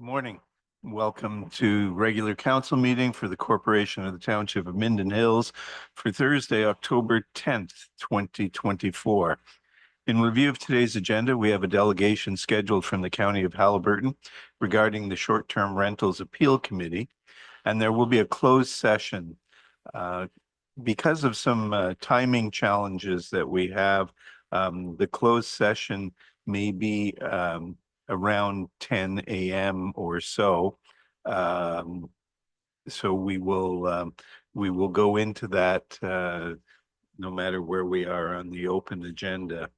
Morning. Welcome to regular council meeting for the Corporation of the Township of Minden Hills for Thursday, October 10th, 2024. In review of today's agenda, we have a delegation scheduled from the County of Haliburton regarding the Short-Term Rentals Appeal Committee, and there will be a closed session. Because of some timing challenges that we have, the closed session may be around 10 a.m. or so. So we will go into that no matter where we are on the open agenda.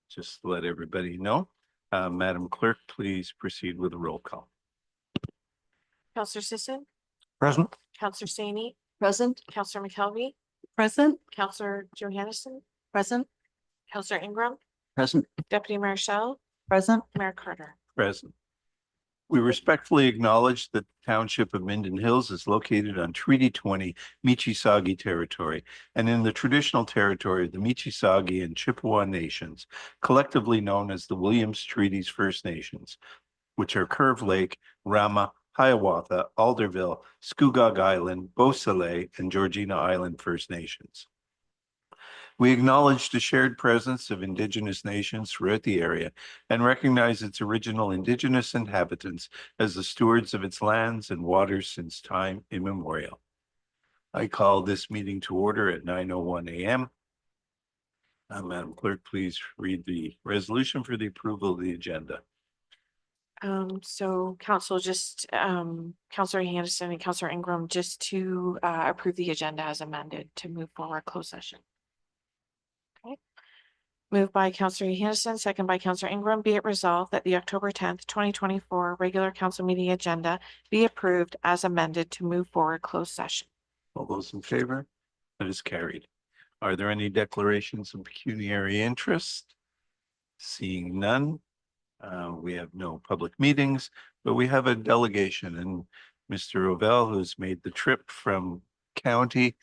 Just to let everybody know. Madam Clerk, please proceed with a roll call. Councillor Sisson. Present. Councillor Saney. Present. Councillor McKelvey. Present. Councillor Johannesson. Present. Councillor Ingram. Present. Deputy Mayor Shell. Present. Mayor Carter. Present. We respectfully acknowledge that the Township of Minden Hills is located on Treaty 20 Michisagi territory and in the traditional territory of the Michisagi and Chippewa Nations, collectively known as the Williams Treaties First Nations, which are Curve Lake, Rama, Hiawatha, Alderville, Scugog Island, Beausoleil, and Georgina Island First Nations. We acknowledge the shared presence of Indigenous nations throughout the area and recognize its original Indigenous inhabitants as the stewards of its lands and waters since time immemorial. I call this meeting to order at 9:01 a.m. Madam Clerk, please read the resolution for the approval of the agenda. So Council Councillor Johannesson and Councillor Ingram just to approve the agenda as amended to move forward closed session. Okay. Moved by Councillor Johannesson, second by Councillor Ingram. Be it resolved that the October 10th, 2024 regular council meeting agenda be approved as amended to move forward closed session. All those in favor? That is carried. Are there any declarations of pecuniary interest? Seeing none. We have no public meetings, but we have a delegation, and Mr. Ovell, who's made the trip from county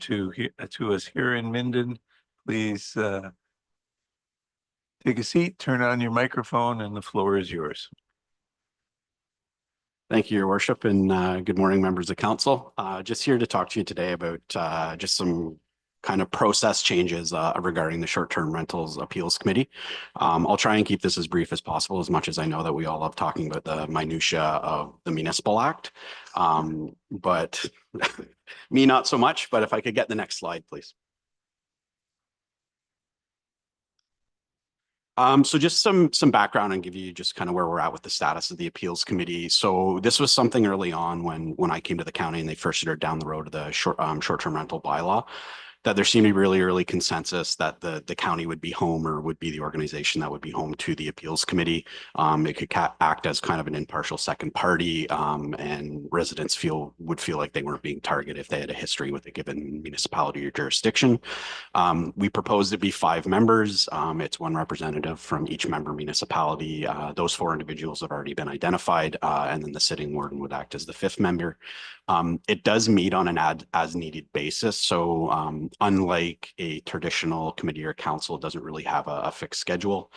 to us here in Minden, please take a seat, turn on your microphone, and the floor is yours. Thank you, Your Worship, and good morning, members of council. Just here to talk to you today about just some kind of process changes regarding the short-term rentals appeals committee. I'll try and keep this as brief as possible, as much as I know that we all love talking about the minutia of the municipal act, but me not so much. But if I could get the next slide, please. So just some background and give you just kind of where we're at with the status of the appeals committee. So this was something early on when I came to the county and they first started down the road of the short-term rental bylaw, that there seemed to be really early consensus that the county would be home, or would be the organization that would be home to the appeals committee. It could act as kind of an impartial second party, and residents would feel like they weren't being targeted if they had a history with a given municipality or jurisdiction. We proposed it be 5 members. It's 1 representative from each member municipality. Those 4 individuals have already been identified, and then the sitting warden would act as the 5th member. It does meet on an as needed basis. So unlike a traditional committee or council, it doesn't really have a fixed schedule.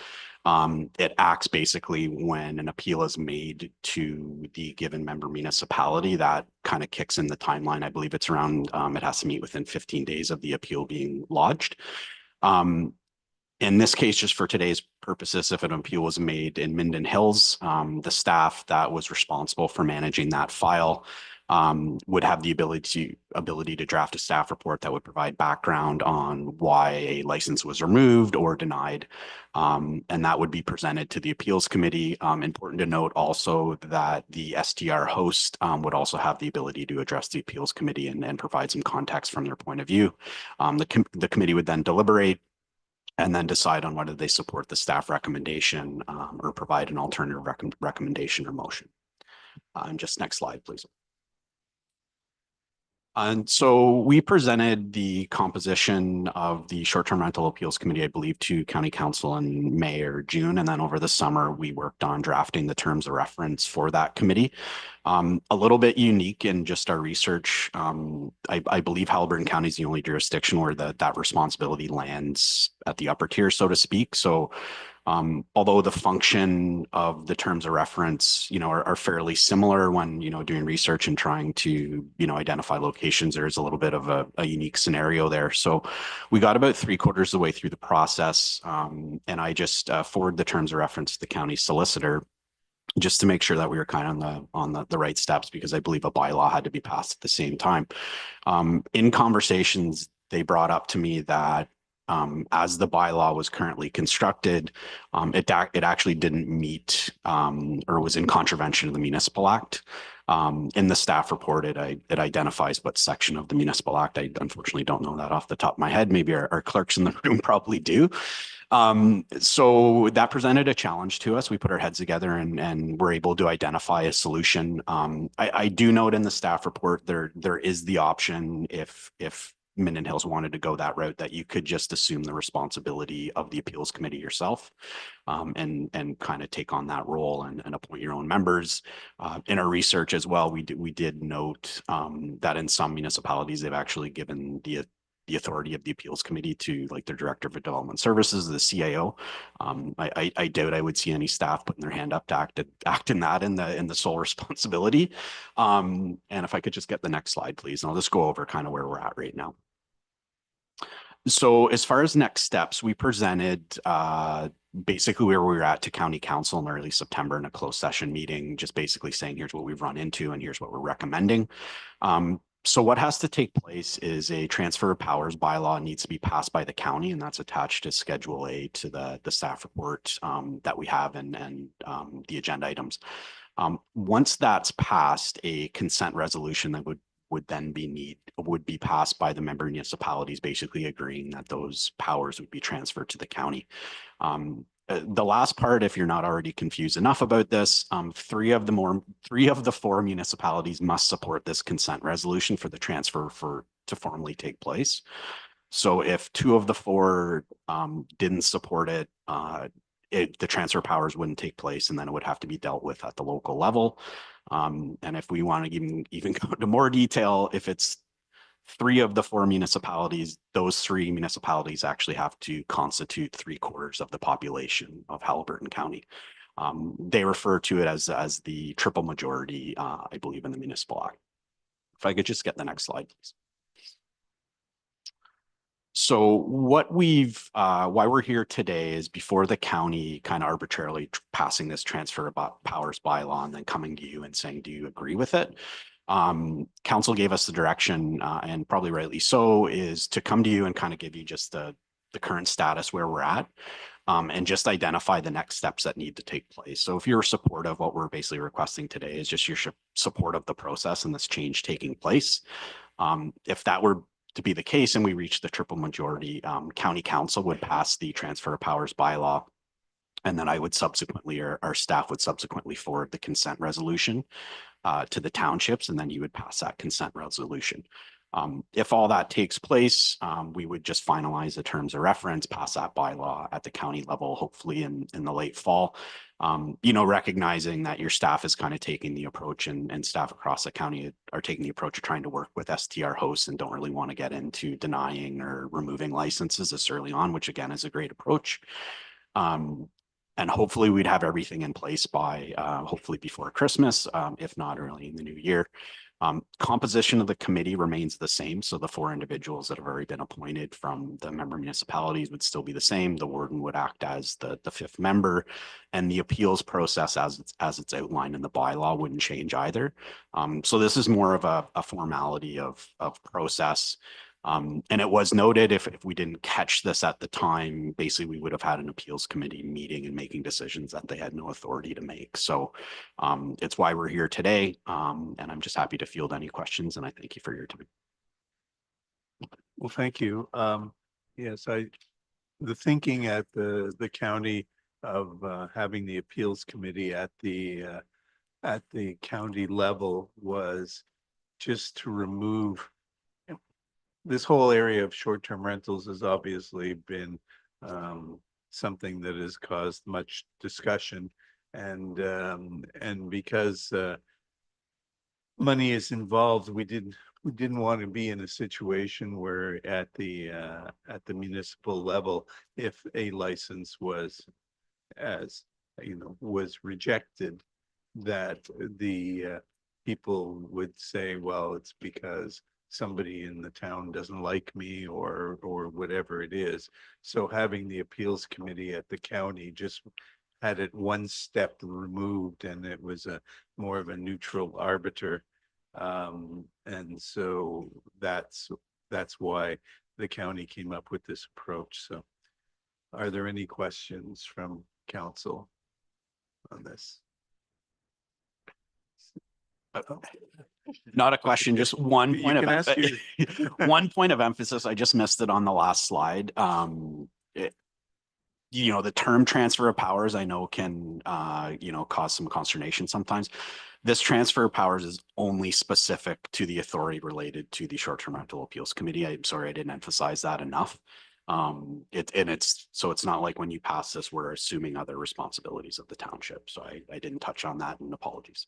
It acts basically when an appeal is made to the given member municipality. That kind of kicks in the timeline. I believe it's around, it has to meet within 15 days of the appeal being lodged. In this case, just for today's purposes, if an appeal was made in Minden Hills, the staff that was responsible for managing that file would have the ability to draft a staff report that would provide background on why a license was removed or denied, and that would be presented to the appeals committee. Important to note also that the STR host would also have the ability to address the appeals committee and provide some context from their point of view. The committee would then deliberate and then decide on whether they support the staff recommendation or provide an alternative recommendation or motion. Just next slide, please. And so we presented the composition of the short-term rental appeals committee, I believe, to county council in May or June. And then over the summer, we worked on drafting the terms of reference for that committee. A little bit unique in just our research. I believe Haliburton County is the only jurisdiction where that responsibility lands at the upper tier, so to speak. So Although the function of the terms of reference, are fairly similar when, doing research and trying to, identify locations, there's a little bit of a unique scenario there. So we got about 3/4 of the way through the process, and I just forwarded the terms of reference to the county solicitor just to make sure that we were kind of on the right steps, because I believe a bylaw had to be passed at the same time. In conversations, they brought up to me that as the bylaw was currently constructed, it actually didn't meet or was in contravention of the Municipal Act. In the staff report, it identifies what section of the Municipal Act. I unfortunately don't know that off the top of my head. Maybe our clerks in the room probably do. So that presented a challenge to us. We put our heads together and were able to identify a solution. I do note in the staff report there is the option, if Minden Hills wanted to go that route, that you could just assume the responsibility of the appeals committee yourself, and kind of take on that role and appoint your own members. In our research as well, we did note that in some municipalities they've actually given the authority of the appeals committee to, like, their director of development services, the CAO. I doubt I would see any staff putting their hand up to act in that in the sole responsibility. And if I could just get the next slide, please, and I'll just go over kind of where we're at right now. So as far as next steps, we presented basically where we were at to county council in early September in a closed session meeting, just basically saying, here's what we've run into and here's what we're recommending. So what has to take place is a transfer of powers bylaw needs to be passed by the county, and that's attached to Schedule A to the staff report that we have and the agenda items. Once that's passed, a consent resolution that would then be passed by the member municipalities, basically agreeing that those powers would be transferred to the county. The last part, if you're not already confused enough about this, 3 of the 4 municipalities must support this consent resolution for the transfer to formally take place. So if 2 of the 4 didn't support it, the transfer powers wouldn't take place, and then it would have to be dealt with at the local level. And if we want to even go into more detail, if it's 3 of the 4 municipalities, those 3 municipalities actually have to constitute 3/4 of the population of Haliburton County. They refer to it as the triple majority, I believe, in the Municipal Act. If I could just get the next slide, please. So what why we're here today is before the county kind of arbitrarily passing this transfer about powers bylaw and then coming to you and saying, do you agree with it? Council gave us the direction, and probably rightly so, is to come to you and kind of give you just the current status where we're at, and just identify the next steps that need to take place. So if you're supportive, what we're basically requesting today is just your support of the process and this change taking place. If that were to be the case and we reach the triple majority, county council would pass the transfer of powers bylaw, and then I would subsequently, or our staff would subsequently forward the consent resolution to the townships, and then you would pass that consent resolution. If all that takes place, we would just finalize the terms of reference, pass that bylaw at the county level, hopefully in the late fall. Recognizing that your staff is kind of taking the approach, and staff across the county are taking the approach of trying to work with STR hosts and don't really want to get into denying or removing licenses this early on, which again is a great approach. And hopefully we'd have everything in place by hopefully before Christmas, if not early in the new year. Composition of the committee remains the same. So the 4 individuals that have already been appointed from the member municipalities would still be the same. The warden would act as the 5th member, and the appeals process as it's outlined in the bylaw wouldn't change either. So this is more of a formality of process. And it was noted, if we didn't catch this at the time, basically we would have had an appeals committee meeting and making decisions that they had no authority to make. So it's why we're here today. And I'm just happy to field any questions, and I thank you for your time. Well, thank you. Yes, the thinking at the county of having the appeals committee at the county level was just to remove. This whole area of short-term rentals has obviously been something that has caused much discussion, and because money is involved, we didn't want to be in a situation where at the municipal level, if a license was as, was rejected, that the people would say, well, it's because somebody in the town doesn't like me or whatever it is. So having the appeals committee at the county just had it one step removed, and it was a more of a neutral arbiter. And so that's why the county came up with this approach. So are there any questions from council on this? Not a question, just one You point can of ask your- one point of emphasis. I just missed it on the last slide. The term transfer of powers, I know can, cause some consternation sometimes. This transfer of powers is only specific to the authority related to the short-term rental appeals committee. I'm sorry, I didn't emphasize that enough. It's not like when you pass this, we're assuming other responsibilities of the township. So I didn't touch on that, and apologies.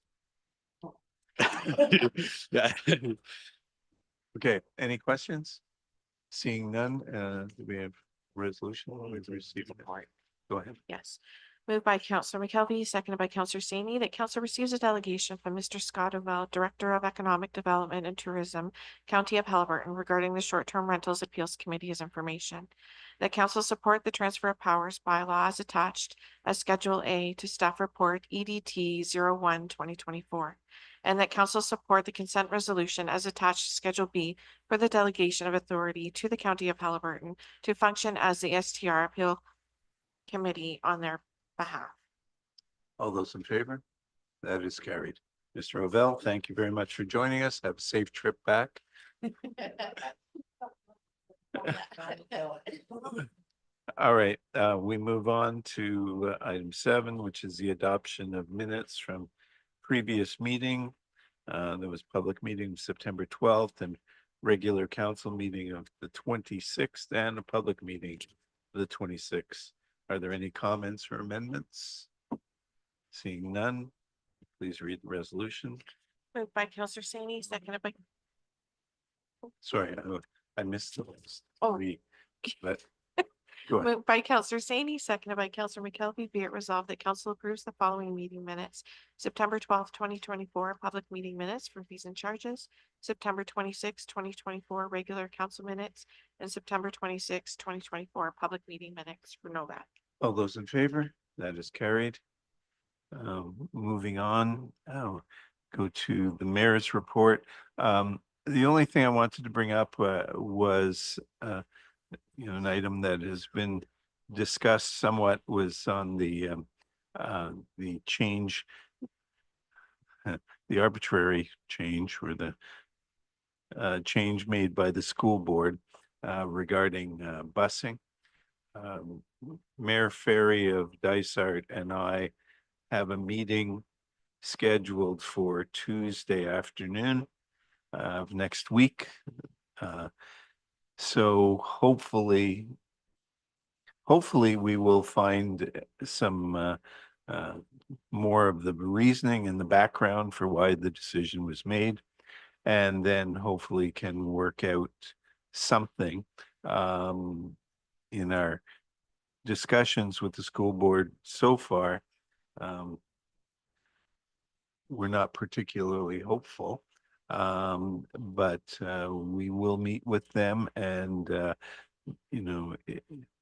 Okay, any questions? Seeing none, do we have resolution? We've received it. Go ahead. Yes. Moved by Councillor McKelvey, seconded by Councillor Saney, that council receives a delegation from Mr. Scott Ovell, Director of Economic Development and Tourism, County of Haliburton, regarding the Short-Term Rentals Appeals Committee as information. That council support the transfer of powers bylaw as attached as Schedule A to staff report EDT 01-2024. And that council support the consent resolution as attached to Schedule B for the delegation of authority to the County of Haliburton to function as the STR appeal committee on their behalf. All those in favor? That is carried. Mr. Ovell, thank you very much for joining us. Have a safe trip back. All right, we move on to item 7, which is the adoption of minutes from previous meeting. There was public meeting September 12th and regular council meeting of the 26th and a public meeting of the 26th. Are there any comments or amendments? Seeing none, please read the resolution. Moved by Councillor Saney, seconded by. Sorry, I missed the list. Oh. But go ahead. Moved by Councillor Saney, seconded by Councillor McKelvey. Be it resolved that council approves the following meeting minutes: September 12th, 2024, public meeting minutes for fees and charges; September 26th, 2024, regular council minutes; and September 26th, 2024, public meeting minutes for Novak. All those in favor? That is carried. Moving on, go to the mayor's report. The only thing I wanted to bring up was an item that has been discussed somewhat, was on the change, the arbitrary change, or the change made by the school board regarding busing. Mayor Ferry of Dysart and I have a meeting scheduled for Tuesday afternoon of next week. So hopefully we will find some more of the reasoning and the background for why the decision was made, and then hopefully can work out something. In our discussions with the school board so far, we're not particularly hopeful, but we will meet with them, and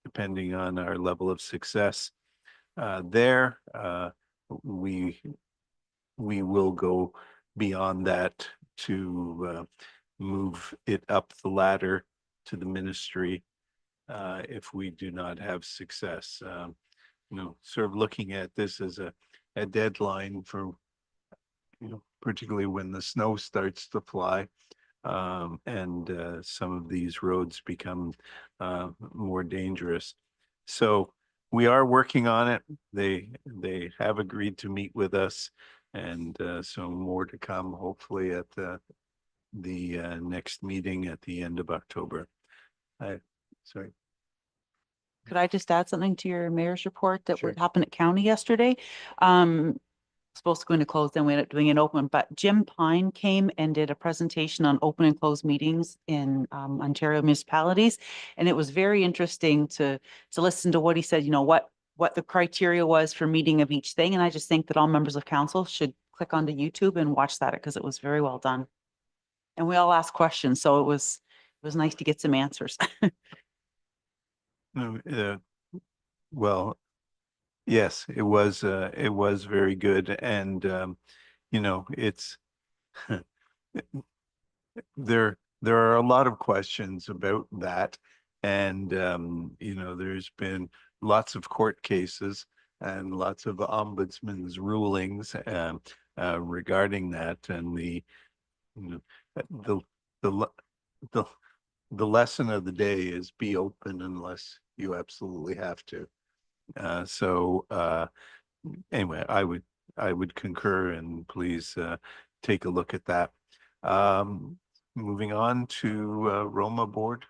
depending on our level of success there, we will go beyond that to move it up the ladder to the ministry if we do not have success. Sort of looking at this as a deadline for, particularly when the snow starts to fly, and some of these roads become more dangerous. So we are working on it. They have agreed to meet with us, and so more to come, hopefully at the next meeting at the end of October. Sorry. Could I just add something to your mayor's report that Sure. would happen at county yesterday? Supposed to go into closed, then we ended up doing it open, but Jim Pine came and did a presentation on open and closed meetings in Ontario municipalities. And it was very interesting to listen to what he said, what what the criteria was for meeting of each thing. And I just think that all members of council should click onto YouTube and watch that because it was very well done. And we all asked questions, so it was nice to get some answers. No, well, yes, it was very good. And, you know, it's, there are a lot of questions about that. And, you know, there's been lots of court cases and lots of ombudsman's rulings, regarding that. And the, you know, the, le- the, the lesson of the day is be open unless you absolutely have to. Anyway, I would concur, and please, take a look at that. Moving on to, Roma Board.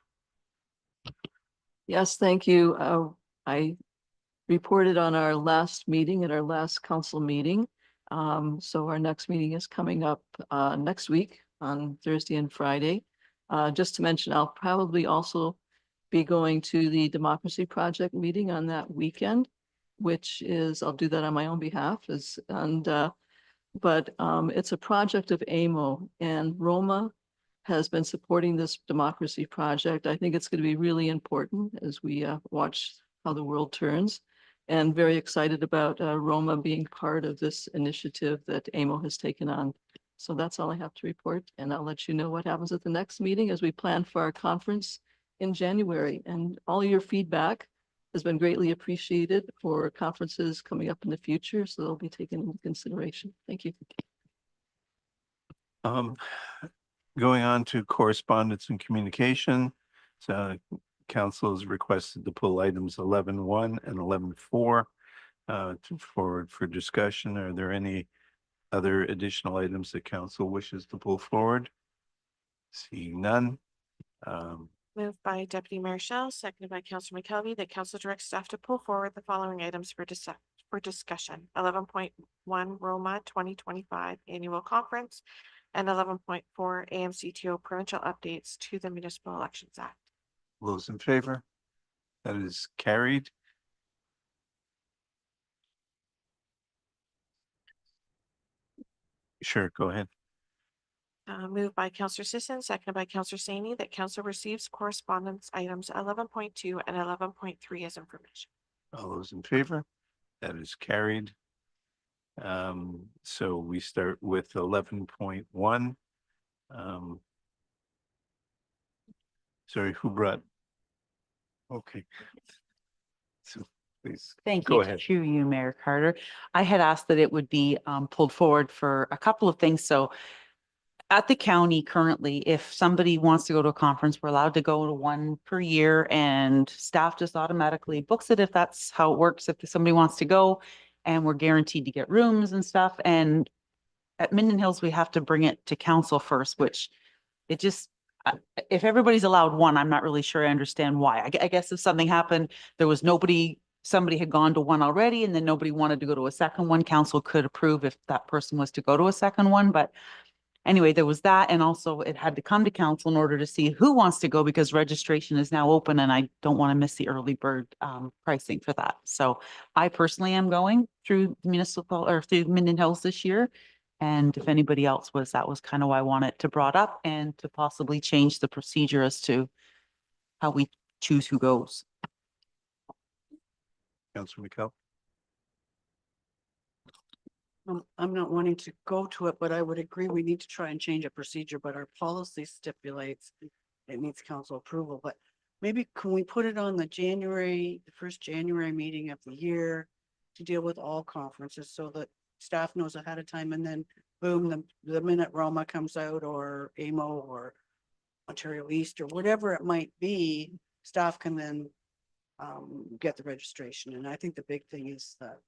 Yes, thank you. I reported on our last meeting at our last council meeting. So our next meeting is coming up next week on Thursday and Friday. Just to mention, I'll probably also be going to the Democracy Project meeting on that weekend, which is, I'll do that on my own behalf, it's a project of AMO, and Roma has been supporting this democracy project. I think it's going to be really important as we watch how the world turns, and very excited about Roma being part of this initiative that AMO has taken on. So that's all I have to report, and I'll let you know what happens at the next meeting as we plan for our conference in January. And all your feedback has been greatly appreciated for conferences coming up in the future, so they'll be taken into consideration. Thank you. Going on to correspondence and communication. So council is requested to pull items 11.1 and 11.4 to forward for discussion. Are there any other additional items that council wishes to pull forward? Seeing none. Moved by Deputy Mayor Shell, seconded by Councillor McKelvey, that council directs staff to pull forward the following items for discussion. 11.1 Roma 2025 Annual Conference and 11.4 AMCTO Provincial Updates to the Municipal Elections Act. Those in favor? That is carried. Sure, go ahead. Moved by Councillor Sisson, seconded by Councillor Saini, that council receives correspondence items 11.2 and 11.3 as information. All those in favor? That is carried. So we start with 11.1. Sorry, who brought? Okay. So please. Thank Go you. ahead. Through you, Mayor Carter. I had asked that it would be pulled forward for a couple of things. So at the county currently, if somebody wants to go to a conference, we're allowed to go to one per year, and staff just automatically books it if that's how it works. If somebody wants to go, and we're guaranteed to get rooms and stuff. And at Minden Hills, we have to bring it to council first, which it just, if everybody's allowed one, I'm not really sure I understand why. I guess if something happened, there was nobody, somebody had gone to one already and then nobody wanted to go to a second one, council could approve if that person was to go to a second one. But anyway, there was that. And also it had to come to council in order to see who wants to go, because registration is now open and I don't want to miss the early bird pricing for that. So I personally am going through municipal or through Minden Hills this year. And if anybody else was, that was kind of why I wanted to brought up, and to possibly change the procedure as to how we choose who goes. Councilor McKell. I'm not wanting to go to it, but I would agree we need to try and change a procedure, but our policy stipulates it needs council approval, but maybe can we put it on the first January meeting of the year to deal with all conferences so that staff knows ahead of time, and then boom, the minute Roma comes out or AMO or Ontario East or whatever it might be, staff can then get the registration. And I think the big thing is that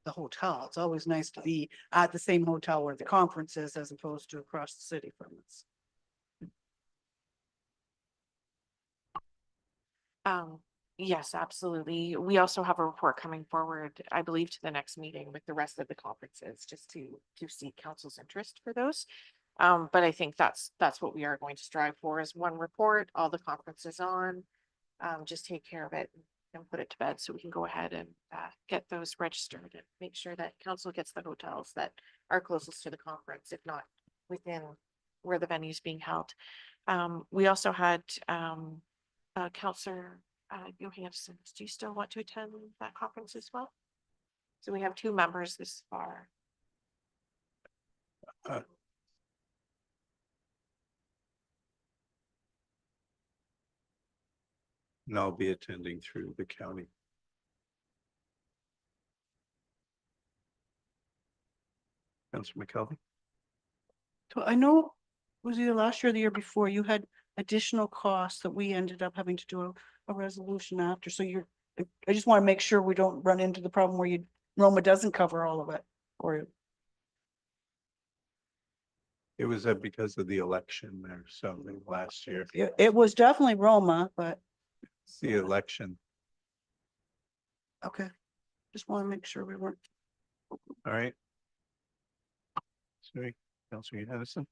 the hotel. It's always nice to be at the same hotel where the conference is as opposed to across the city from us. Yes, absolutely. We also have a report coming forward, I believe, to the next meeting with the rest of the conferences, just to seek council's interest for those. But I think that's what we are going to strive for, is one report, all the conferences on, just take care of it, and put it to bed so we can go ahead and get those registered and make sure that council gets the hotels that are closest to the conference, if not within where the venue is being held. We also had Councillor Johansson. Do you still want to attend that conference as well? So we have 2 members this far. And I'll be attending through the county. Councillor McKelvey? So I know, was either last year or the year before, you had additional costs that we ended up having to do a resolution after. So I just want to make sure we don't run into the problem where Roma doesn't cover all of it, or It was because of the election or something last year. it was definitely Roma, but It's the election. okay. Just want to make sure we weren't. All right. Sorry, Councillor Henderson.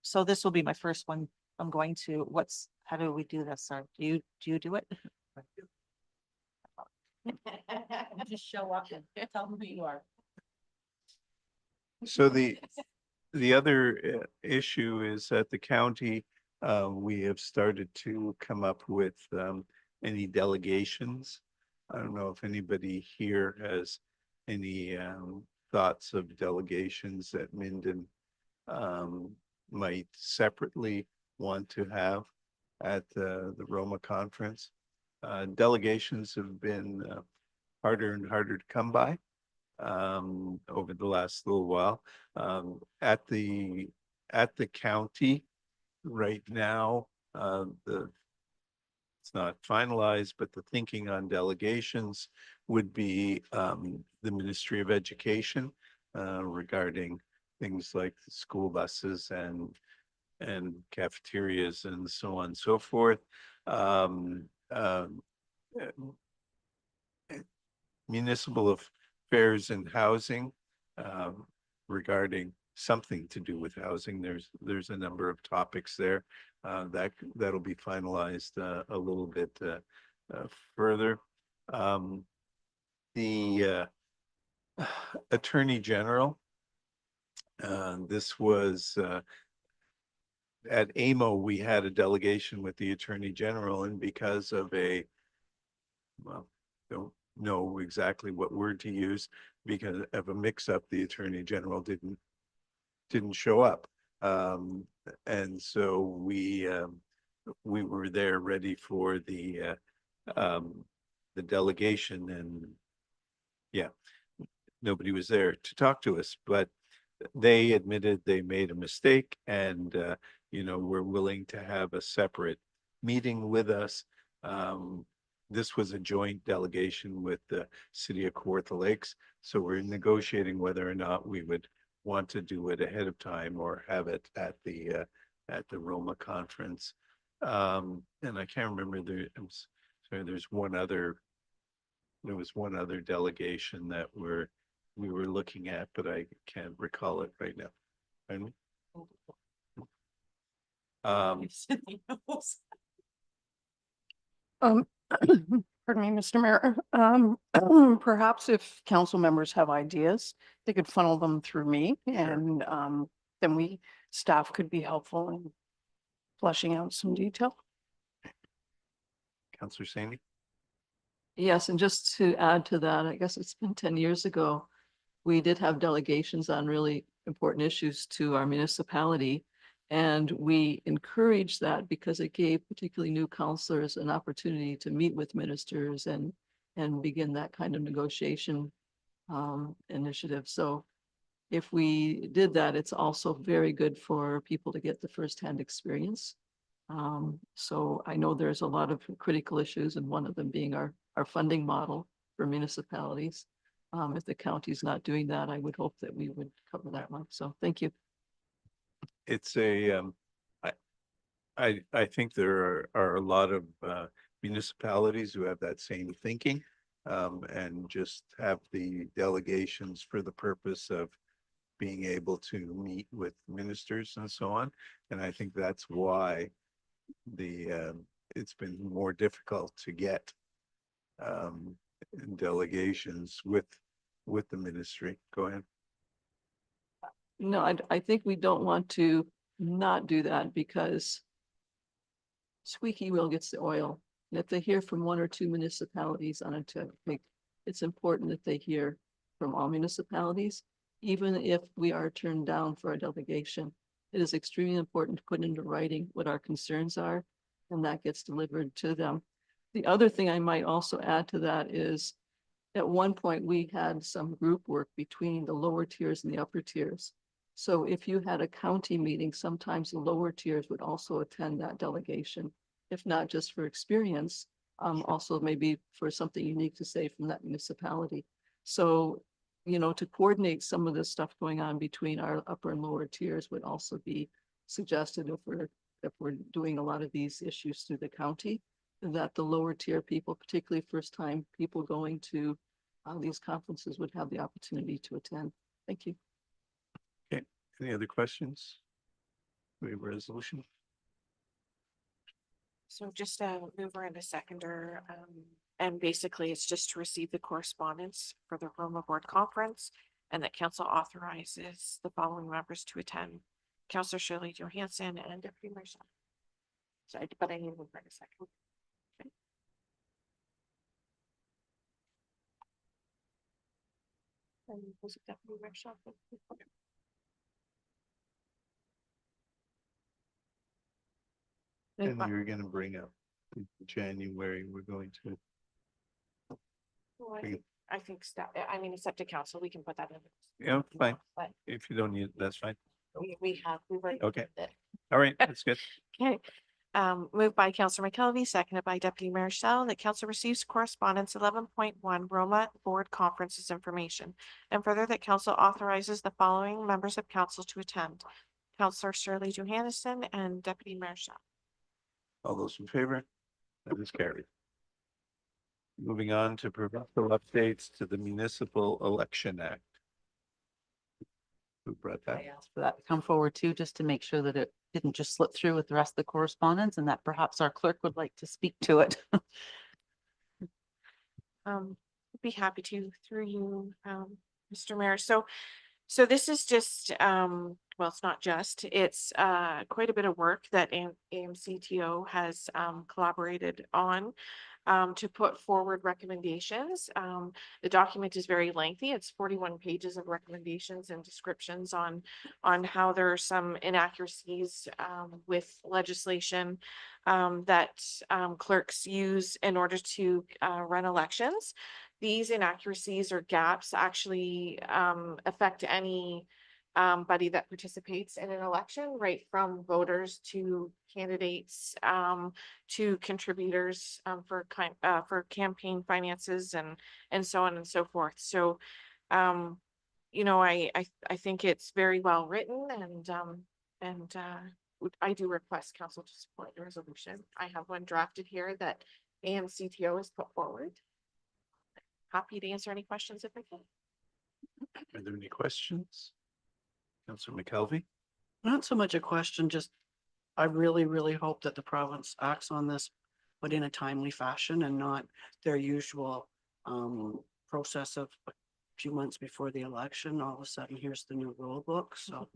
So this will be my first one. I'm going to, how do we do this, sir? Do you do it? Just show up and tell them who you are. So the other issue is that the county, we have started to come up with any delegations. I don't know if anybody here has any thoughts of delegations that Minden might separately want to have at the Roma conference. Delegations have been harder and harder to come by over the last little while. At the county right now, it's not finalized, but the thinking on delegations would be the Ministry of Education regarding things like the school buses and cafeterias and so on and so forth. Municipal affairs and housing regarding something to do with housing. There's a number of topics there that'll be finalized a little bit further. The Attorney General, this was at AMO, we had a delegation with the Attorney General, and because of don't know exactly what word to use, because of a mix-up, the Attorney General didn't show up. And so we were there ready for the delegation, and yeah, nobody was there to talk to us, but they admitted they made a mistake, and we're willing to have a separate meeting with us. This was a joint delegation with the city of Kawartha Lakes, so we're negotiating whether or not we would want to do it ahead of time or have it at the Roma conference. And I can't remember there was one other delegation that we were looking at, but I can't recall it right now. Pardon me? Pardon me, Mr. Mayor. Perhaps if council members have ideas, they could funnel them through me, and then staff could be helpful in fleshing out some detail. Councillor Sandy? Yes, and just to add to that, I guess it's been 10 years ago, we did have delegations on really important issues to our municipality. And we encouraged that because it gave particularly new councillors an opportunity to meet with ministers and begin that kind of negotiation initiative. So if we did that, it's also very good for people to get the firsthand experience. So I know there's a lot of critical issues, and one of them being our funding model for municipalities. If the county's not doing that, I would hope that we would cover that one. So thank you. It's I think there are a lot of municipalities who have that same thinking, and just have the delegations for the purpose of being able to meet with ministers and so on. And I think that's why it's been more difficult to get delegations with the ministry. Go ahead. No, I think we don't want to not do that because squeaky wheel gets the oil. And if they hear from one or two municipalities on a topic, it's important that they hear from all municipalities, even if we are turned down for a delegation. It is extremely important to put into writing what our concerns are, and that gets delivered to them. The other thing I might also add to that is, at one point, we had some group work between the lower tiers and the upper tiers. So if you had a county meeting, sometimes the lower tiers would also attend that delegation, if not just for experience, also maybe for something unique to say from that municipality. So, you know, to coordinate some of this stuff going on between our upper and lower tiers would also be suggested if we're doing a lot of these issues through the county, that the lower tier people, particularly first time people going to these conferences, would have the opportunity to attend. Thank you. Okay, any other questions? We have a resolution. So just a mover and a seconder, and basically it's just to receive the correspondence for the Roma Board Conference, and that council authorizes the following members to attend: Councillor Shirley Johansson and Deputy Mayor Shaw. So but I need to move for a second. Okay. And was it Deputy Mayor Shaw? And you're going to bring up in January, we're going to. Well, I think staff, I mean, it's up to council. We can put that in. Yeah, fine. But If you don't need it, that's fine. we've already. Okay. did it. All right, that's good. Okay, moved by Councillor McKelvey, seconded by Deputy Mayor Shell, that council receives correspondence 11.1 Roma Board Conferences information. And further, that council authorizes the following members of council to attend: Councillor Shirley Johansson and Deputy Mayor Shell. All those in favor? That is carried. Moving on to provincial updates to the Municipal Election Act. Who brought that? I asked for that to come forward too, just to make sure that it didn't just slip through with the rest of the correspondence, and that perhaps our clerk would like to speak to it. Be happy to through you, Mr. Mayor. So this is just, well, it's not just, it's quite a bit of work that AMCTO has collaborated on to put forward recommendations. The document is very lengthy. It's 41 pages of recommendations and descriptions on how there are some inaccuracies with legislation that clerks use in order to run elections. These inaccuracies or gaps actually affect any body that participates in an election, right from voters to candidates to contributors for campaign finances and so on and so forth. So, you know, I think it's very well written, and I do request council to support the resolution. I have one drafted here that AMCTO has put forward. Happy to answer any questions if I can. Are there any questions? Councillor McKelvey? Not so much a question, just I really, really hope that the province acts on this, but in a timely fashion and not their usual process of a few months before the election. All of a sudden, here's the new rule book. So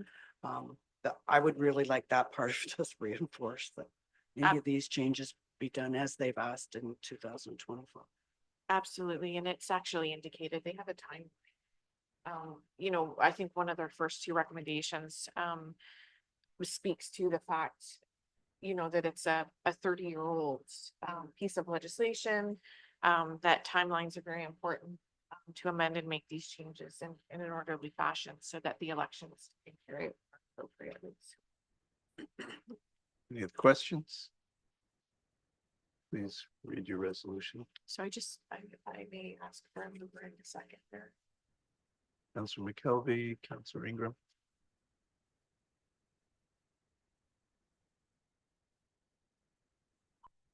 I would really like that part of this reinforced, that any of these changes be done as they've asked in 2024. Absolutely, and it's actually indicated they have a time. You know, I think one of their first two recommendations speaks to the fact, you know, that it's a 30-year-old piece of legislation, that timelines are very important to amend and make these changes in an orderly fashion so that the elections can carry out appropriately. Any other questions? Please read your resolution. So I may ask for a mover in a second there. Councillor McKelvey, Councillor Ingram.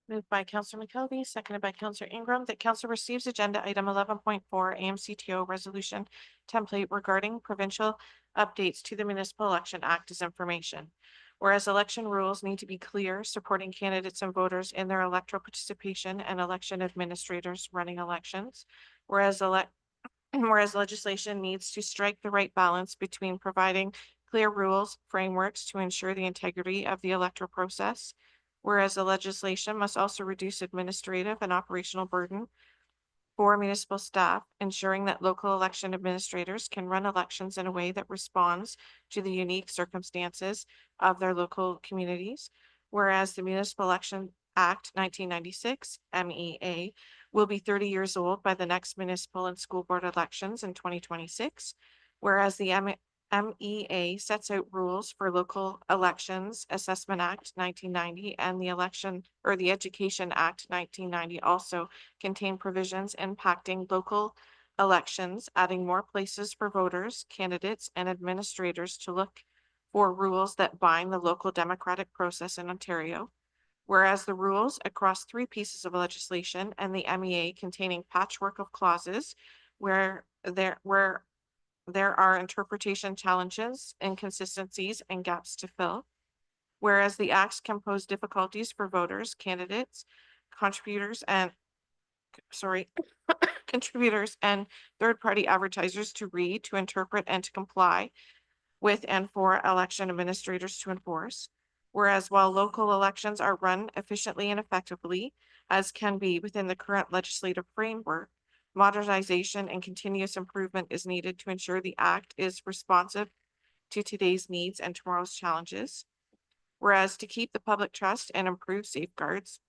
Moved by Councillor McKelvey, seconded by Councillor Ingram, that council receives agenda item 11.4 AMCTO resolution template regarding provincial updates to the Municipal Election Act as information. Whereas election rules need to be clear, supporting candidates and voters in their electoral participation and election administrators running elections. Whereas legislation needs to strike the right balance between providing clear rules, frameworks to ensure the integrity of the electoral process. Whereas the legislation must also reduce administrative and operational burden for municipal staff, ensuring that local election administrators can run elections in a way that responds to the unique circumstances of their local communities. Whereas the Municipal Election Act 1996, MEA, will be 30 years old by the next municipal and school board elections in 2026. Whereas the MEA sets out rules for local elections, Assessment Act 1990, and the Education Act 1990 also contain provisions impacting local elections, adding more places for voters, candidates, and administrators to look for rules that bind the local democratic process in Ontario. Whereas the rules across 3 pieces of legislation and the MEA containing patchwork of clauses where there are interpretation challenges, inconsistencies, and gaps to fill. Whereas the acts can pose difficulties for voters, candidates, contributors, and third-party advertisers to read, to interpret, and to comply with, and for election administrators to enforce. Whereas while local elections are run efficiently and effectively, as can be within the current legislative framework, modernization and continuous improvement is needed to ensure the act is responsive to today's needs and tomorrow's challenges. Whereas to keep the public trust and improve safeguards,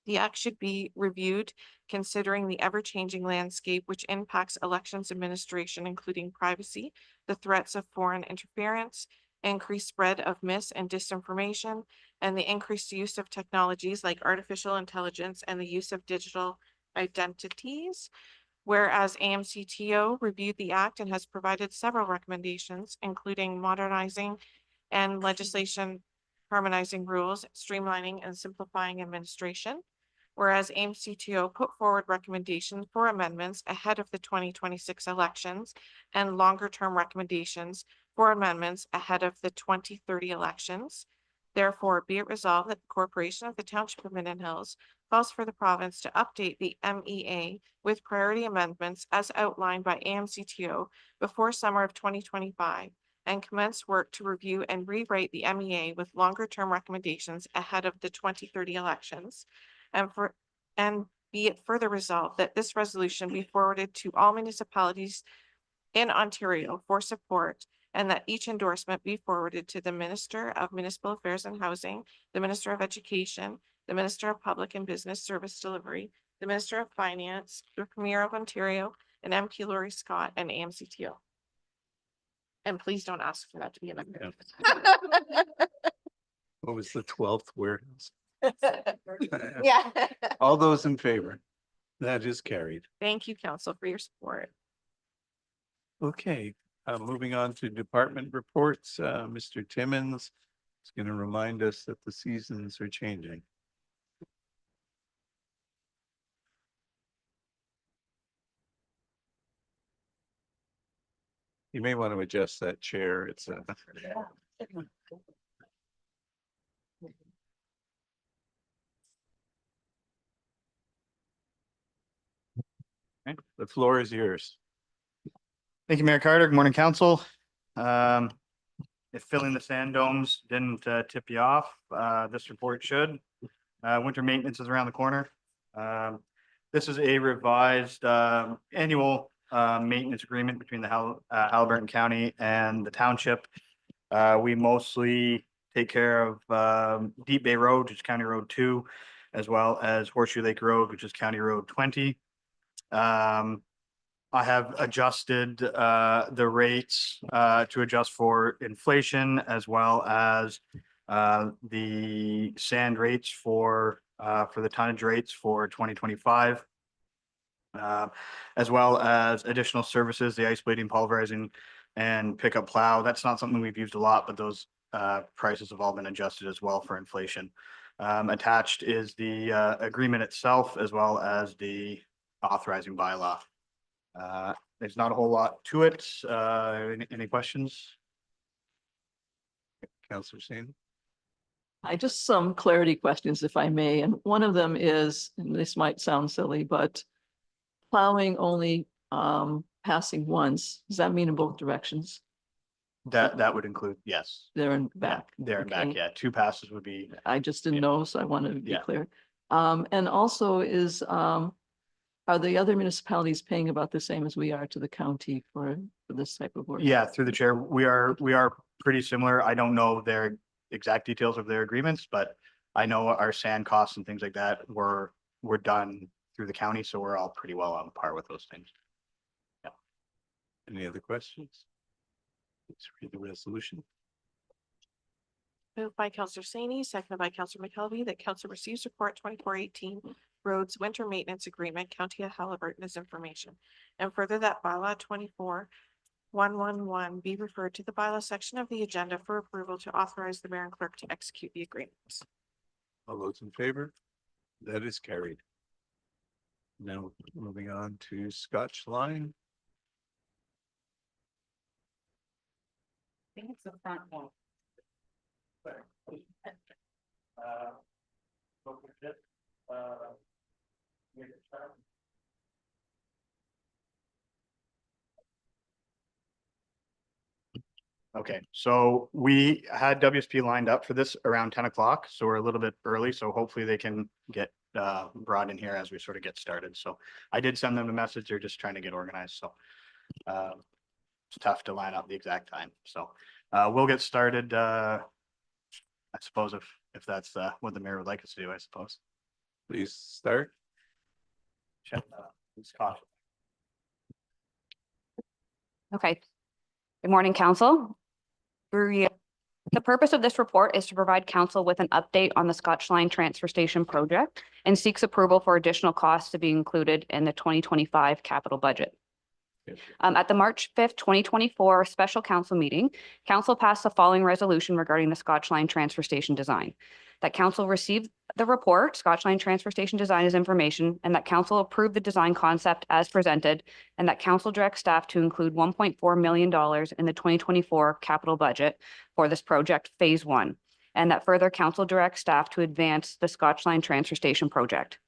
the act should be reviewed considering the ever-changing landscape which impacts elections administration, including privacy, the threats of foreign interference, increased spread of mis and disinformation, and the increased use of technologies like artificial intelligence and the use of digital identities. Whereas AMCTO reviewed the act and has provided several recommendations, including modernizing and legislation harmonizing rules, streamlining and simplifying administration. Whereas AMCTO put forward recommendations for amendments ahead of the 2026 elections and longer-term recommendations for amendments ahead of the 2030 elections. Therefore, be it resolved that the Corporation of the Township of Minden Hills calls for the province to update the MEA with priority amendments as outlined by AMCTO before summer of 2025 and commence work to review and rewrite the MEA with longer-term recommendations ahead of the 2030 elections. And be it further resolved that this resolution be forwarded to all municipalities in Ontario for support, and that each endorsement be forwarded to the Minister of Municipal Affairs and Housing, the Minister of Education, the Minister of Public and Business Service Delivery, the Minister of Finance, the Premier of Ontario, and MP Laurie Scott and AMCTO. And please don't ask for that to be amended. What was the 12th warehouse? Yeah. All those in favor? That is carried. Thank you, Council, for your support. Okay, moving on to department reports. Mr. Timmons is going to remind us that the seasons are changing. You may want to adjust that chair. It's a. The floor is yours. Thank you, Mayor Carter. Good morning, council. If filling the sand domes didn't tip you off, this report should. Winter maintenance is around the corner. This is a revised annual maintenance agreement between the Haliburton County and the township. We mostly take care of Deep Bay Road, which is County Road 2, as well as Horseshoe Lake Road, which is County Road 20. I have adjusted the rates to adjust for inflation, as well as the sand rates for the tonnage rates for 2025, as well as additional services, the ice blading, pulverizing, and pickup plow. That's not something we've used a lot, but those prices have all been adjusted as well for inflation. Attached is the agreement itself, as well as the authorizing bylaw. There's not a whole lot to it. Any questions? Councillor Singh? I just some clarity questions, if I may, and one of them is, and this might sound silly, but plowing only passing once, does that mean in both directions? That would include, yes. There and Yeah, back? there and back, Okay. yeah. 2 passes would be, I just Yeah. didn't know, so I wanted to be Yeah. clear. And also are the other municipalities paying about the same as we are to the county for this type of work? yeah, through the chair, we are pretty similar. I don't know their exact details of their agreements, but I know our sand costs and things like that were done through the county, so we're all pretty well on par with those things. Any other questions? Let's read the resolution. Moved by Counselor Sani, seconded by Counselor McKelvey, that council receives report 2418 roads winter maintenance agreement, County of Halliburton as information. And further that bylaw 24111 be referred to the bylaw section of the agenda for approval to authorize the mayor and clerk to execute the agreements. All those in favor? That is carried. Now moving on to Scotch Line. I think it's the front one. Okay, so we had WSP lined up for this around 10 o'clock, so we're a little bit early, so hopefully they can get brought in here as we sort of get started. So I did send them a message. They're just trying to get organized, so it's tough to line up the exact time. So we'll get started. I suppose if that's what the mayor would like us to do, I suppose. Please start. Scott. Okay. Good morning, council. The purpose of this report is to provide council with an update on the Scotch Line Transfer Station project and seeks approval for additional costs to be included in the 2025 capital budget. At the March 5th, 2024 special council meeting, council passed the following resolution regarding the Scotch Line Transfer Station design. That council received the report, Scotch Line Transfer Station design as information, and that council approved the design concept as presented, and that council directs staff to include $1.4 million in the 2024 capital budget for this project, phase 1, and that further council directs staff to advance the Scotch Line Transfer Station project.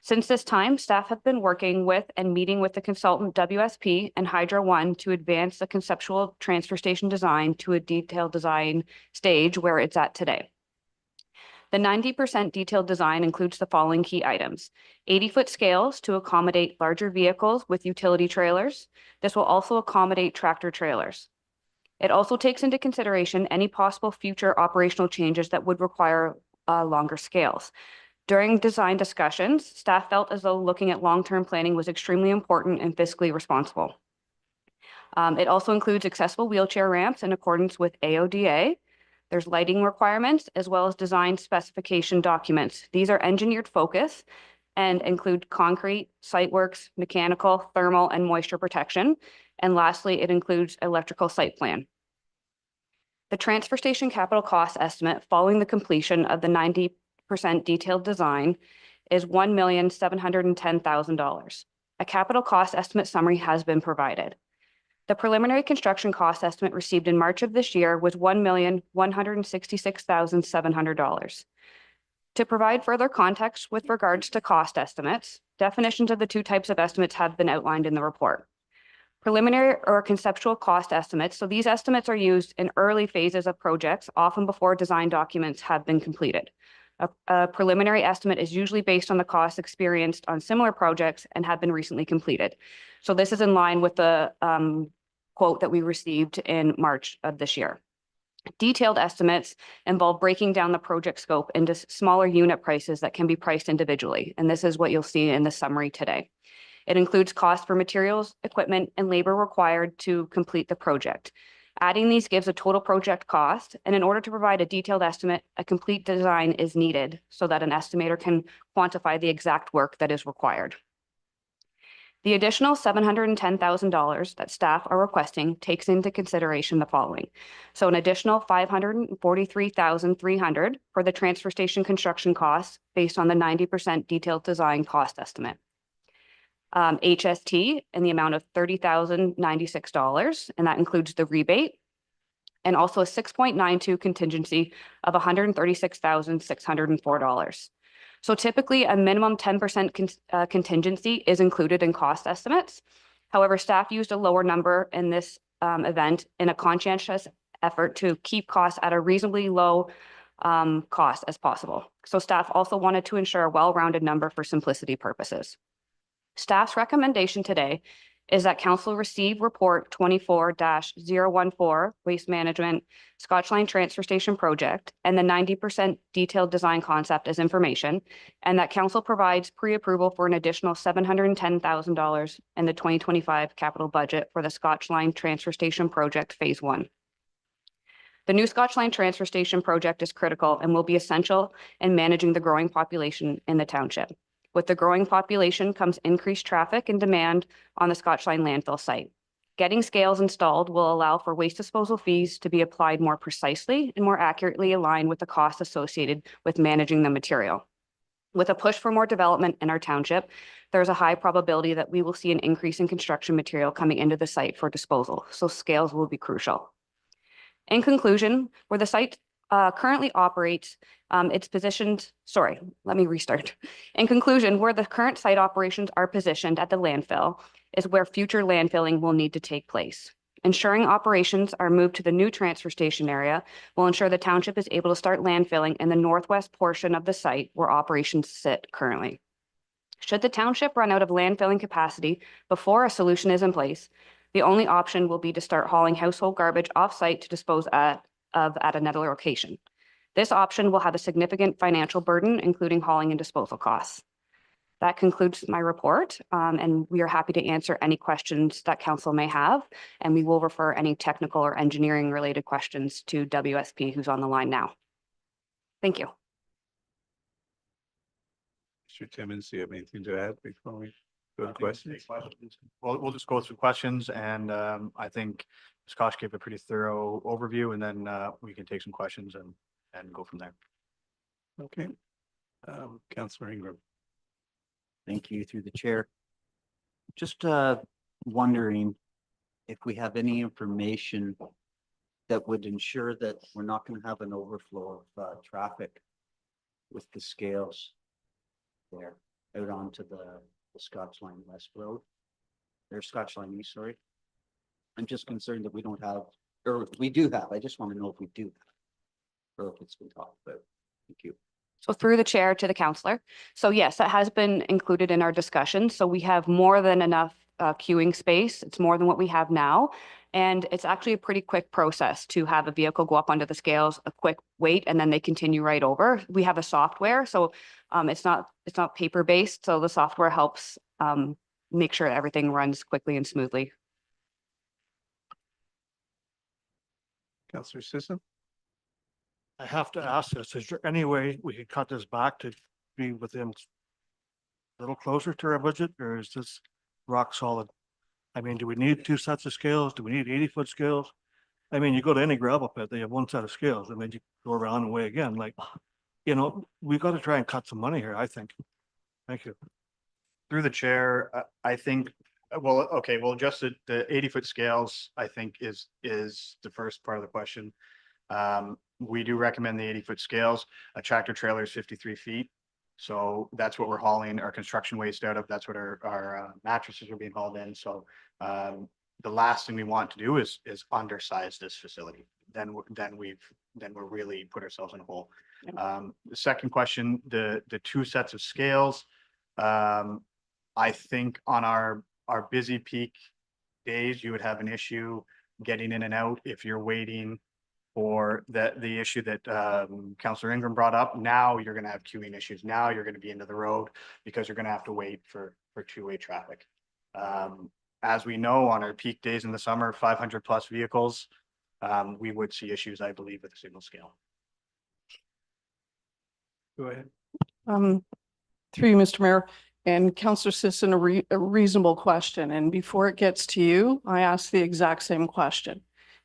Since this time, staff have been working with and meeting with the consultant WSP and Hydro One to advance the conceptual transfer station design to a detailed design stage where it's at today. The 90% detailed design includes the following key items: 80-foot scales to accommodate larger vehicles with utility trailers. This will also accommodate tractor trailers. It also takes into consideration any possible future operational changes that would require longer scales. During design discussions, staff felt as though looking at long-term planning was extremely important and fiscally responsible. It also includes accessible wheelchair ramps in accordance with AODA. There's lighting requirements as well as design specification documents. These are engineered focus and include concrete, site works, mechanical, thermal, and moisture protection. And lastly, it includes electrical site plan. The transfer station capital cost estimate following the completion of the 90% detailed design is $1,710,000. A capital cost estimate summary has been provided. The preliminary construction cost estimate received in March of this year was $1,166,700. To provide further context with regards to cost estimates, definitions of the two types of estimates have been outlined in the report. Preliminary or conceptual cost estimates. So these estimates are used in early phases of projects, often before design documents have been completed. A preliminary estimate is usually based on the costs experienced on similar projects and have been recently completed. So this is in line with the quote that we received in March of this year. Detailed estimates involve breaking down the project scope into smaller unit prices that can be priced individually. And this is what you'll see in the summary today. It includes costs for materials, equipment, and labor required to complete the project. Adding these gives a total project cost, and in order to provide a detailed estimate, a complete design is needed so that an estimator can quantify the exact work that is required. The additional $710,000 that staff are requesting takes into consideration the following. So an additional $543,300 for the transfer station construction costs based on the 90% detailed design cost estimate. HST in the amount of $30,096, and that includes the rebate. and also a 6.92 contingency of $136,604. So typically a minimum 10% contingency is included in cost estimates. However, staff used a lower number in this event in a conscientious effort to keep costs at a reasonably low cost as possible. So staff also wanted to ensure a well-rounded number for simplicity purposes. Staff's recommendation today is that council receive report 24-014 Waste Management Scotchline Transfer Station Project and the 90% detailed design concept as information, and that council provides pre-approval for an additional $710,000 in the 2025 capital budget for the Scotchline Transfer Station Project Phase 1. The new Scotchline Transfer Station project is critical and will be essential in managing the growing population in the township. With the growing population comes increased traffic and demand on the Scotchline landfill site. Getting scales installed will allow for waste disposal fees to be applied more precisely and more accurately aligned with the costs associated with managing the material. With a push for more development in our township, there's a high probability that we will see an increase in construction material coming into the site for disposal, so scales will be crucial. In conclusion, where the site currently operates, it's positioned, let me restart. In conclusion, where the current site operations are positioned at the landfill is where future landfilling will need to take place. Ensuring operations are moved to the new transfer station area will ensure the township is able to start landfilling in the northwest portion of the site where operations sit currently. Should the township run out of landfilling capacity before a solution is in place, the only option will be to start hauling household garbage off-site to dispose at another location. This option will have a significant financial burden, including hauling and disposal costs. That concludes my report, and we are happy to answer any questions that council may have, and we will refer any technical or engineering related questions to WSP, who's on the line now. Thank you. Mr. Timmons, do you have anything to add before we go to questions? Well, we'll just go through questions, and I think Scotch gave a pretty thorough overview, and then we can take some questions and go from there. Okay. Councillor Ingram. Thank you through the chair. Just wondering if we have any information that would ensure that we're not going to have an overflow of traffic with the scales there out onto the Scotchline West Road. There's Scotchline East, sorry. I'm just concerned that we don't have, or we do have. I just want to know if we do have, or if it's been talked about. Thank you. So through the chair to the councillor. So yes, that has been included in our discussion. So we have more than enough queuing space. It's more than what we have now. And it's actually a pretty quick process to have a vehicle go up onto the scales, a quick wait, and then they continue right over. We have a software, so it's not paper based. So the software helps make sure everything runs quickly and smoothly. Councillor Sisson. I have to ask this, is there any way we could cut this back to be within a little closer to our budget, or is this rock solid? I mean, do we need 2 sets of scales? Do we need 80-foot scales? I mean, you go to any gravel pit, they have 1 set of scales, and then you go around and weigh again. Like, you know, we got to try and cut some money here, I think. Thank you. Through the chair, I think, well, okay, well, just the 80-foot scales, I think is the first part of the question. We do recommend the 80-foot scales. A tractor trailer is 53 feet. So that's what we're hauling our construction waste out of. That's what our mattresses are being hauled in. So the last thing we want to do is undersize this facility. Then we're really put ourselves in a hole. The second question, the 2 sets of scales. I think on our busy peak days, you would have an issue getting in and out if you're waiting for the issue that Councillor Ingram brought up. Now you're going to have queuing issues. Now you're going to be into the road because you're going to have to wait for 2-way traffic. As we know, on our peak days in the summer, 500 plus vehicles, we would see issues, I believe, with a single scale. Go ahead. Through you, Mr. Mayor, and Councillor Sisson, a reasonable question. And before it gets to you, I ask the exact same question.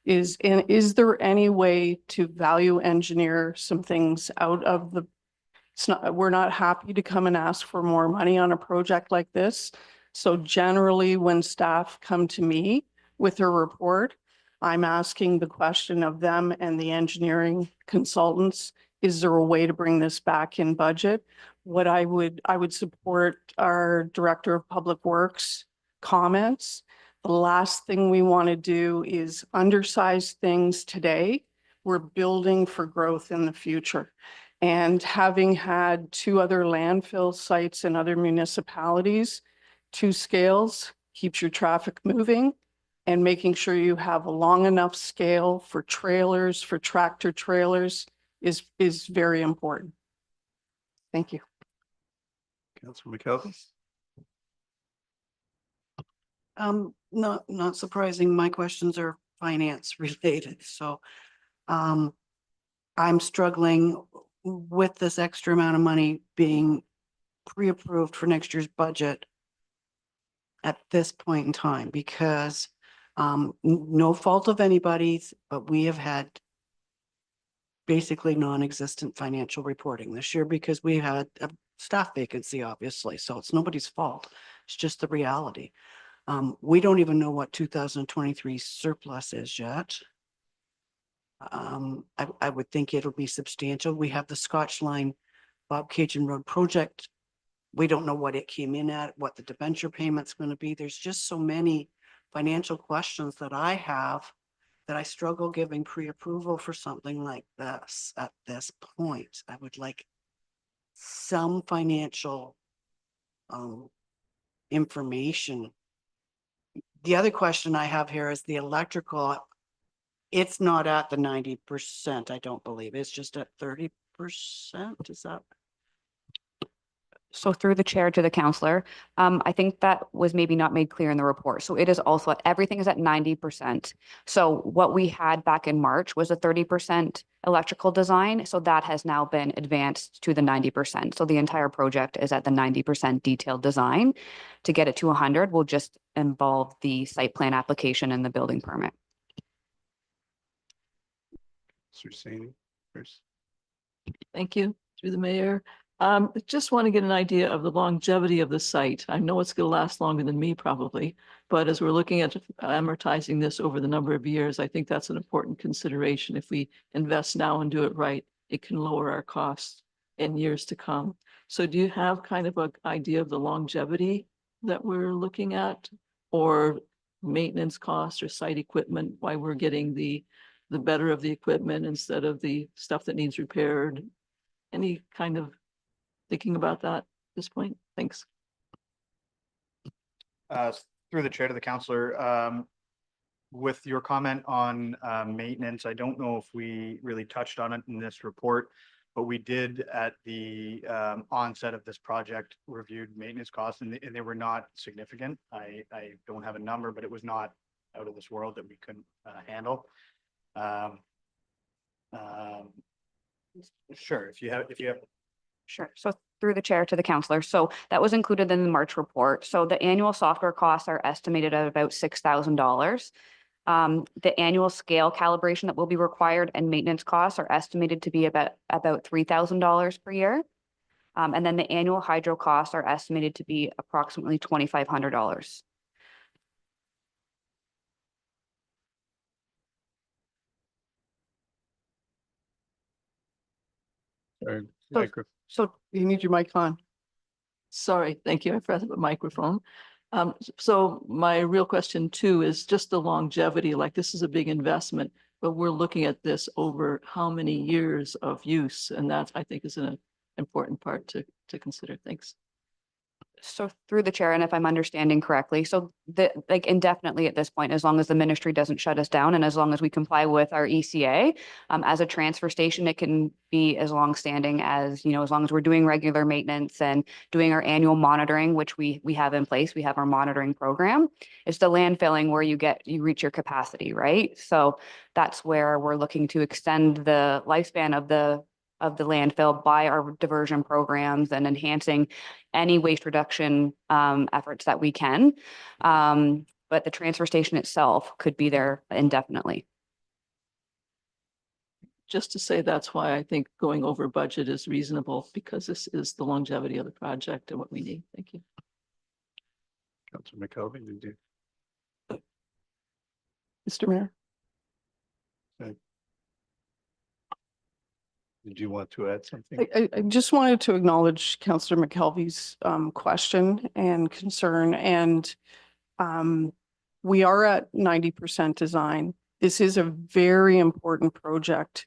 Is there any way to value engineer some things out of the, we're not happy to come and ask for more money on a project like this. So generally when staff come to me with their report, I'm asking the question of them and the engineering consultants. Is there a way to bring this back in budget? What I would support our Director of Public Works comments. The last thing we want to do is undersize things today. We're building for growth in the future. And having had 2 other landfill sites in other municipalities, 2 scales keeps your traffic moving, and making sure you have a long enough scale for trailers, for tractor trailers is very important. Thank you. Councillor McKelvey? Not surprising. My questions are finance related, so I'm struggling with this extra amount of money being pre-approved for next year's budget at this point in time, because no fault of anybody's, but we have had basically non-existent financial reporting this year because we had a staff vacancy, obviously, so it's nobody's fault. It's just the reality. We don't even know what 2023 surplus is yet. I would think it'll be substantial. We have the Scotch Line Bob Cajun Road project. We don't know what it came in at, what the debenture payment's going to be. There's just so many financial questions that I have that I struggle giving pre-approval for something like this at this point. I would like some financial information. The other question I have here is the electrical. It's not at the 90%, I don't believe. It's just at 30%. Is that? So through the chair to the counselor, I think that was maybe not made clear in the report. So it is also, everything is at 90%. So what we had back in March was a 30% electrical design. So that has now been advanced to the 90%. So the entire project is at the 90% detailed design. To get it to 100 will just involve the site plan application and the building permit. Mr. Saini, first. Thank you, through the mayor. Just want to get an idea of the longevity of the site. I know it's going to last longer than me probably, but as we're looking at amortizing this over the number of years, I think that's an important consideration. If we invest now and do it right, it can lower our costs in years to come. So do you have kind of an idea of the longevity that we're looking at, or maintenance costs or site equipment, why we're getting the better of the equipment instead of the stuff that needs repaired? Any kind of thinking about that at this point? Thanks. Through the chair to the counselor, with your comment on maintenance, I don't know if we really touched on it in this report, but we did at the onset of this project reviewed maintenance costs, and they were not significant. I don't have a number, but it was not out of this world that we couldn't handle. Sure, if you have. Sure. So through the chair to the counselor. So that was included in the March report. So the annual software costs are estimated at about $6,000. The annual scale calibration that will be required and maintenance costs are estimated to be about $3,000 per year. And then the annual hydro costs are estimated to be approximately $2,500. Sorry, So- microphone. So You need your mic on. Sorry, thank you. I pressed the microphone. So my real question too is just the longevity, like this is a big investment, but we're looking at this over how many years of use? And that I think is an important part to consider. Thanks. So through the chair, and if I'm understanding correctly, so like indefinitely at this point, as long as the ministry doesn't shut us down and as long as we comply with our ECA, as a transfer station, it can be as long standing as, as long as we're doing regular maintenance and doing our annual monitoring, which we have in place. We have our monitoring program. It's the landfilling where you reach your capacity, right? So that's where we're looking to extend the lifespan of the landfill by our diversion programs and enhancing any waste reduction efforts that we can. But the transfer station itself could be there indefinitely. Just to say, that's why I think going over budget is reasonable, because this is the longevity of the project and what we need. Thank you. Councillor McKelvey, did you? Mr. Mayor, Did you want to add something? I just wanted to acknowledge Councillor McKelvey's question and concern, and we are at 90% design. This is a very important project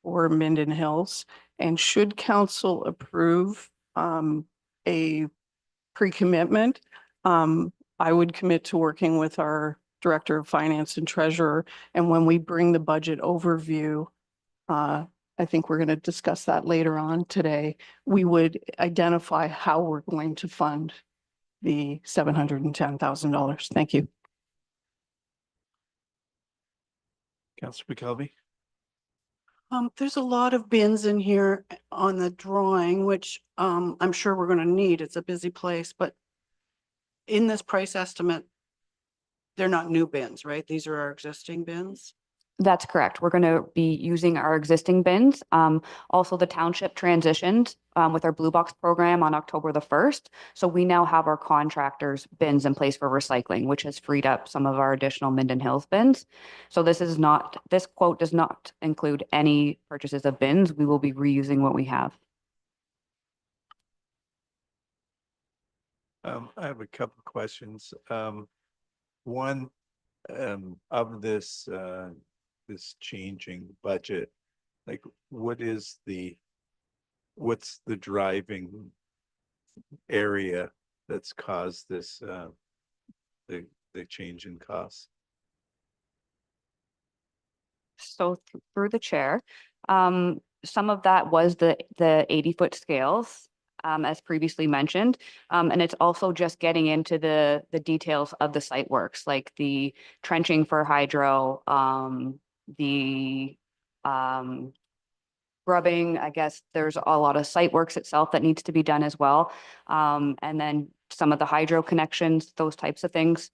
for Minden Hills, and should council approve a pre-commitment, I would commit to working with our Director of Finance and Treasurer, and when we bring the budget overview, I think we're going to discuss that later on today. We would identify how we're going to fund the $710,000. Thank you. Councillor McKelvey? There's a lot of bins in here on the drawing, which I'm sure we're gonna need. It's a busy place, but in this price estimate, they're not new bins, right? These are our existing bins. That's correct. We're going to be using our existing bins. Also, the township transitioned with our Blue Box program on October the 1st. So we now have our contractors' bins in place for recycling, which has freed up some of our additional Minden Hills bins. So this quote does not include any purchases of bins. We will be reusing what we have. I have a couple of questions. One, of this changing budget, like what's the driving area that's caused this, the change in costs? So through the chair, some of that was the 80-foot scales, as previously mentioned. And it's also just getting into the details of the site works, like the trenching for hydro, the grubbing. I guess there's a lot of site works itself that needs to be done as well. And then some of the hydro connections, those types of things.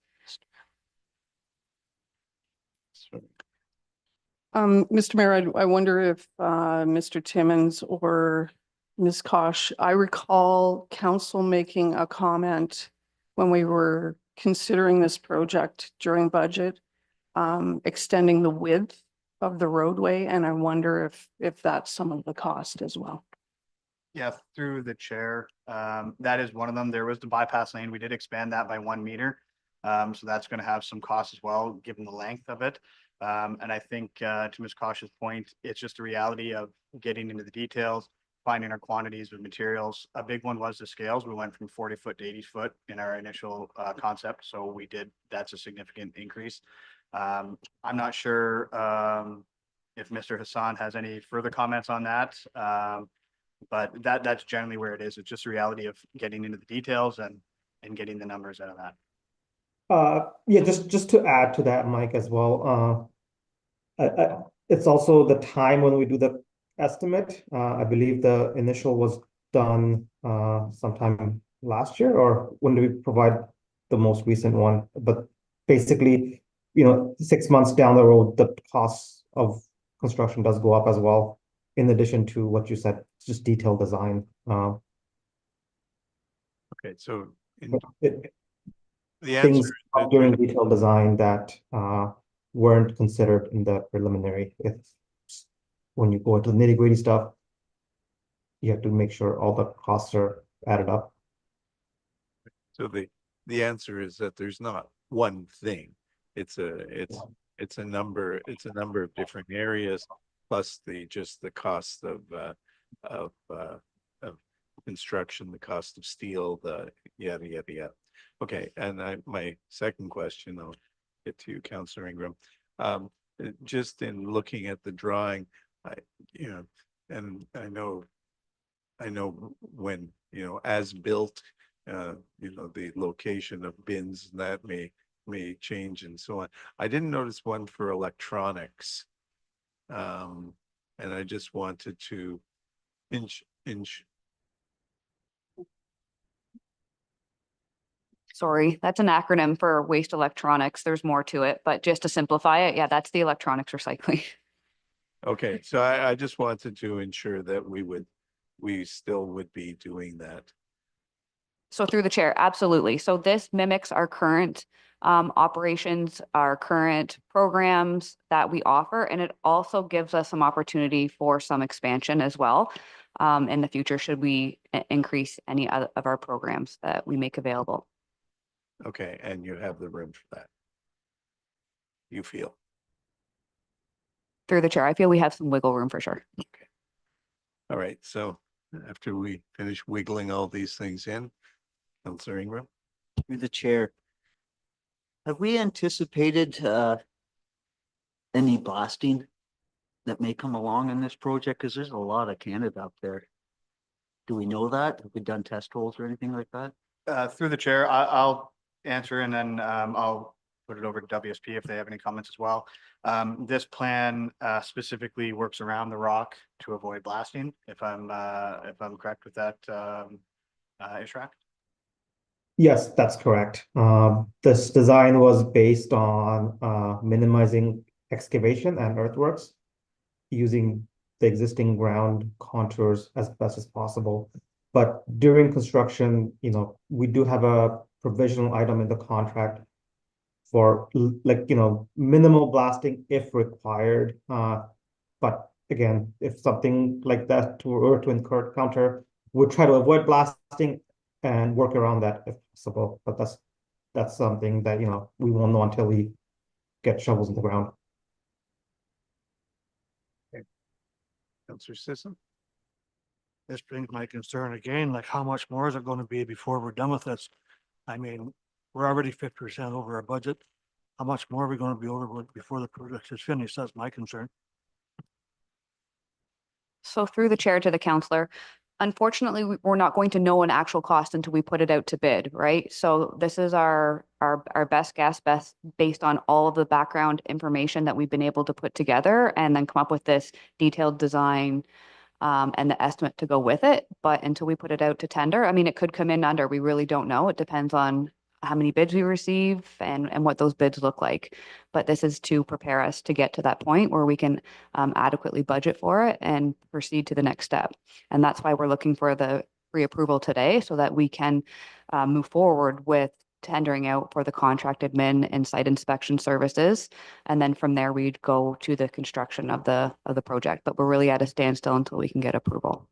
Mr. Mayor, I wonder if Mr. Timmons or Ms. Kosh, I recall council making a comment when we were considering this project during budget, extending the width of the roadway, and I wonder if that's some of the cost as well. Yeah, through the chair, that is one of them. There was the bypass lane. We did expand that by 1 meter. So that's going to have some cost as well, given the length of it. And I think to Ms. Kosh's point, it's just a reality of getting into the details, finding our quantities of materials. A big one was the scales. We went from 40 foot to 80 foot in our initial concept. So that's a significant increase. I'm not sure if Mr. Hassan has any further comments on that. But that's generally where it is. It's just a reality of getting into the details and getting the numbers out of that. Yeah, just to add to that, Mike, as well. It's also the time when we do the estimate. I believe the initial was done sometime last year, or when do we provide the most recent one? But basically, 6 months down the road, the cost of construction does go up as well, in addition to what you said, just detailed design. Okay, so the Things answer is during detailed design that weren't considered in the preliminary. When you go into the nitty-gritty stuff, you have to make sure all the costs are added up. so the answer is that there's not one thing. It's a number of different areas, plus the cost of construction, the cost of steel, the yada yada yada. Okay, and my second question, I'll get to you, Councillor Ingram. Just in looking at the drawing, and I know when, as built, the location of bins that may change and so on. I didn't notice one for electronics. And I just wanted to Sorry, that's an acronym for waste electronics. There's more to it, but just to simplify it, yeah, that's the electronics recycling. Okay, so I just wanted to ensure that we still would be doing that. So through the chair, absolutely. So this mimics our current operations, our current programs that we offer, and it also gives us some opportunity for some expansion as well in the future, should we increase any other of our programs that we make available. Okay, and you have the room for that. You feel, Through the chair, I feel we have some wiggle room for sure. all right, so after we finish wiggling all these things in, Councillor Ingram? Through the chair. Have we anticipated any blasting that may come along in this project? Because there's a lot of Canada up there. Do we know that? Have we done test holes or anything like that? Through the chair, I'll answer and then I'll put it over to WSP if they have any comments as well. This plan specifically works around the rock to avoid blasting, if I'm correct with that, Ishrak? Yes, that's correct. This design was based on minimizing excavation and earthworks using the existing ground contours as best as possible. But during construction, we do have a provisional item in the contract for minimal blasting if required. But again, if something like that were to encounter, we'll try to avoid blasting and work around that if possible. But that's something that we won't know until we get shovels in the ground. Councillor Sisson? This brings my concern again, like how much more is it going to be before we're done with this? I mean, we're already 50% over our budget. How much more are we going to be over before the project is finished? That's my concern. So through the chair to the counselor, unfortunately, we're not going to know an actual cost until we put it out to bid, right? So this is our best guess, based on all of the background information that we've been able to put together and then come up with this detailed design and the estimate to go with it. But until we put it out to tender, I mean, it could come in under, we really don't know. It depends on how many bids we receive and what those bids look like. But this is to prepare us to get to that point where we can adequately budget for it and proceed to the next step. And that's why we're looking for the pre-approval today so that we can move forward with tendering out for the contract admin and site inspection services. And then from there, we'd go to the construction of the project. But we're really at a standstill until we can get approval.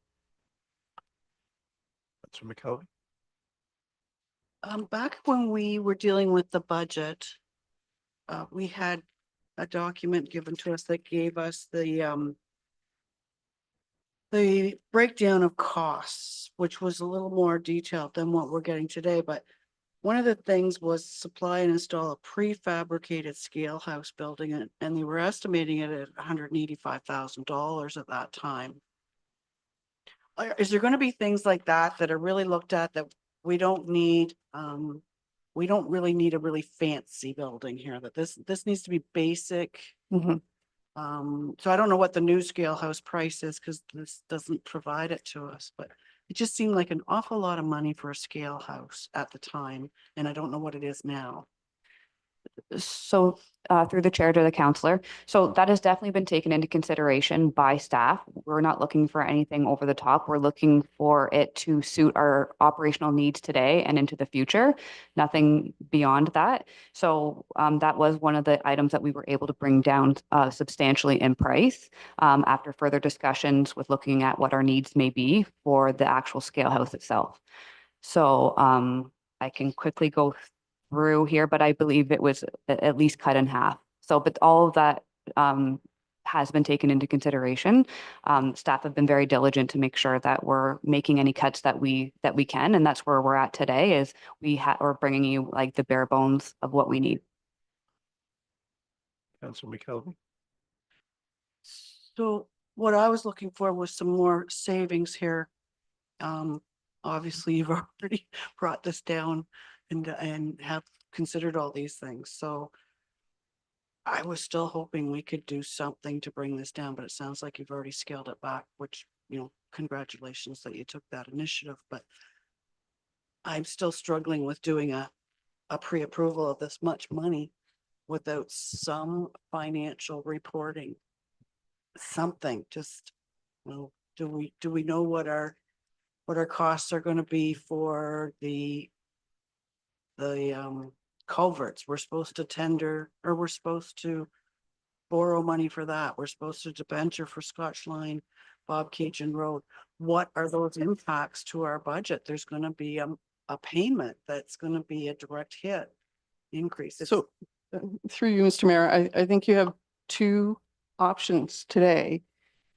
Councillor McKelvey? Back when we were dealing with the budget, we had a document given to us that gave us the breakdown of costs, which was a little more detailed than what we're getting today. But one of the things was supply and install a prefabricated scale house building, and they were estimating it at $185,000 at that time. Is there going to be things like that that are really looked at that we don't need? We don't really need a really fancy building here. That this needs to be basic. Mm-hmm. So I don't know what the new scale house price is because this doesn't provide it to us, but it just seemed like an awful lot of money for a scale house at the time, and I don't know what it is now. So through the chair to the counselor. So that has definitely been taken into consideration by staff. We're not looking for anything over the top. We're looking for it to suit our operational needs today and into the future, nothing beyond that. So that was one of the items that we were able to bring down substantially in price after further discussions with looking at what our needs may be for the actual scale house itself. So I can quickly go through here, but I believe it was at least cut in half. So, but all of that has been taken into consideration. Staff have been very diligent to make sure that we're making any cuts that we can, and that's where we're at today. Is we're bringing you like the bare bones of what we need. Councillor McKelvey? So what I was looking for was some more savings here. Obviously, you've already brought this down and have considered all these things. So I was still hoping we could do something to bring this down, but it sounds like you've already scaled it back, which, congratulations that you took that initiative. But I'm still struggling with doing a pre-approval of this much money without some financial reporting. Something, just, do we know what our what our costs are gonna be for the culverts. We're supposed to tender, or we're supposed to borrow money for that. We're supposed to debenture for Scotch Line, Bob Cajun Road. What are those impacts to our budget? There's gonna be a payment that's gonna be a direct hit increase. It's- So through you, Mr. Mayor, I think you have two options today.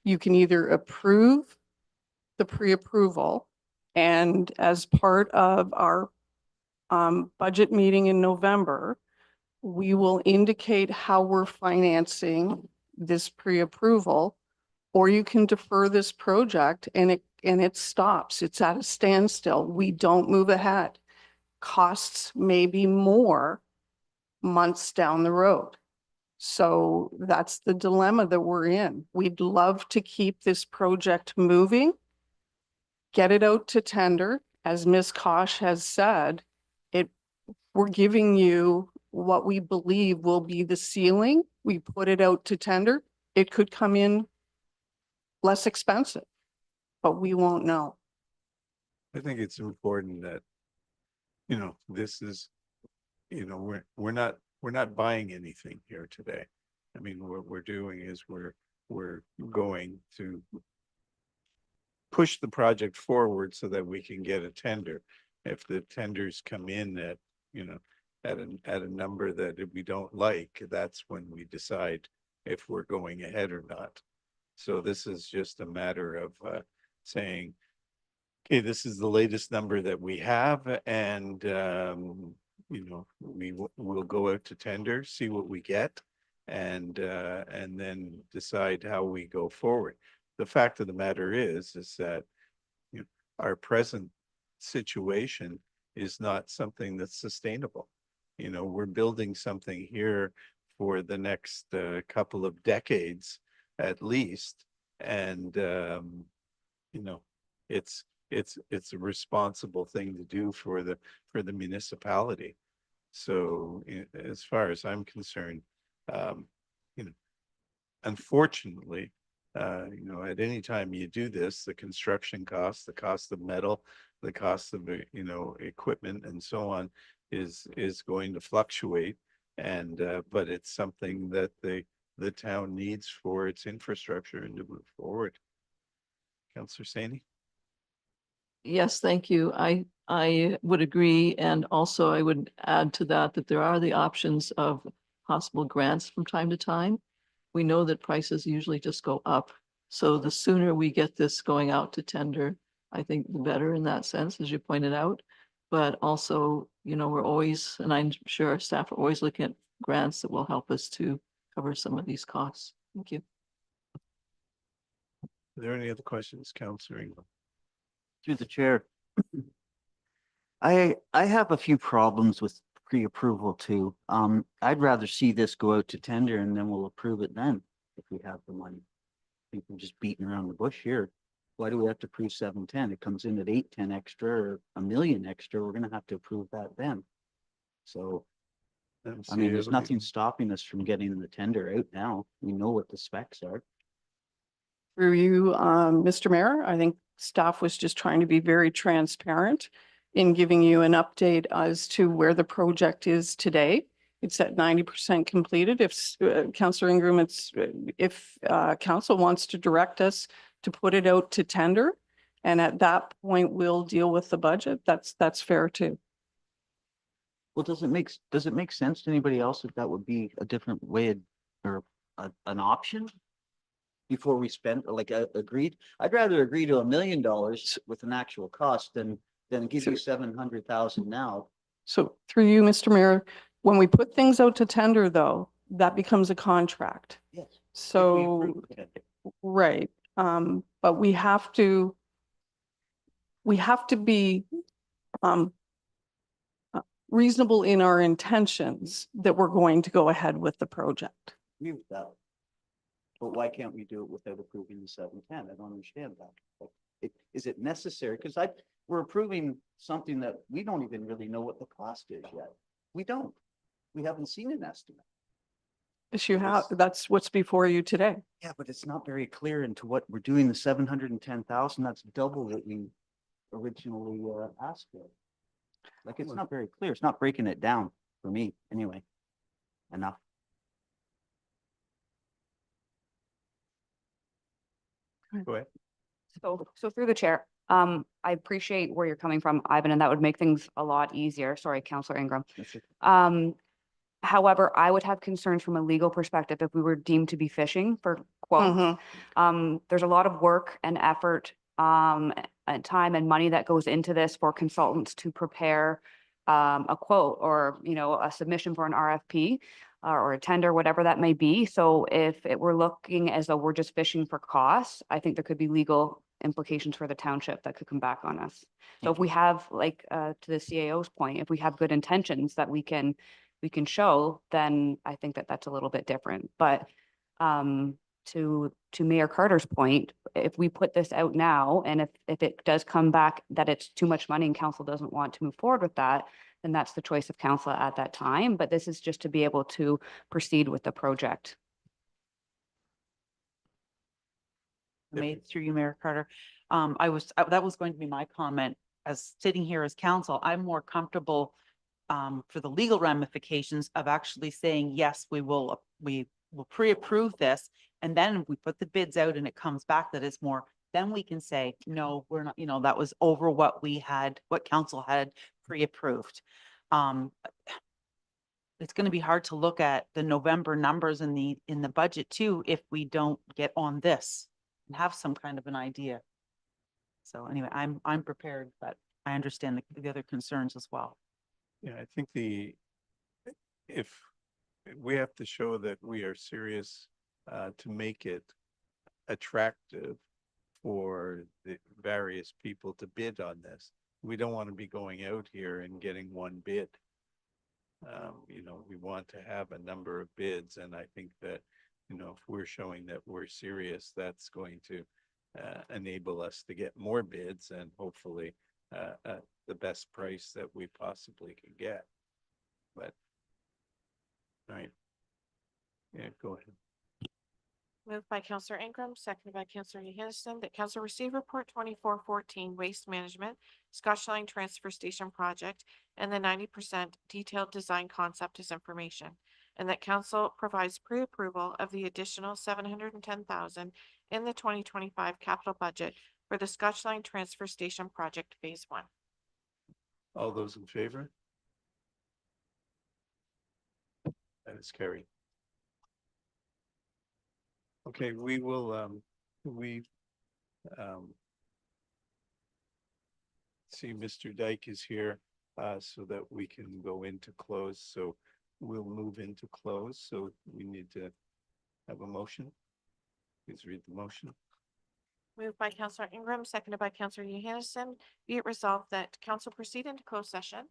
You can either approve the pre-approval, and as part of our budget meeting in November, we will indicate how we're financing this pre-approval, or you can defer this project and it stops. It's at a standstill. We don't move ahead. Costs may be more months down the road. So that's the dilemma that we're in. We'd love to keep this project moving, get it out to tender. As Ms. Kosh has said, we're giving you what we believe will be the ceiling. We put it out to tender. It could come in less expensive, but we won't know. I think it's important that, this is, we're not buying anything here today. I mean, what we're doing is we're going to push the project forward so that we can get a tender. If the tenders come in at, at a number that we don't like, that's when we decide if we're going ahead or not. So this is just a matter of saying, okay, this is the latest number that we have, and we'll go out to tender, see what we get, and then decide how we go forward. The fact of the matter is that our present situation is not something that's sustainable. We're building something here for the next couple of decades at least, and it's a responsible thing to do for the municipality. So as far as I'm concerned, unfortunately, at any time you do this, the construction costs, the cost of metal, the cost of equipment and so on is going to fluctuate, and but it's something that the town needs for its infrastructure and to move forward. Councillor Saini? Yes, thank you. I would agree. And also I would add to that there are the options of possible grants from time to time. We know that prices usually just go up. So the sooner we get this going out to tender, I think the better in that sense, as you pointed out. But also, we're always, and I'm sure our staff are always looking at grants that will help us to cover some of these costs. Thank you. Are there any other questions, Councillor Ingram? Through the chair. I have a few problems with pre-approval too. I'd rather see this go out to tender and then we'll approve it then if we have the money. I think we're just beating around the bush here. Why do we have to approve 710? It comes in at 810 extra or $1 million extra. We're gonna have to approve that then. So I mean, there's nothing stopping us from getting the tender out now. We know what the specs are. Through you, Mr. Mayor, I think staff was just trying to be very transparent in giving you an update as to where the project is today. It's at 90% completed. If Councillor Ingram, if council wants to direct us to put it out to tender, and at that point we'll deal with the budget, that's fair too. Well, does it make sense to anybody else that that would be a different way or an option? Before we spend, like agreed, I'd rather agree to $1 million with an actual cost than give you 700,000 now. So through you, Mr. Mayor, when we put things out to tender though, that becomes a contract. Yes. So, right. But we have to be reasonable in our intentions that we're going to go ahead with the project. Agree with that. But why can't we do it without approving the 710? I don't understand that. Is it necessary? Because we're approving something that we don't even really know what the cost is yet. We don't. We haven't seen an estimate. Yes, you have. That's what's before you today. Yeah, but it's not very clear into what we're doing. The 710,000, that's double what we originally asked for. Like, it's not very clear. It's not breaking it down for me, anyway. Enough. Go ahead. So through the chair, I appreciate where you're coming from, Ivan, and that would make things a lot easier. Sorry, Counselor Ingram. However, I would have concerns from a legal perspective if we were deemed to be fishing for quotes. There's a lot of work and effort, and time and money that goes into this for consultants to prepare a quote or, a submission for an RFP or a tender, whatever that may be. So if it were looking as though we're just fishing for costs, I think there could be legal implications for the township that could come back on us. So if we have, like, to the CAO's point, if we have good intentions that we can show, then I think that that's a little bit different. But to Mayor Carter's point, if we put this out now, and if it does come back that it's too much money and council doesn't want to move forward with that, then that's the choice of council at that time. But this is just to be able to proceed with the project. Made through you, Mayor Carter. That was going to be my comment. As sitting here as council, I'm more comfortable for the legal ramifications of actually saying, yes, we will pre-approve this. And then if we put the bids out and it comes back that it's more, then we can say, no, we're not, that was over what council had pre-approved. It's going to be hard to look at the November numbers in the budget too, if we don't get on this and have some kind of an idea. So anyway, I'm prepared, but I understand the other concerns as well. Yeah, I think if we have to show that we are serious to make it attractive for the various people to bid on this. We don't want to be going out here and getting one bid. We want to have a number of bids, and I think that, if we're showing that we're serious, that's going to enable us to get more bids and hopefully the best price that we possibly can get. But, all right. Yeah, go ahead. Moved by Counselor Ingram, seconded by Counselor Hennessy, that council receive report 2414 Waste Management Scotch Line Transfer Station Project and the 90% detailed design concept as information, and that council provides pre-approval of the additional $710,000 in the 2025 capital budget for the Scotch Line Transfer Station Project Phase 1. All those in favor? That is carried. Okay, we will, see Mr. Dyke is here, so that we can go into close. So we'll move into close. So we need to have a motion. Please read the motion. Moved by Counselor Ingram, seconded by Counselor Hennessy, be it resolved that council proceed into closed session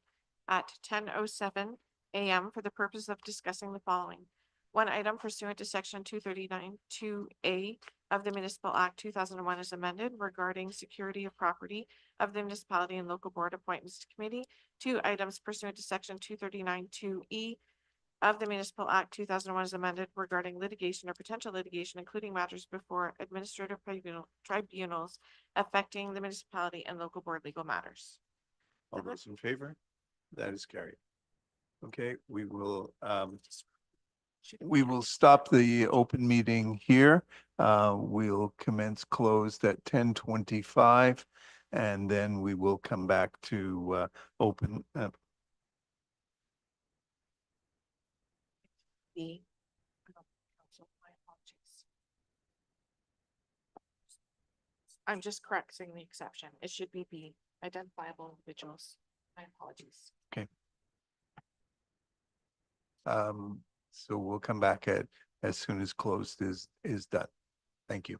at 10:07 a.m. for the purpose of discussing the following. One item pursuant to section 239(2)(a) of the Municipal Act 2001 as amended regarding security of property of the municipality and local board appointments committee. Two items pursuant to section 239(2)(e) of the Municipal Act 2001 as amended regarding litigation or potential litigation, including matters before administrative tribunals affecting the municipality and local board legal matters. All those in favor? That is carried. Okay, we will stop the open meeting here. We'll commence closed at 10:25, and then we will come back to open. B. My apologies. I'm just correcting the exception. It should be B, identifiable individuals. My apologies. Okay. So we'll come back as soon as closed is done. Thank you.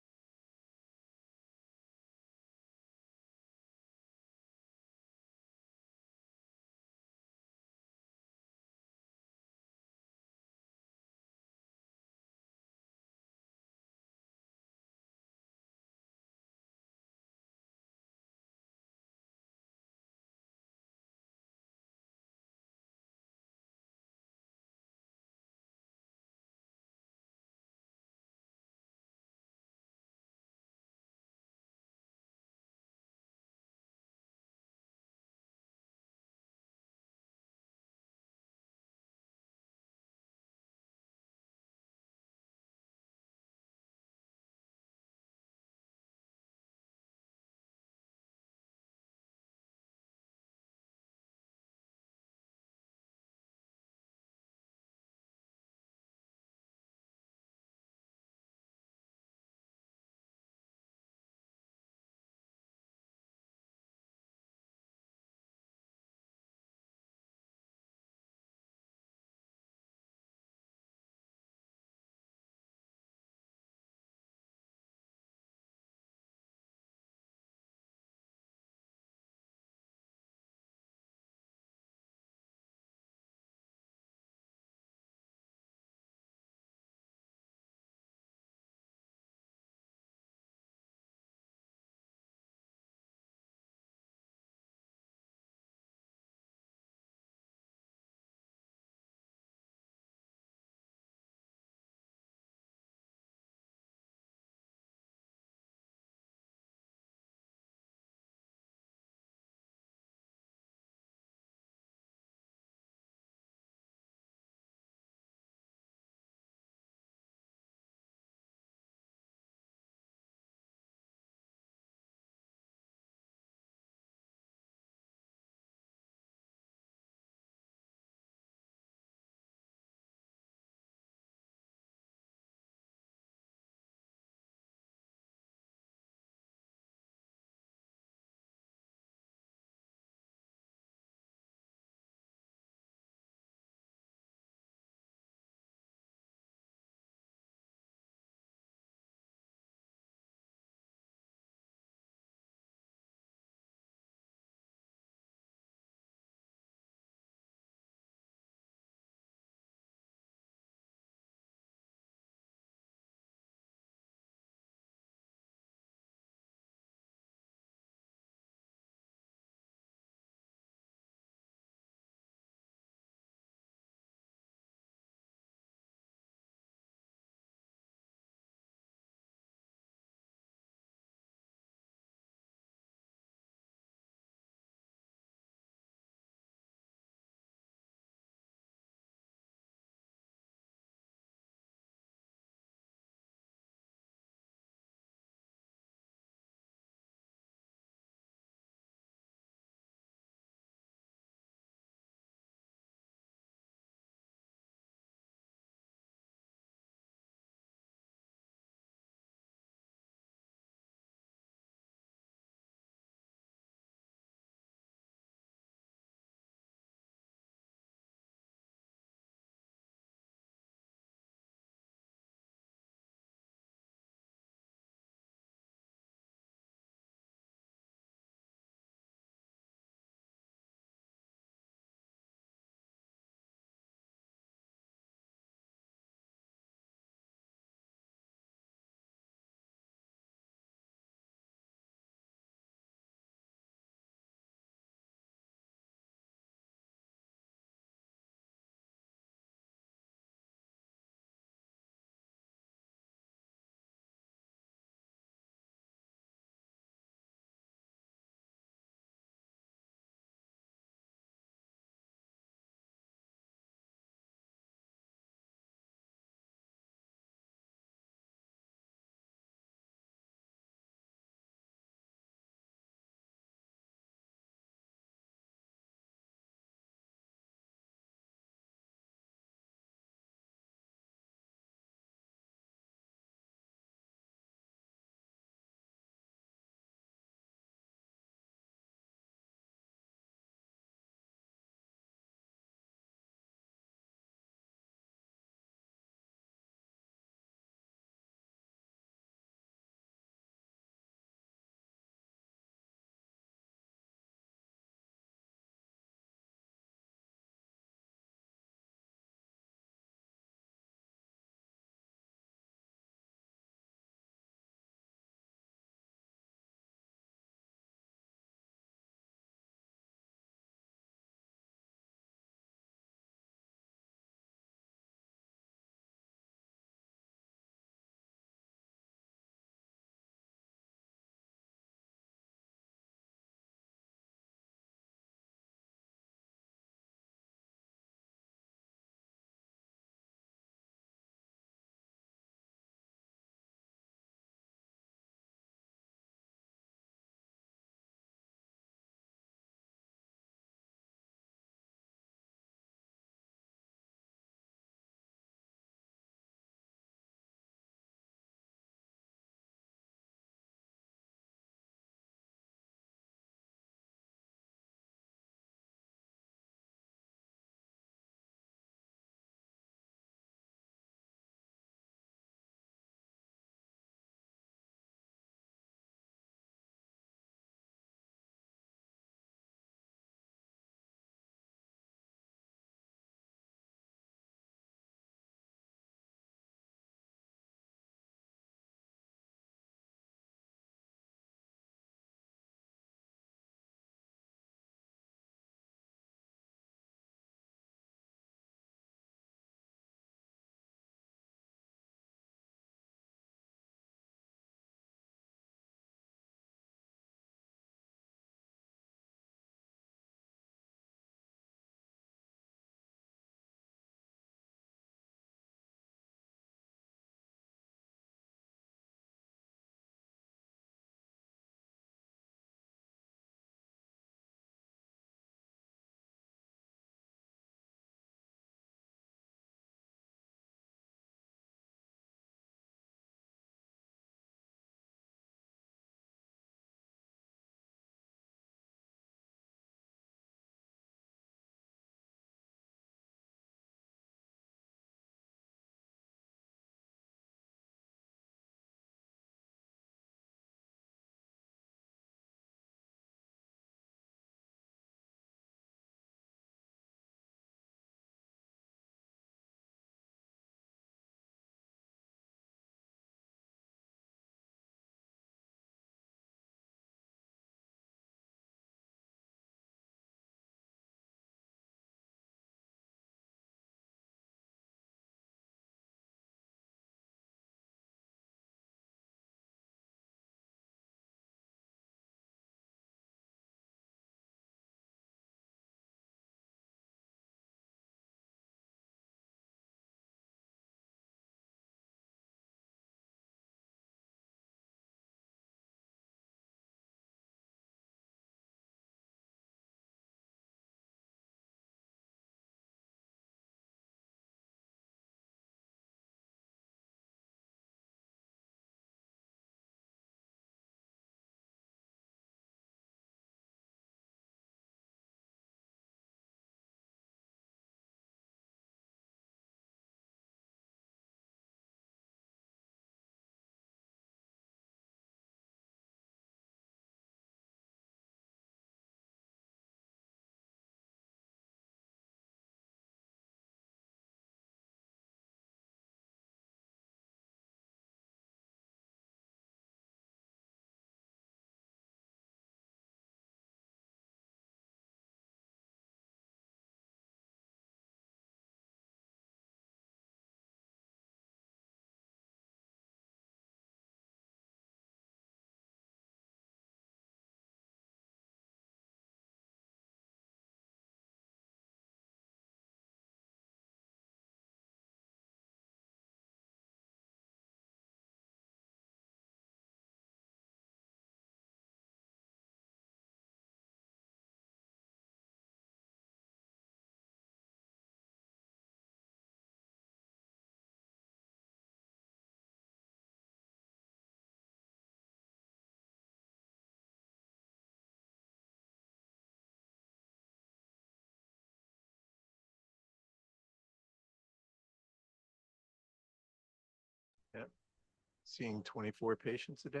Seeing 24 patients a day.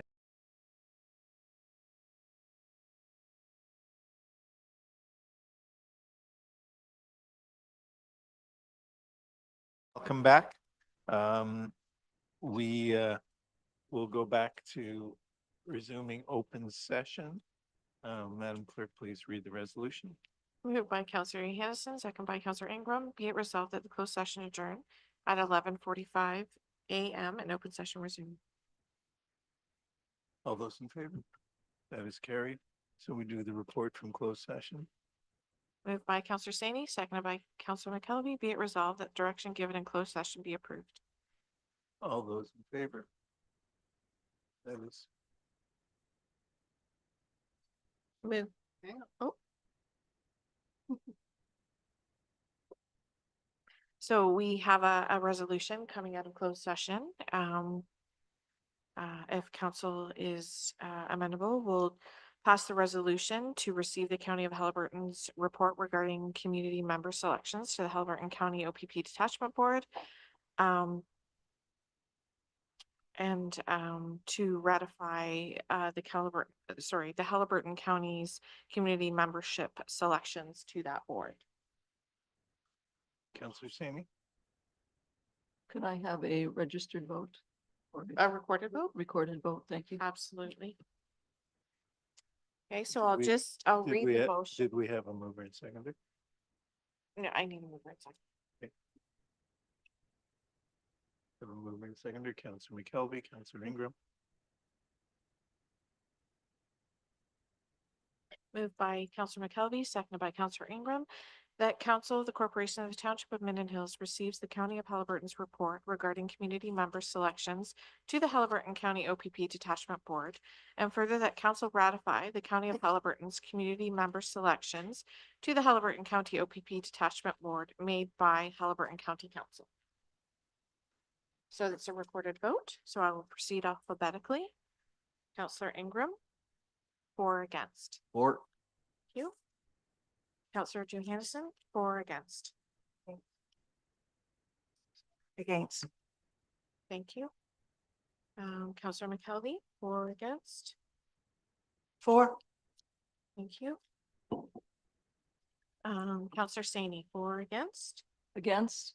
Welcome back. We will go back to resuming open session. Madam Clerk, please read the resolution. Moved by Counselor Hannison, second by Counselor Ingram. Be it resolved that the closed session adjourn at 11:45 a.m. and open session resumed. All those in favor? That is carried. So we do the report from closed session. Moved by Counselor Saney, seconded by Counselor McKelvey. Be it resolved that direction given in closed session be approved. All those in favor? That is, Move. Oh. So we have a resolution coming out of closed session. If council is amenable, we'll pass the resolution to receive the County of Halliburton's report regarding community member selections to the Halliburton County OPP Detachment Board. And to ratify the Halliburton County's community membership selections to that board. Counselor Saney? Could I have a registered vote? Or A recorded vote? recorded vote? Thank you. Absolutely. Okay, so I'll we- read the motion. Did we have a mover and seconder? No, I need to move it. Have a mover and seconder, Counselor McKelvey, Counselor Ingram. Moved by Counselor McKelvey, seconded by Counselor Ingram, that Council of the Corporation of the Township of Minden Hills receives the County of Halliburton's report regarding community member selections to the Halliburton County OPP Detachment Board, and further that Council ratify the County of Halliburton's community member selections to the Halliburton County OPP Detachment Board made by Halliburton County Council. So that's a recorded vote. So I will proceed alphabetically. Counselor Ingram, for or against? Or Thank you. Counselor Johansson, for or against? Against. Thank you. Counselor McKelvey, for or against? For. Thank you. Counselor Saney, for or against? Against?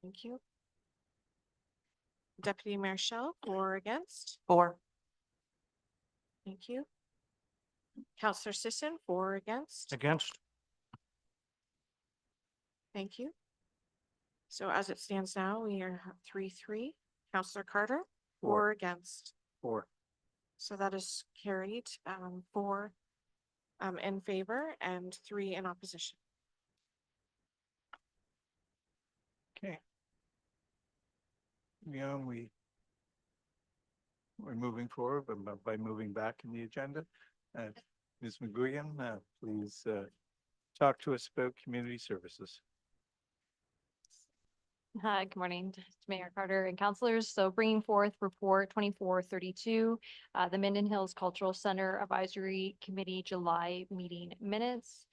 Thank you. Deputy Mayor Shell, for or against? For. Thank you. Counselor Sisson, for or against? Against. Thank you. So as it stands now, we are 3-3. Counselor Carter, for or against? Four. So that is carried, 4 in favor and 3 in opposition. Okay. We're moving forward, but by moving back in the agenda. Ms. McGuigan, please talk to us about community services. Hi, good morning, to Mayor Carter and councilors. So bringing forth report 2432, the Minden Hills Cultural Center Advisory Committee July meeting minutes.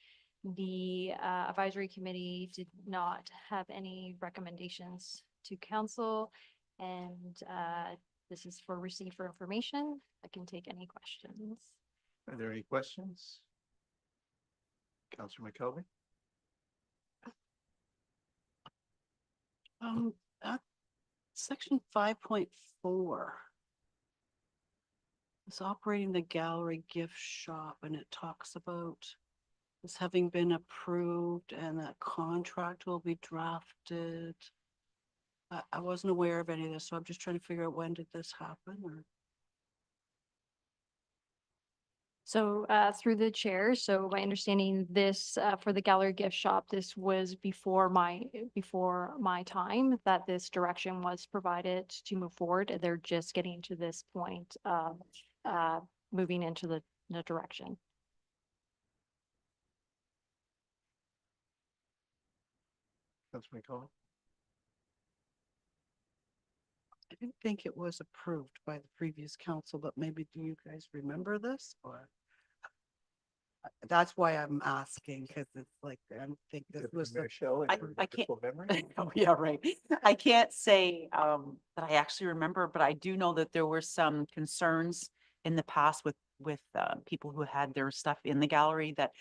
The advisory committee did not have any recommendations to council, and this is for receive for information. I can take any questions. Are there any questions? Counselor McKelvey? Section 5.4. It's operating the gallery gift shop, and it talks about this having been approved and that contract will be drafted. I wasn't aware of any of this, so I'm just trying to figure out when did this happen or. So through the chair, so my understanding this for the gallery gift shop, this was before my time that this direction was provided to move forward. They're just getting to this point of moving into the direction. Counselor McKelvey? I didn't think it was approved by the previous council, but maybe do you guys remember this or? That's why I'm asking, because it's like, I think this was. I can't. Oh, yeah, right. I can't say that I actually remember, but I do know that there were some concerns in the past with people who had their stuff in the gallery, that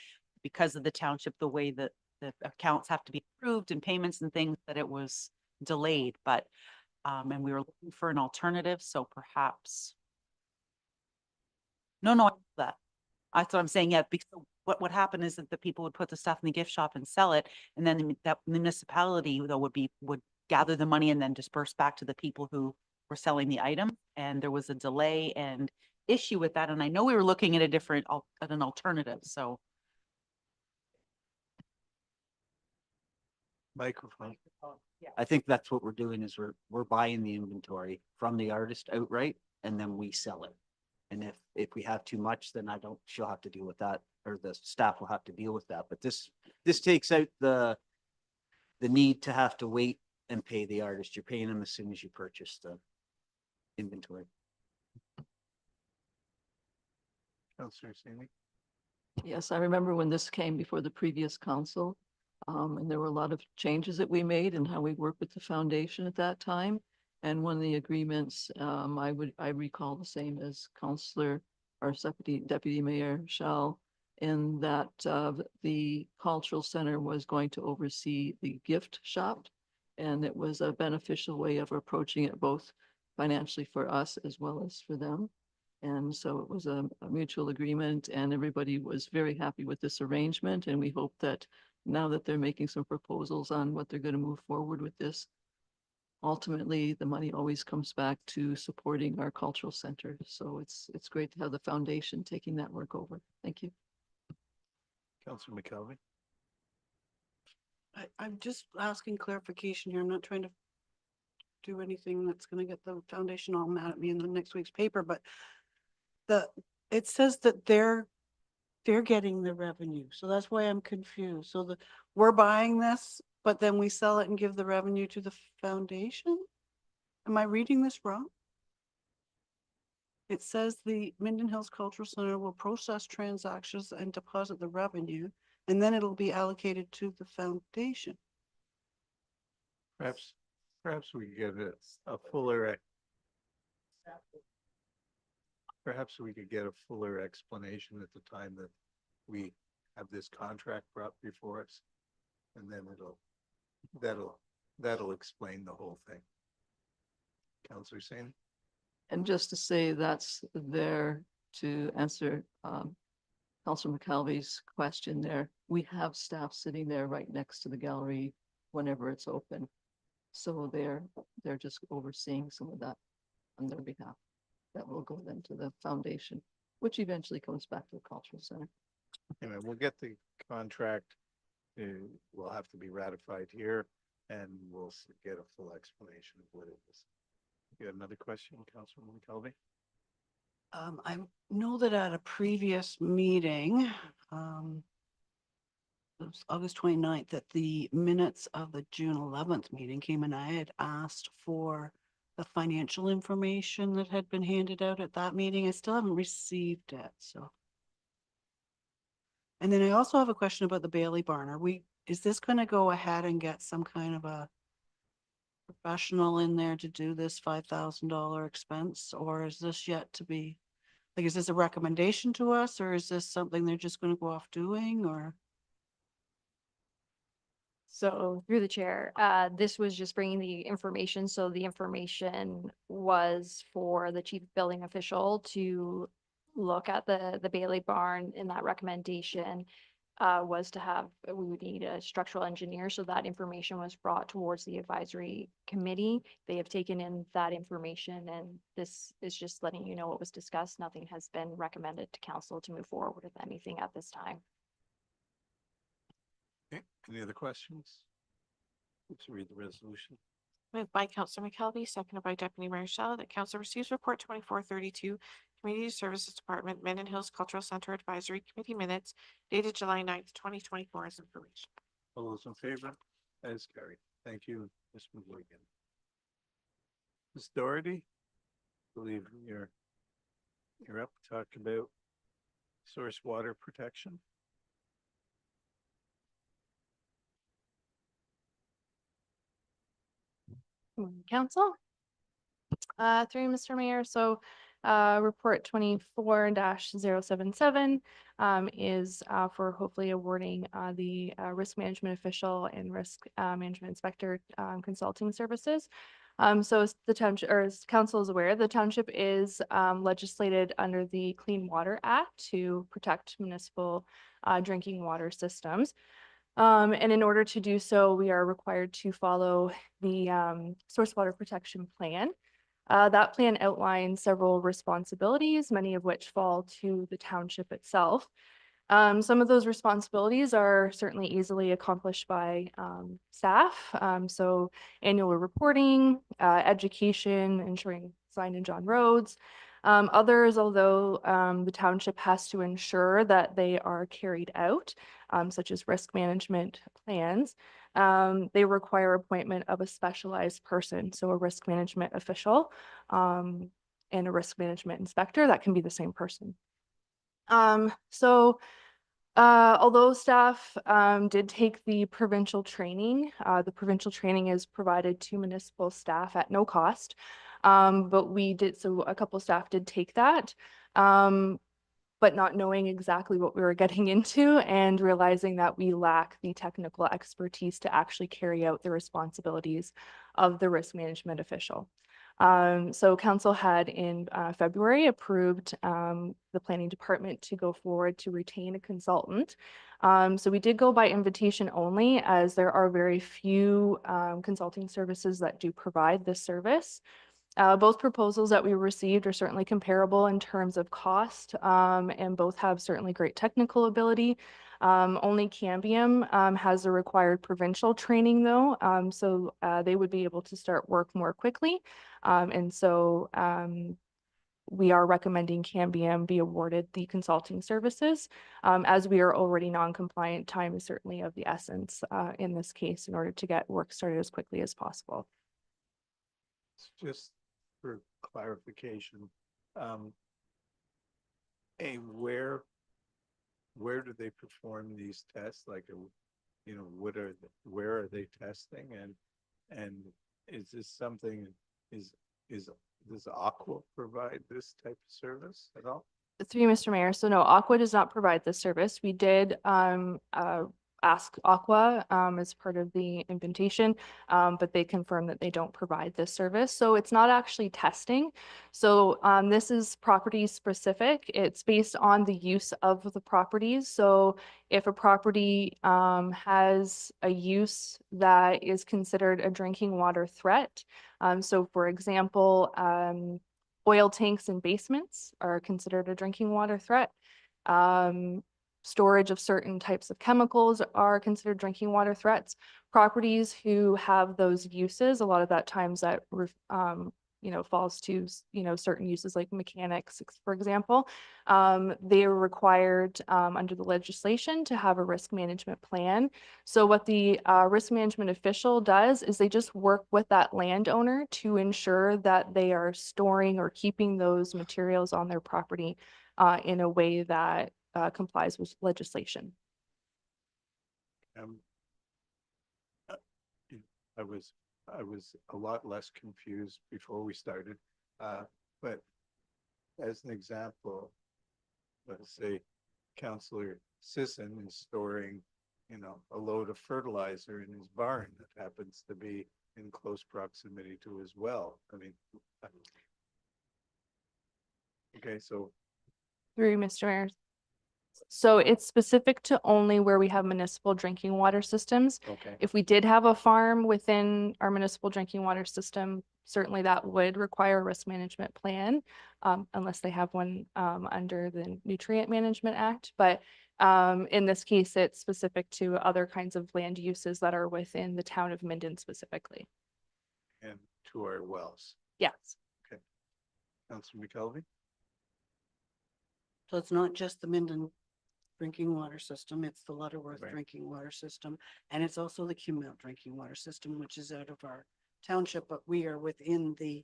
because of the township, the way that the accounts have to be approved and payments and things, that it was delayed, but and we were looking for an alternative, so perhaps. No, I know that. That's what I'm saying. Yeah, because what happened is that the people would put the stuff in the gift shop and sell it, and then that municipality though would gather the money and then disperse back to the people who were selling the item. And there was a delay and issue with that. And I know we were looking at at an alternative. So Microphone. I think that's what we're doing is we're buying the inventory from the artist outright and then we sell it. And if we have too much, then she'll have to deal with that, or the staff will have to deal with that. But this takes out the need to have to wait and pay the artist. You're paying them as soon as you purchase the inventory. Councillor Sini. Yes, I remember when this came before the previous council. And there were a lot of changes that we made and how we worked with the foundation at that time. And one of the agreements, I recall the same as Councillor or Deputy Mayor Shell, in that the cultural center was going to oversee the gift shop. And it was a beneficial way of approaching it, both financially for us as well as for them. And so it was a mutual agreement, and everybody was very happy with this arrangement. And we hope that now that they're making some proposals on what they're going to move forward with this, ultimately the money always comes back to supporting our cultural center. So it's great to have the foundation taking that work over. Thank you. Councillor McKelvey. I'm just asking clarification here. I'm not trying to do anything that's gonna get the foundation all mad at me in the next week's paper, but it says that they're getting the revenue. So that's why I'm confused. So we're buying this, but then we sell it and give the revenue to the foundation? Am I reading this wrong? It says the Minden Hills Cultural Center will process transactions and deposit the revenue, and then it'll be allocated to the foundation. Perhaps we could get a fuller. Perhaps we could get a fuller explanation at the time that we have this contract brought before us. And then that'll explain the whole thing. Councillor Singh. And just to say that's there to answer Councilor McKelvey's question there. We have staff sitting there right next to the gallery whenever it's open. So they're just overseeing some of that on their behalf. That will go then to the foundation, which eventually comes back to the cultural center. Anyway, we'll get the contract. Will have to be ratified here, and we'll get a full explanation of what it is. You have another question, Councilor McKelvey? I know that at a previous meeting, it was August 29th, that the minutes of the June 11th meeting came, and I had asked for the financial information that had been handed out at that meeting. I still haven't received it, so. And then I also have a question about the Bailey barn. Is this gonna go ahead and get some kind of a professional in there to do this $5,000 expense, or is this yet to be, like, is this a recommendation to us, or is this something they're just gonna go off doing, or? So through the chair, this was just bringing the information. So the information was for the chief building official to look at the Bailey barn, and that recommendation was to have, we would need a structural engineer. So that information was brought towards the advisory committee. They have taken in that information, and this is just letting you know what was discussed. Nothing has been recommended to council to move forward with anything at this time. Okay, any other questions? Let's read the resolution. Moved by Councillor McKelvey, seconded by Deputy Mayor Shell, that council receives report 2432, Community Services Department, Minden Hills Cultural Center Advisory Committee minutes dated July 9th, 2024 as information. All those in favor? That is carried. Thank you, Ms. McGuigan. Ms. Doherty, I believe you're up to talk about source water protection. Morning, Council. Through you, Mr. Mayor, so report 24-077 is for hopefully awarding the risk management official and risk management inspector consulting services. So as the township, or as council is aware, the township is legislated under the Clean Water Act to protect municipal drinking water systems. And in order to do so, we are required to follow the source water protection plan. That plan outlines several responsibilities, many of which fall to the township itself. Some of those responsibilities are certainly easily accomplished by staff. So annual reporting, education, ensuring signage on roads. Others, although the township has to ensure that they are carried out, such as risk management plans, they require appointment of a specialized person, so a risk management official and a risk management inspector. That can be the same person. Although staff did take the provincial training is provided to municipal staff at no cost. But a couple staff did take that, but not knowing exactly what we were getting into and realizing that we lack the technical expertise to actually carry out the responsibilities of the risk management official. So council had in February approved the planning department to go forward to retain a consultant. So we did go by invitation only, as there are very few consulting services that do provide this service. Both proposals that we received are certainly comparable in terms of cost, and both have certainly great technical ability. Only Cambium has a required provincial training though, so they would be able to start work more quickly. And so we are recommending Cambium be awarded the consulting services. As we are already non-compliant, time is certainly of the essence in this case in order to get work started as quickly as possible. Just for clarification, where do they perform these tests? Like, where are they testing? And is this something, does Aqua provide this type of service at all? Through you, Mr. Mayor. So no, Aqua does not provide this service. We did ask Aqua as part of the invitation, but they confirmed that they don't provide this service. So it's not actually testing. So this is property specific. It's based on the use of the properties. So if a property has a use that is considered a drinking water threat, so for example, oil tanks and basements are considered a drinking water threat. Storage of certain types of chemicals are considered drinking water threats. Properties who have those uses, a lot of that times that falls to certain uses like mechanics, for example, they are required under the legislation to have a risk management plan. So what the risk management official does is they just work with that landowner to ensure that they are storing or keeping those materials on their property in a way that complies with legislation. I was a lot less confused before we started, but as an example, let's say Councillor Sisson is storing, a load of fertilizer in his barn that happens to be in close proximity to his well. I mean, okay, so. Through Mr. Mayor. So it's specific to only where we have municipal drinking water systems. Okay. If we did have a farm within our municipal drinking water system, certainly that would require a risk management plan, unless they have one under the Nutrient Management Act. But in this case, it's specific to other kinds of land uses that are within the town of Minden specifically. And to our wells. Yes. Okay. Councillor McKelvey? So it's not just the Minden drinking water system, it's the Lutterworth Right. drinking water system, and it's also the Cumel drinking water system, which is out of our township, but we are within the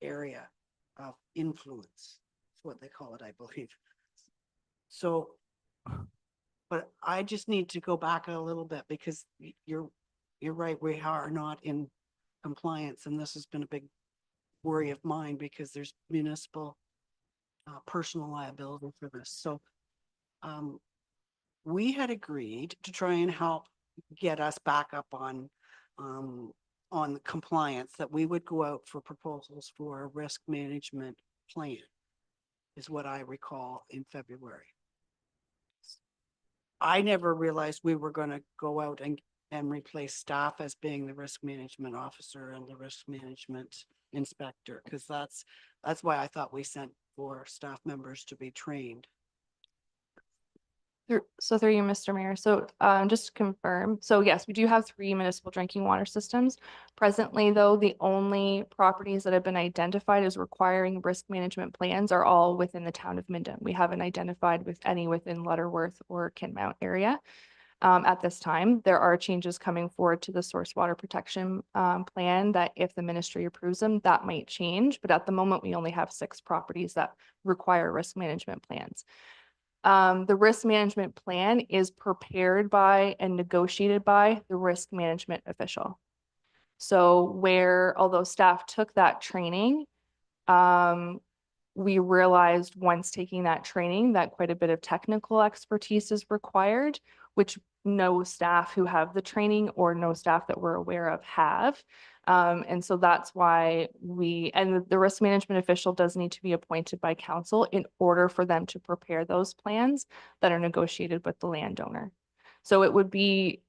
area of influence. That's what they call it, I believe. So, but I just need to go back a little bit because you're right, we are not in compliance, and this has been a big worry of mine because there's municipal personal liability for this. So we had agreed to try and help get us back up on the compliance, that we would go out for proposals for a risk management plan, is what I recall in February. I never realized we were going to go out and replace staff as being the risk management officer and the risk management inspector, because that's why I thought we sent for staff members to be trained. So through you, Mr. Mayor. So just to confirm, so yes, we do have 3 municipal drinking water systems. Presently, though, the only properties that have been identified as requiring risk management plans are all within the town of Minden. We haven't identified with any within Lutterworth or Kinmount area. At this time, there are changes coming forward to the source water protection plan that if the ministry approves them, that might change. But at the moment, we only have 6 properties that require risk management plans. The risk management plan is prepared by and negotiated by the risk management official. So although staff took that training, we realized once taking that training that quite a bit of technical expertise is required, which no staff who have the training or no staff that we're aware of have. And so that's why the risk management official does need to be appointed by council in order for them to prepare those plans that are negotiated with the landowner. So it would be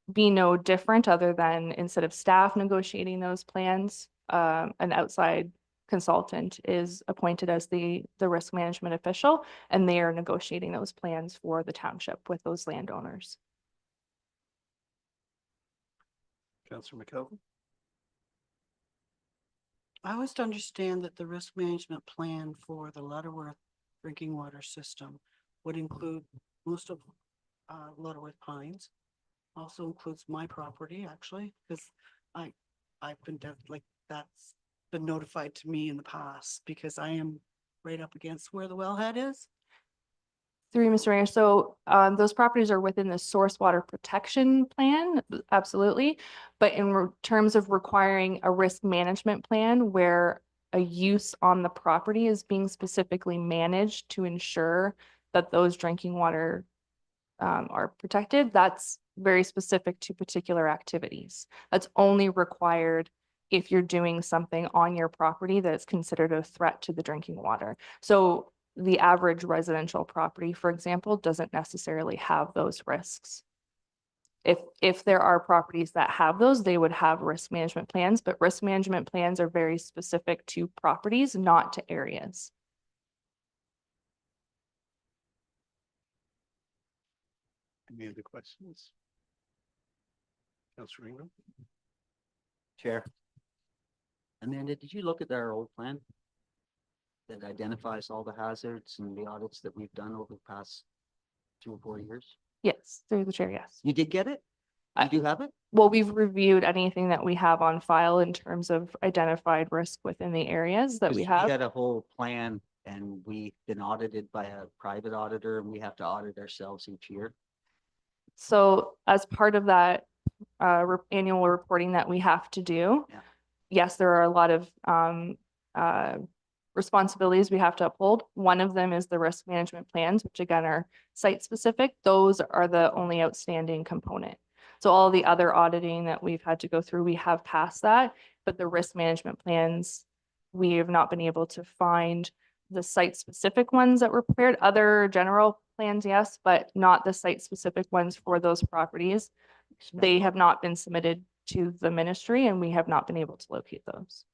no different other than instead of staff negotiating those plans, an outside consultant is appointed as the risk management official, and they are negotiating those plans for the township with those landowners. Councillor McKelvin? I was to understand that the risk management plan for the Lutterworth drinking water system would include most of Lutterworth Pines, also includes my property, actually, because I've been that's been notified to me in the past because I am right up against where the wellhead is. Through you, Mr. Mayor. So those properties are within the source water protection plan, absolutely. But in terms of requiring a risk management plan where a use on the property is being specifically managed to ensure that those drinking water are protected, that's very specific to particular activities. That's only required if you're doing something on your property that's considered a threat to the drinking water. So the average residential property, for example, doesn't necessarily have those risks. If there are properties that have those, they would have risk management plans, but risk management plans are very specific to properties, not to areas. Any other questions? Councillor Ingram? Chair. Amanda, did you look at our old plan that identifies all the hazards and the audits that we've done over the past 2 or 4 years? Yes, through the chair, yes. You did get it? I do have it? Well, we've reviewed anything that we have on file in terms of identified risk within the areas that we 'Cause have. had a whole plan and we've been audited by a private auditor and we have to audit ourselves each year. So as part of that annual reporting that we have to do, Yeah. yes, there are a lot of responsibilities we have to uphold. One of them is the risk management plans, which again are site specific. Those are the only outstanding component. So all the other auditing that we've had to go through, we have passed that, but the risk management plans, we have not been able to find the site specific ones that were prepared. Other general plans, yes, but not the site specific ones for those properties. They have not been submitted to the ministry and we have not been able to locate those.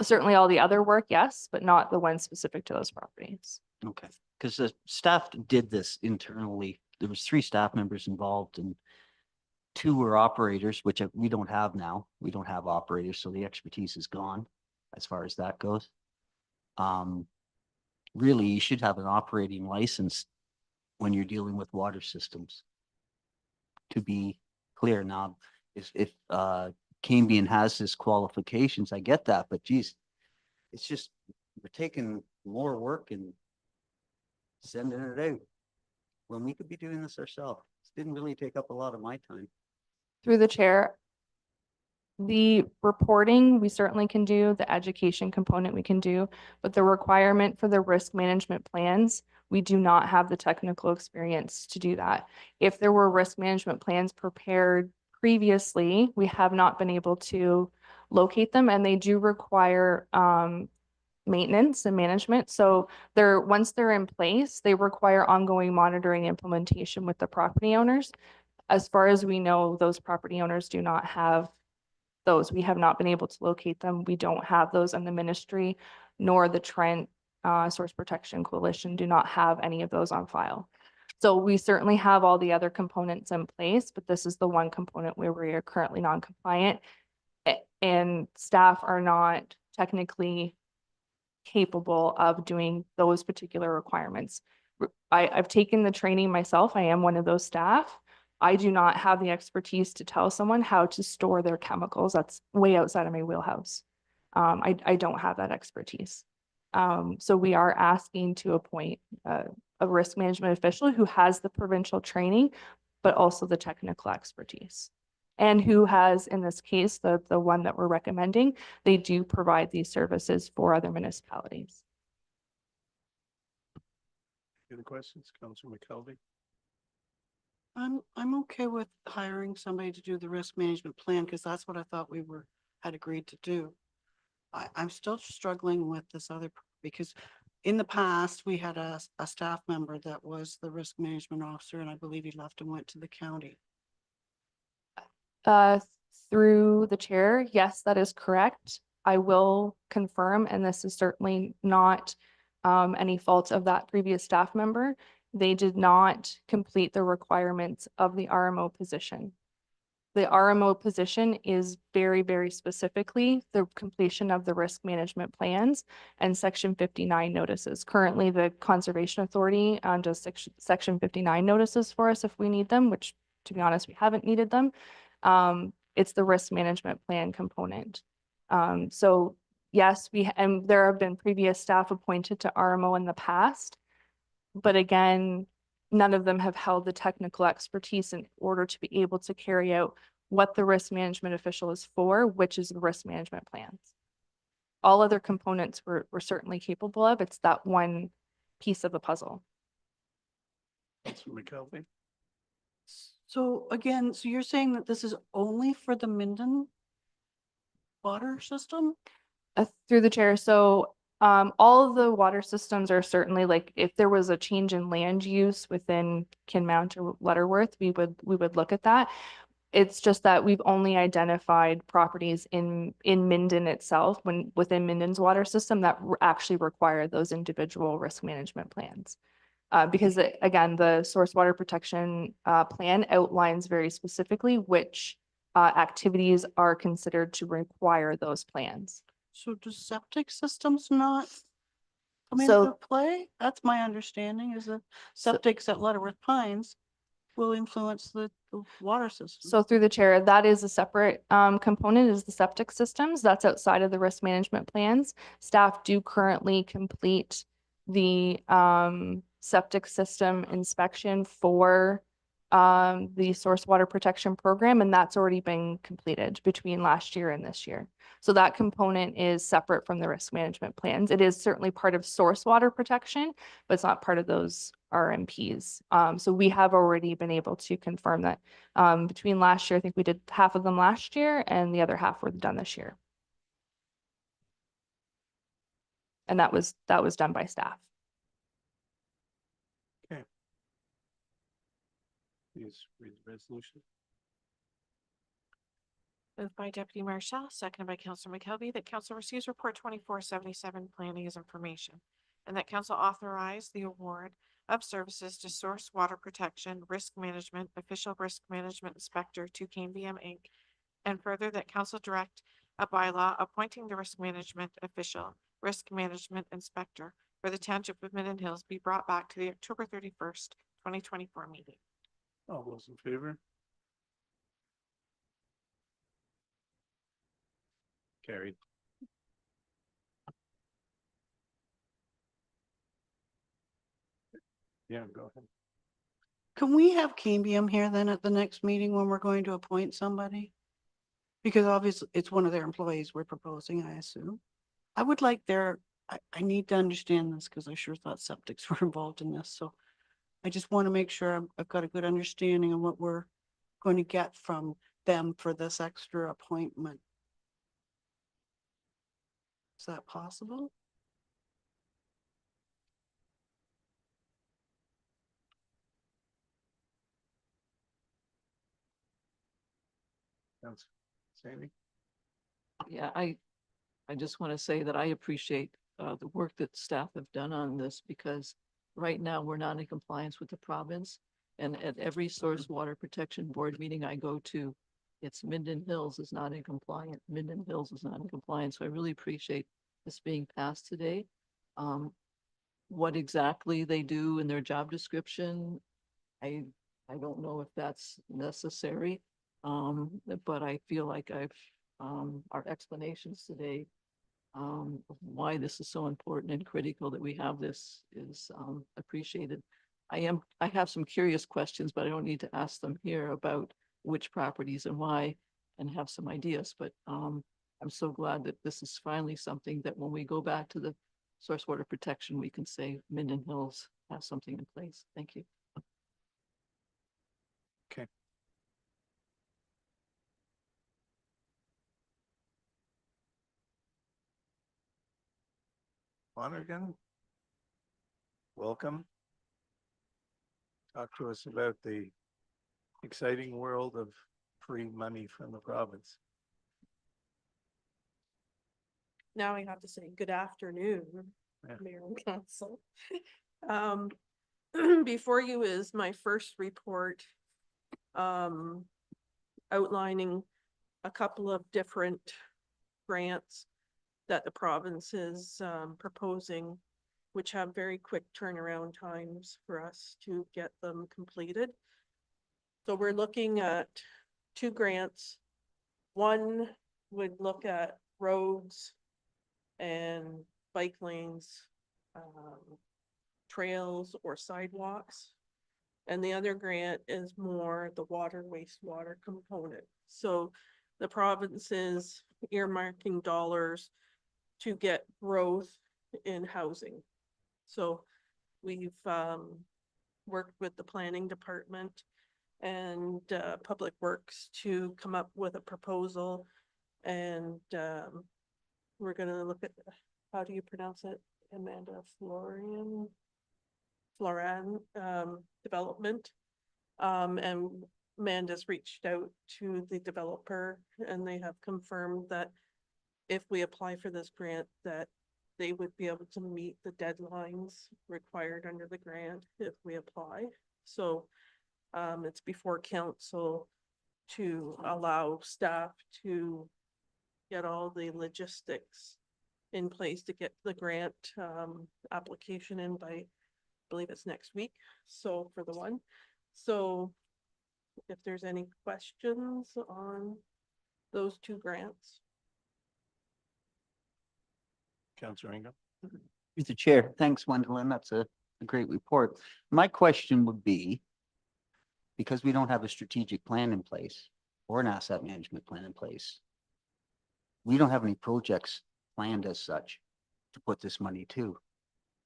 Certainly all the other work, yes, but not the ones specific to those properties. Okay, because the staff did this internally. There was 3 staff members involved and 2 were operators, which we don't have now. We don't have operators, so the expertise is gone as far as that goes. Really, you should have an operating license when you're dealing with water systems. To be clear now, if Cambian has his qualifications, I get that, but geez, it's just, we're taking more work and sending it out when we could be doing this ourselves. It didn't really take up a lot of my time. Through the chair, The reporting, we certainly can do, the education component we can do, but the requirement for the risk management plans, we do not have the technical experience to do that. If there were risk management plans prepared previously, we have not been able to locate them, and they do require maintenance and management. So once they're in place, they require ongoing monitoring implementation with the property owners. As far as we know, those property owners do not have those. We have not been able to locate them. We don't have those in the ministry, nor the Trent Source Protection Coalition do not have any of those on file. So we certainly have all the other components in place, but this is the one component where we are currently non-compliant and staff are not technically capable of doing those particular requirements. I've taken the training myself. I am one of those staff. I do not have the expertise to tell someone how to store their chemicals. That's way outside of my wheelhouse. I don't have that expertise. So we are asking to appoint a risk management official who has the provincial training, but also the technical expertise. And who has, in this case, the one that we're recommending, they do provide these services for other municipalities. Any questions, Councilor McKelvey? I'm okay with hiring somebody to do the risk management plan because that's what I thought we had agreed to do. I'm still struggling with this other because in the past we had a staff member that was the risk management officer, and I believe he left and went to the county. Through the chair, yes, that is correct. I will confirm, and this is certainly not any fault of that previous staff member. They did not complete the requirements of the RMO position. The RMO position is very, very specifically the completion of the risk management plans and Section 59 notices. Currently, the Conservation Authority does Section 59 notices for us if we need them, which, to be honest, we haven't needed them. It's the risk management plan component. So yes, and there have been previous staff appointed to RMO in the past, but again, none of them have held the technical expertise in order to be able to carry out what the risk management official is for, which is the risk management plans. All other components we're certainly capable of. It's that one piece of the puzzle. Councilor McKelvey? So again, so you're saying that this is only for the Minden water system? Through the chair. So all of the water systems are certainly, like, if there was a change in land use within Kinmount or Lutterworth, we would look at that. It's just that we've only identified properties in Minden itself, within Minden's water system, that actually require those individual risk management plans. Because again, the source water protection plan outlines very specifically which activities are considered to require those plans. So do septic systems not come So- into play? That's my understanding, is that septics at Lutterworth Pines will influence the water system. So through the chair, that is a separate component, is the septic systems. That's outside of the risk management plans. Staff do currently complete the septic system inspection for the source water protection program, and that's already been completed between last year and this year. So that component is separate from the risk management plans. It is certainly part of source water protection, but it's not part of those RMPs. So we have already been able to confirm that between last year, I think we did half of them last year, and the other half were done this year. And that was done by staff. Please read the resolution. Moved by Deputy Mayor Shell, seconded by Councilor McKelvey, that council receives report 2477 planning as information, and that council authorize the award of services to Source Water Protection Risk Management Official Risk Management Inspector to KVM Inc. And further, that council direct a bylaw appointing the risk management official risk management inspector for the Township of Minden Hills be brought back to the October 31st, 2024 meeting. All those in favor? Carried. Yeah, go ahead. Can we have Cambium here then at the next meeting when we're going to appoint somebody? Because obviously it's one of their employees we're proposing, I assume. I would like I need to understand this because I sure thought septics were involved in this, so I just want to make sure I've got a good understanding of what we're going to get from them for this extra appointment. Is that possible? Sandy? Yeah, I just want to say that I appreciate the work that staff have done on this because right now we're not in compliance with the province. And at every source water protection board meeting I go to, it's Minden Hills is not in compliance. Minden Hills is not in compliance. So I really appreciate this being passed today. What exactly they do in their job description, I don't know if that's necessary. But I feel like our explanations today, of why this is so important and critical that we have this is, appreciated. I have some curious questions, but I don't need to ask them here about which properties and why and have some ideas, but, I'm so glad that this is finally something that when we go back to the source water protection, we can say Minden Hills has something in place. Thank you. Okay. Lonergan? Welcome. Talk to us about the exciting world of free money from the province. Now I have to say good afternoon, Yeah. Mayor and Council. Before you is my first report, outlining a couple of different grants that the province is proposing, which have very quick turnaround times for us to get them completed. So we're looking at two grants. One would look at roads and bike lanes, trails or sidewalks. And the other grant is more the water wastewater component. So the province is earmarking dollars to get growth in housing. So we've worked with the planning department and Public Works to come up with a proposal, and we're gonna look at, how do you pronounce it, Amanda? Floran development. And Amanda's reached out to the developer and they have confirmed that if we apply for this grant, that they would be able to meet the deadlines required under the grant if we apply. So it's before council to allow staff to get all the logistics in place to get the grant application in by, I believe it's next week. So for the one, so if there's any questions on those two grants. Councillor Ingram? Mr. Chair, thanks, Gwendolyn. That's a great report. My question would be, because we don't have a strategic plan in place or an asset management plan in place, we don't have any projects planned as such to put this money to.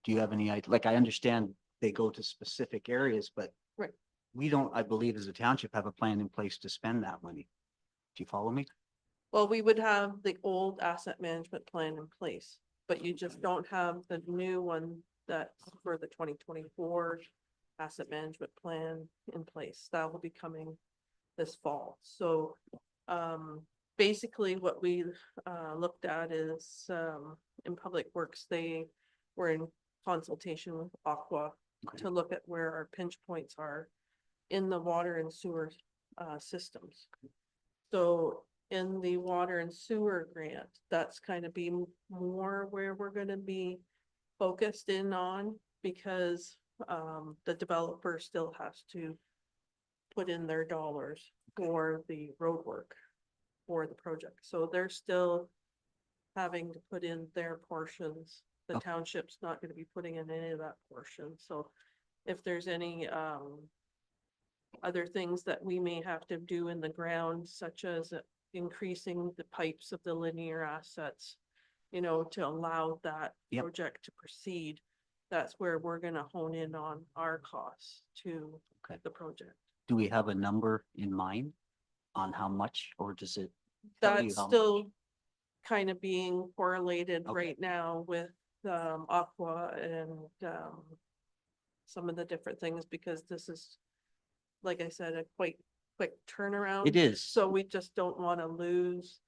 Do you have any idea? Like, I understand they go to specific areas, but Right. we don't, I believe, as a township, have a plan in place to spend that money. Do you follow me? Well, we would have the old asset management plan in place, but you just don't have the new one that's for the 2024 asset management plan in place. That will be coming this fall. So basically what we looked at is in Public Works, they were in consultation with Aqua to look at where our pinch points are in the water and sewer systems. So in the water and sewer grant, that's kind of be more where we're going to be focused in on, because the developer still has to put in their dollars for the road work for the project. So they're still having to put in their portions. The township's not going to be putting in any of that portion. So if there's any other things that we may have to do in the ground, such as increasing the pipes of the linear assets, to allow that Yep. project to proceed. That's where we're gonna hone in on our costs to Okay. the project. Do we have a number in mind on how much, or does it? tell you That's how still kind of being correlated Okay. right now with Aqua and some of the different things, because this is, like I said, a quite quick turnaround. It is. So we just don't want to lose.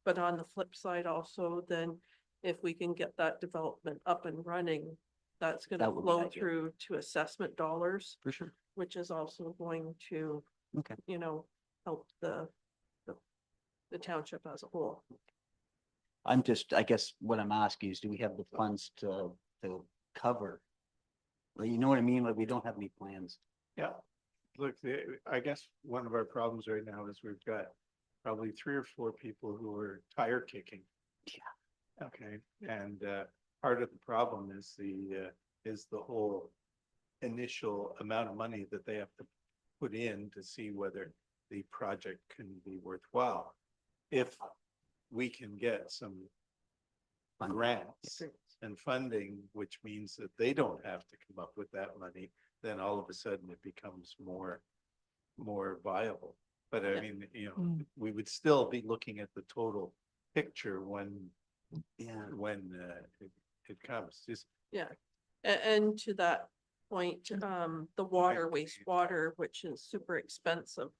But on the flip side also, then if we can get that development up and running, that's gonna That would be flow ideal. through to assessment dollars, For sure. which is also going to, Okay. help the township as a whole. I guess what I'm asking is, do we have the funds to cover? Well, you know what I mean? Like, we don't have any plans. Yeah, look, I guess one of our problems right now is we've got probably 3 or 4 people who are tire kicking. Yeah. Okay, and part of the problem is the whole initial amount of money that they have to put in to see whether the project can be worthwhile. If we can get some grants and funding, which means that they don't have to come up with that money, then all of a sudden it becomes more viable. But I Yeah. mean, we would still be looking at the total picture when it comes. Just Yeah, and to that point, the water, wastewater, which is super expensive.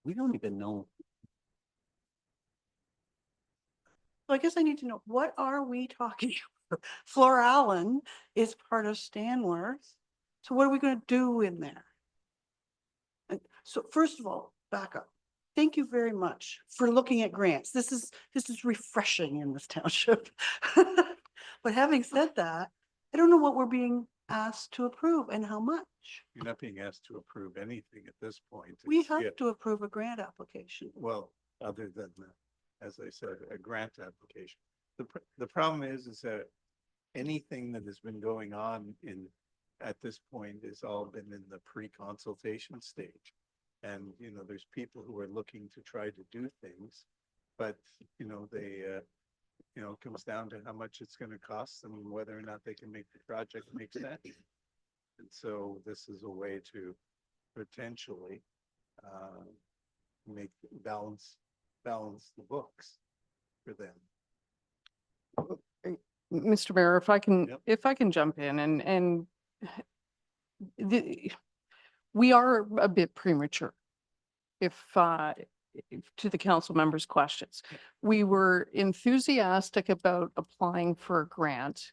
We don't even know. So I guess I need to know, what are we talking about? Flor Allen is part of Stanworth. So what are we gonna do in there? And so first of all, back up. Thank you very much for looking at grants. This is refreshing in this township. But having said that, I don't know what we're being asked to approve and how much. you're not being asked to approve anything at this point. We It's- have yeah, to approve a grant application. Well, other than, as I said, a grant application. The problem is that anything that has been going on at this point has all been in the pre-consultation stage. And, there's people who are looking to try to do things, but, they, it comes down to how much it's gonna cost them and whether or not they can make the project make sense. And so this is a way to potentially, make balance the books for them. Mr. Mayor, Yep. if I can jump in and we are a bit premature. If to the council members' questions, we were enthusiastic about applying for a grant.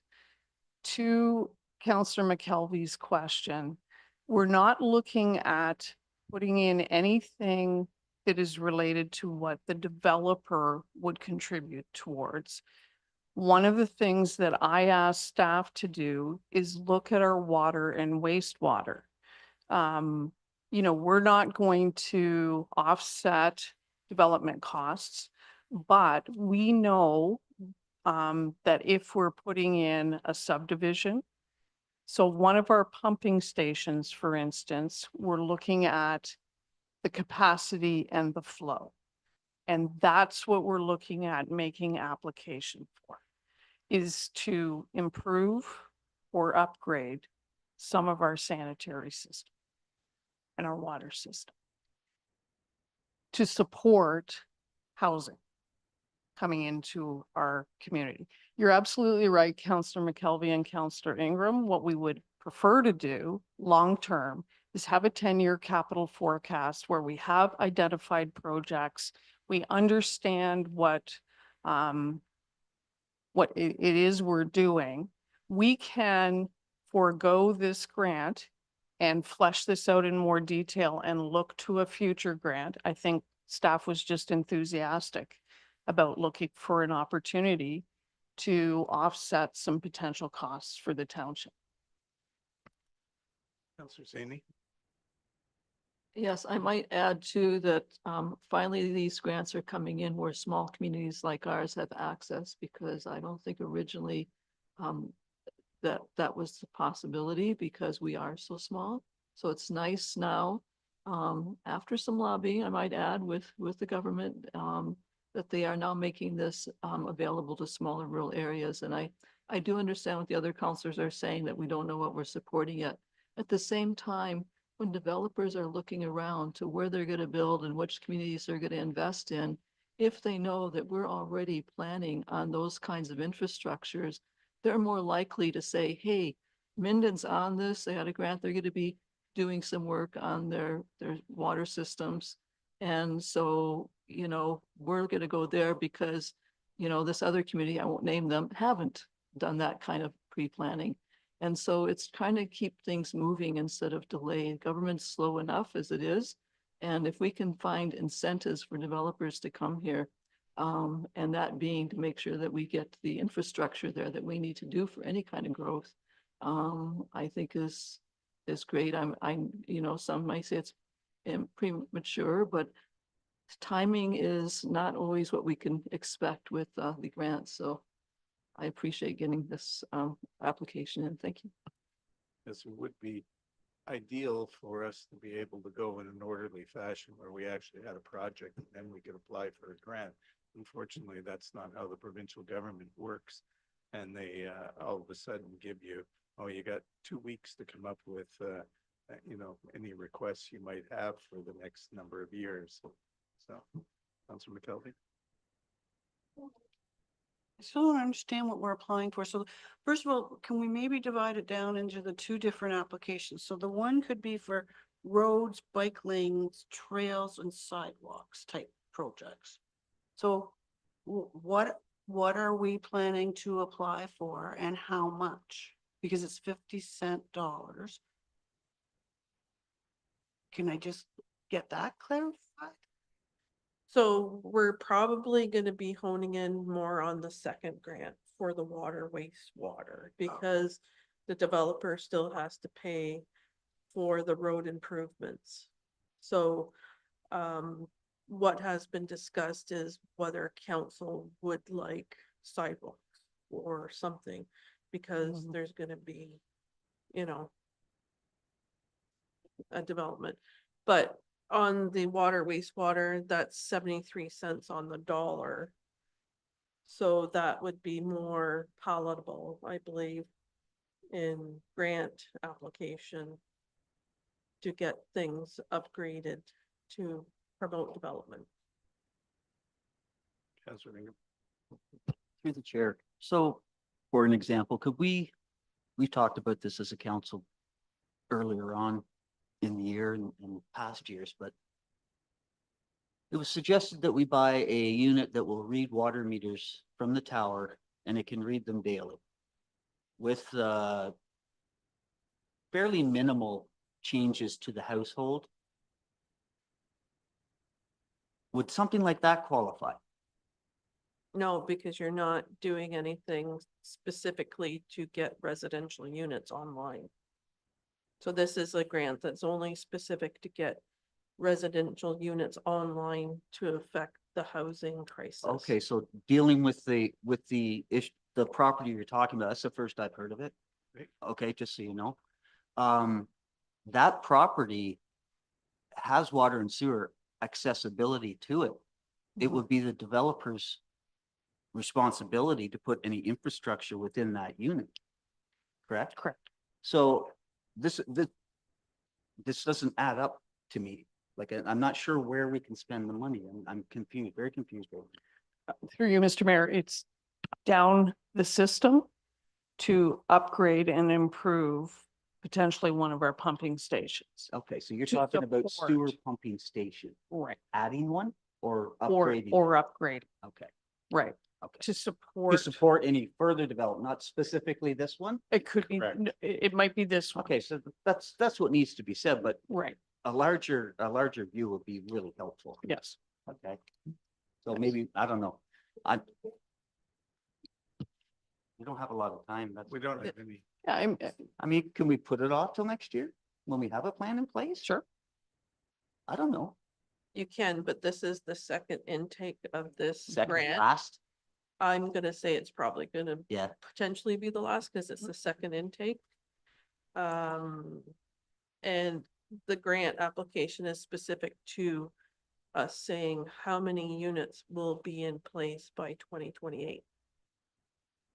To Councillor McKelvey's question, we're not looking at putting in anything that is related to what the developer would contribute towards. One of the things that I asked staff to do is look at our water and wastewater. We're not going to offset development costs, but we know that if we're putting in a subdivision, so one of our pumping stations, for instance, we're looking at the capacity and the flow. And that's what we're looking at making application for, is to improve or upgrade some of our sanitary system and our water system to support housing coming into our community. You're absolutely right, Councillor McKelvey and Councillor Ingram. What we would prefer to do long-term is have a 10-year capital forecast where we have identified projects. We understand what it is we're doing. We can forego this grant and flesh this out in more detail and look to a future grant. I think staff was just enthusiastic about looking for an opportunity to offset some potential costs for the township. Councillor Zaney? Yes, I might add too that finally these grants are coming in where small communities like ours have access, because I don't think originally that was the possibility because we are so small. So it's nice now after some lobbying, I might add, with the government, that they are now making this, available to smaller rural areas. And I do understand what the other counselors are saying, that we don't know what we're supporting yet. At the same time, when developers are looking around to where they're gonna build and which communities they're gonna invest in, if they know that we're already planning on those kinds of infrastructures, they're more likely to say, hey, Minden's on this, they had a grant, they're gonna be doing some work on their water systems. And so, you know, we're gonna go there because, you know, this other community, I won't name them, haven't done that kind of pre-planning. And so it's trying to keep things moving instead of delaying. Government's slow enough as it is. And if we can find incentives for developers to come here, and that being to make sure that we get the infrastructure there that we need to do for any kind of growth, I think is great. You know, some might say it's premature, but timing is not always what we can expect with the grants. So I appreciate getting this application in. Thank you. Yes, it would be ideal for us to be able to go in an orderly fashion where we actually had a project and then we could apply for a grant. Unfortunately, that's not how the provincial government works. And they all of a sudden give you, oh, you got 2 weeks to come up with, you know, any requests you might have for the next number of years. So, Councilor McKelvey. I still don't understand what we're applying for. So first of all, can we maybe divide it down into the two different applications? So the one could be for roads, bike lanes, trails, and sidewalks type projects. So what are we planning to apply for and how much? Because it's 50-cent dollars. Can I just get that clarified? So we're probably gonna be honing in more on the second grant for the water wastewater, because the developer still has to pay for the road improvements. So, what has been discussed is whether council would like sidewalks or something, because there's gonna be, you know, a development. But on the water wastewater, that's 73 cents on the dollar. So that would be more palatable, I believe, in grant application to get things upgraded to promote development. Councilor Ingram. Through the chair. So for an example, could we talked about this as a council earlier on in the year and past years, but it was suggested that we buy a unit that will read water meters from the tower, and it can read them daily with fairly minimal changes to the household. Would something like that qualify? No, because you're not doing anything specifically to get residential units online. So this is a grant that's only specific to get residential units online to affect the housing crisis. Okay, so dealing with the property you're talking about, that's the first I've heard of it. Right. Okay, just so you know. That property has water and sewer accessibility to it. It would be the developer's responsibility to put any infrastructure within that unit. Correct? Correct. So this doesn't add up to me. Like, I'm not sure where we can spend the money. I'm confused, very confused. Through you, Mr. Mayor, it's down the system to upgrade and improve potentially one of our pumping stations. Okay, so you're To talking about support. sewer pumping station, Right. adding one or Or, upgrading? or upgrade, Okay, right, okay. to To support, support any further development, not specifically this one? it could be, Correct. it might be this one. Okay, so that's what needs to be said, but Right, a larger view would be really helpful. yes. Okay. So maybe, I don't know. We don't have a lot of time. We don't have any. Yeah, I mean, can we put it off till next year when we have a plan in place? sure. I don't know. You can, but this is the second intake of this Second grant. last? I'm gonna say it's probably gonna Yeah. potentially be the last, because it's the second intake. And the grant application is specific to us saying how many units will be in place by 2028.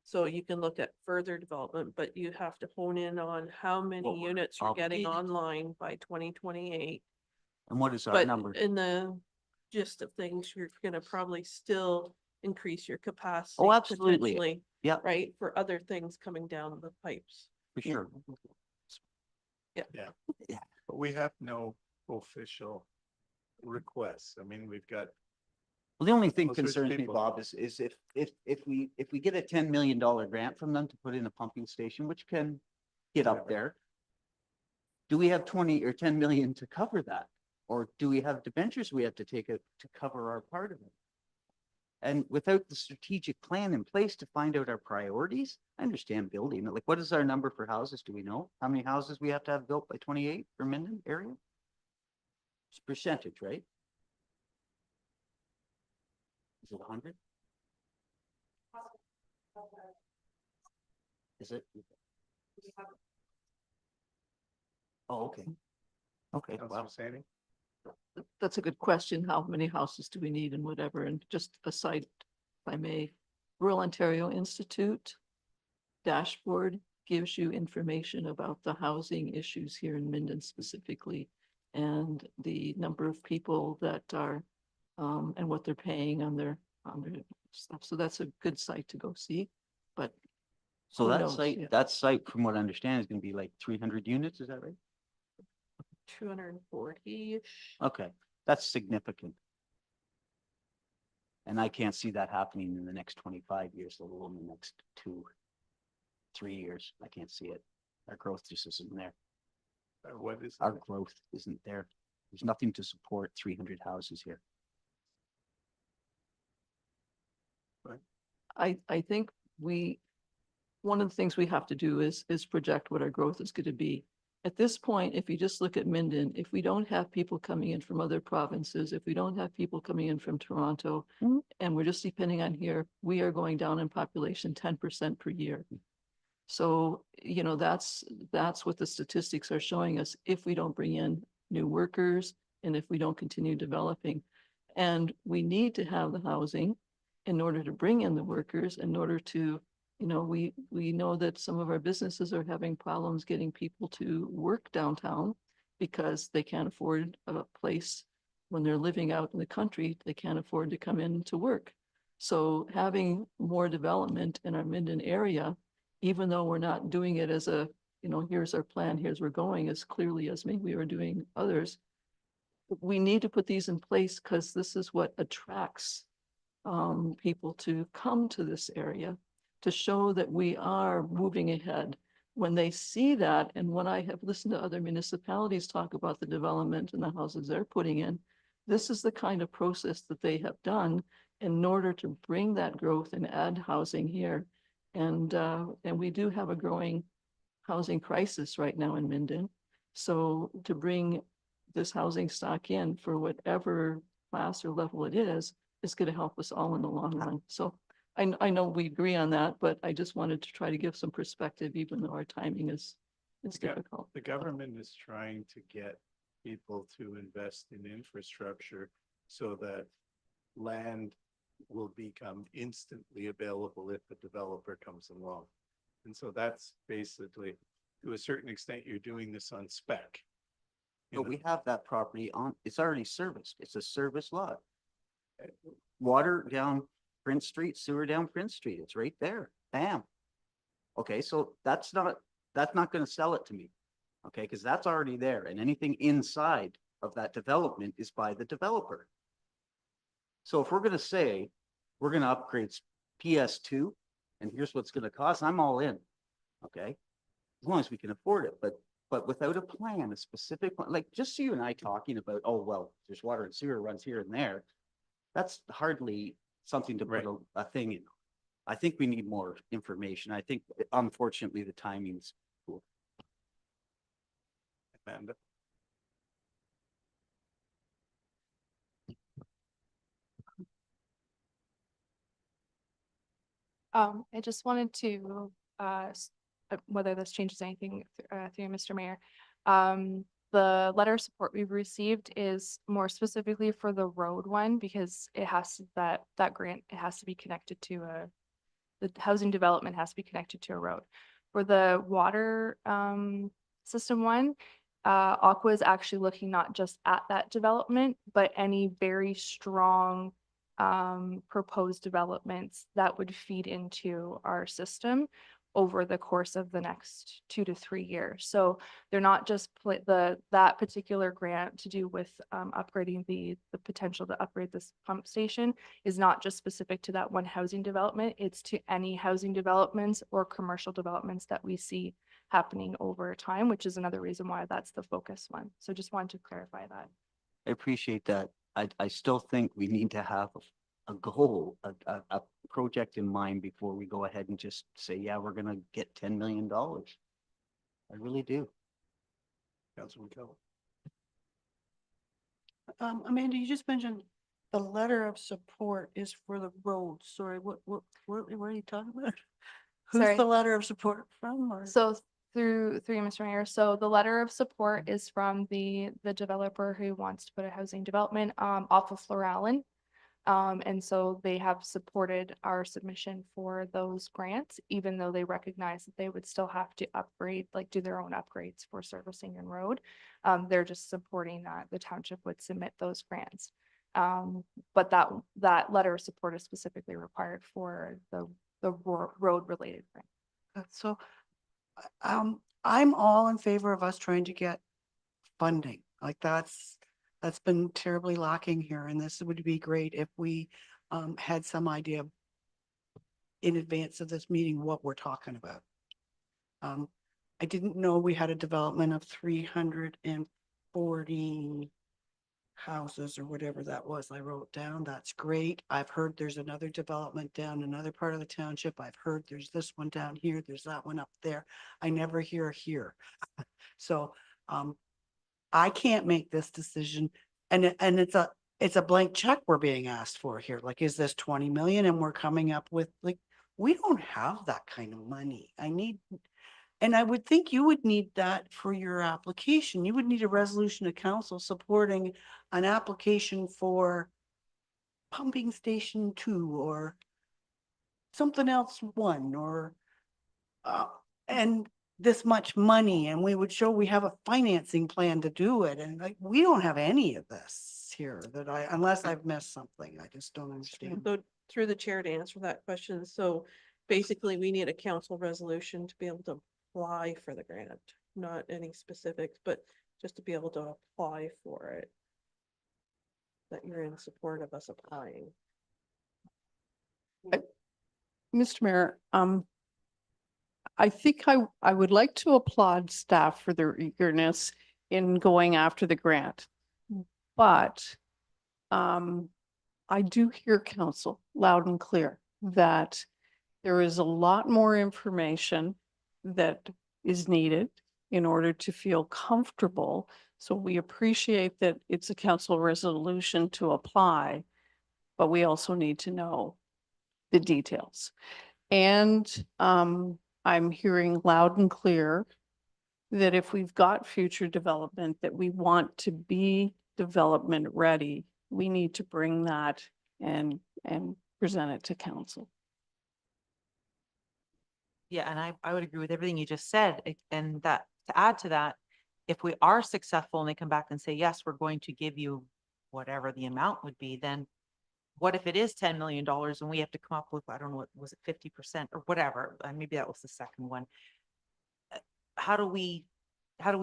So you can look at further development, but you have to hone in on how What many we're units you're getting obligated. online by 2028. And what is our But number? in the gist of things, you're gonna probably still increase your capacity. Oh, absolutely. potentially, Yeah, Right, for other things coming down the pipes. for sure. But we have no official requests. I mean, we've got, Well, the only thing Those rich concerns me, people. Bob, is if we get a $10 million grant from them to put in a pumping station, which can get up there. Do we have 20 or 10 million to cover that? Or do we have debentures we have to take to cover our part of it? And without the strategic plan in place to find out our priorities, I understand building, like, what is our number for houses? Do we know how many houses we have to have built by 28 for Minden area? It's a percentage, right? Is it 100? Is it? Oh, okay. Okay, wow. Councilor Sandy? That's a good question. How many houses do we need and whatever? And just aside, if I may, Rural Ontario Institute dashboard gives you information about the housing issues here in Minden specifically, and the number of people that are, and what they're paying on their stuff. So that's a good site to go see, but So who that knows? site, Yeah. that site, from what I understand, is gonna be like 300 units, is that right? 240-ish. Okay, that's significant. And I can't see that happening in the next 25 years, let alone the next 2-3 years. I can't see it. Our growth just isn't there. What is? Our growth isn't there. There's nothing to support 300 houses here. I think one of the things we have to do is project what our growth is going to be. At this point, if you just look at Minden, if we don't have people coming in from other provinces, if we don't have people coming in from Toronto, and we're just depending on here, we are going down in population 10% per year. So, you know, that's what the statistics are showing us if we don't bring in new workers and if we don't continue developing. And we need to have the housing in order to bring in the workers, in order to, you know, we know that some of our businesses are having problems getting people to work downtown because they can't afford a place when they're living out in the country, they can't afford to come in to work. So having more development in our Minden area, even though we're not doing it as a, you know, here's our plan, here's where we're going, as clearly as maybe we are doing others, we need to put these in place because this is what attracts people to come to this area, to show that we are moving ahead. When they see that, and when I have listened to other municipalities talk about the development and the houses they're putting in, this is the kind of process that they have done in order to bring that growth and add housing here. And we do have a growing housing crisis right now in Minden. So to bring this housing stock in for whatever class or level it is going to help us all in the long run. So I know we agree on that, but I just wanted to try to give some perspective, even though our timing is difficult. The government is trying to get people to invest in infrastructure so that land will become instantly available if a developer comes along. And so that's basically, to a certain extent, you're doing this on spec. You But know, we have that property on, it's already serviced. It's a service lot. Water down Prince Street, sewer down Prince Street. It's right there. Bam. Okay, so that's not gonna sell it to me. Okay, because that's already there, and anything inside of that development is by the developer. So if we're gonna say we're gonna upgrade PS2, and here's what's gonna cost, I'm all in. Okay, as long as we can afford it, but without a plan, a specific plan, like just you and I talking about, oh, well, there's water and sewer runs here and there. That's hardly something to put a thing in. I think we need more information. I think unfortunately the timing's poor. Amanda? I just wanted to, whether this changes anything, through Mr. Mayor. The letter of support we've received is more specifically for the road one because it has to, that grant, it has to be connected to the housing development has to be connected to a road. For the water system one, Aqua is actually looking not just at that development, but any very strong proposed developments that would feed into our system over the course of the next 2 to 3 years. So they're not just that particular grant to do with upgrading the potential to upgrade this pump station is not just specific to that one housing development. It's to any housing developments or commercial developments that we see happening over time, which is another reason why that's the focus one. So just wanted to clarify that. I appreciate that. I still think we need to have a goal, a project in mind before we go ahead and just say, yeah, we're gonna get $10 million. I really do. Councilman Kelly. Amanda, you just mentioned the letter of support is for the road. Sorry, what are you talking about? Who's Sorry. the letter of support from? Or? So through you, Mr. Mayor. So the letter of support is from the developer who wants to put a housing development off of Florallen. And so they have supported our submission for those grants, even though they recognize that they would still have to upgrade, like do their own upgrades for servicing and road. They're just supporting that the township would submit those grants. But that letter of support is specifically required for the road related grant. So, I'm all in favor of us trying to get funding. Like that's been terribly lacking here, and this would be great if we had some idea in advance of this meeting what we're talking about. I didn't know we had a development of 340 houses or whatever that was. I wrote down. That's great. I've heard there's another development down another part of the township. I've heard there's this one down here. There's that one up there. I never hear here. So I can't make this decision, and it's a blank check we're being asked for here. Like, is this 20 million? And we're coming up with, like, we don't have that kind of money. And I would think you would need that for your application. You would need a resolution of council supporting an application for pumping station 2 or something else 1 or and this much money, and we would show we have a financing plan to do it. And like, we don't have any of this here unless I've missed something. I just don't understand. So through the chair to answer that question. So basically we need a council resolution to be able to apply for the grant, not any specifics, but just to be able to apply for it. That you're in support of us applying. Mr. Mayor, I think I would like to applaud staff for their eagerness in going after the grant. But I do hear council loud and clear that there is a lot more information that is needed in order to feel comfortable. So we appreciate that it's a council resolution to apply, but we also need to know the details. And I'm hearing loud and clear that if we've got future development that we want to be development ready, we need to bring that and present it to council. Yeah, and I would agree with everything you just said. And that to add to that, if we are successful and they come back and say, yes, we're going to give you whatever the amount would be, then what if it is $10 million and we have to come up with, I don't know, what was it, 50% or whatever? Maybe that was the second one. How do we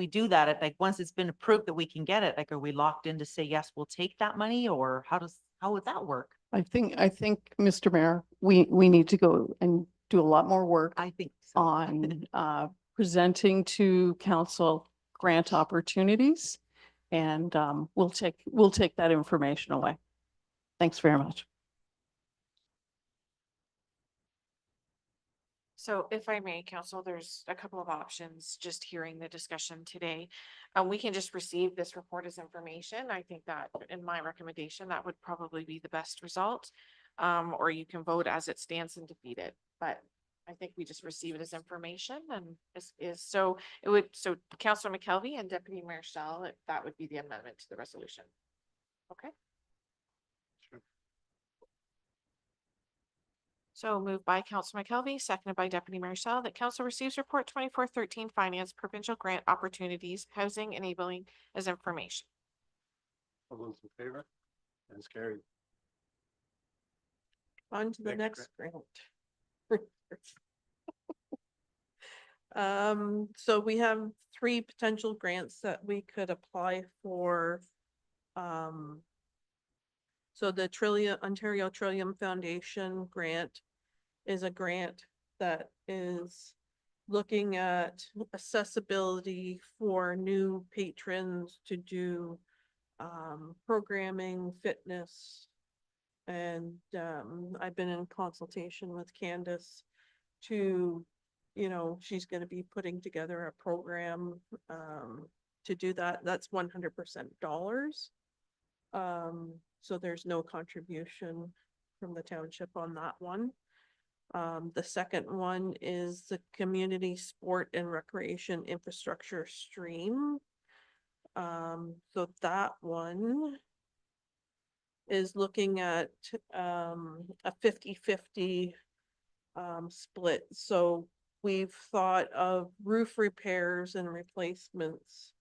do that? Like, once it's been approved that we can get it, like, are we locked in to say, yes, we'll take that money, or how would that work? I think, Mr. Mayor, we need to go and do a lot more work I think so. on presenting to council grant opportunities, and we'll take that information away. Thanks very much. So if I may, council, there's a couple of options, just hearing the discussion today. We can just receive this report as information. I think that in my recommendation, that would probably be the best result. Or you can vote as it stands and defeat it. But I think we just receive it as information and so it would, so Councillor McKelvey and Deputy Mayor Shell, that would be the amendment to the resolution. Okay. Sure. So moved by Councillor McKelvey, seconded by Deputy Mayor Shell, that council receives report 2413 finance provincial grant opportunities, housing enabling as information. All those in favor? That is carried. On to the Next next grant. So we have 3 potential grants that we could apply for. So the Ontario Trillium Foundation grant is a grant that is looking at accessibility for new patrons to do programming, fitness. And I've been in consultation with Candace to, she's going to be putting together a program to do that. That's 100% dollars. So there's no contribution from the township on that one. The second one is the Community Sport and Recreation Infrastructure Stream. So that one is looking at a 50-50 split. So we've thought of roof repairs and replacements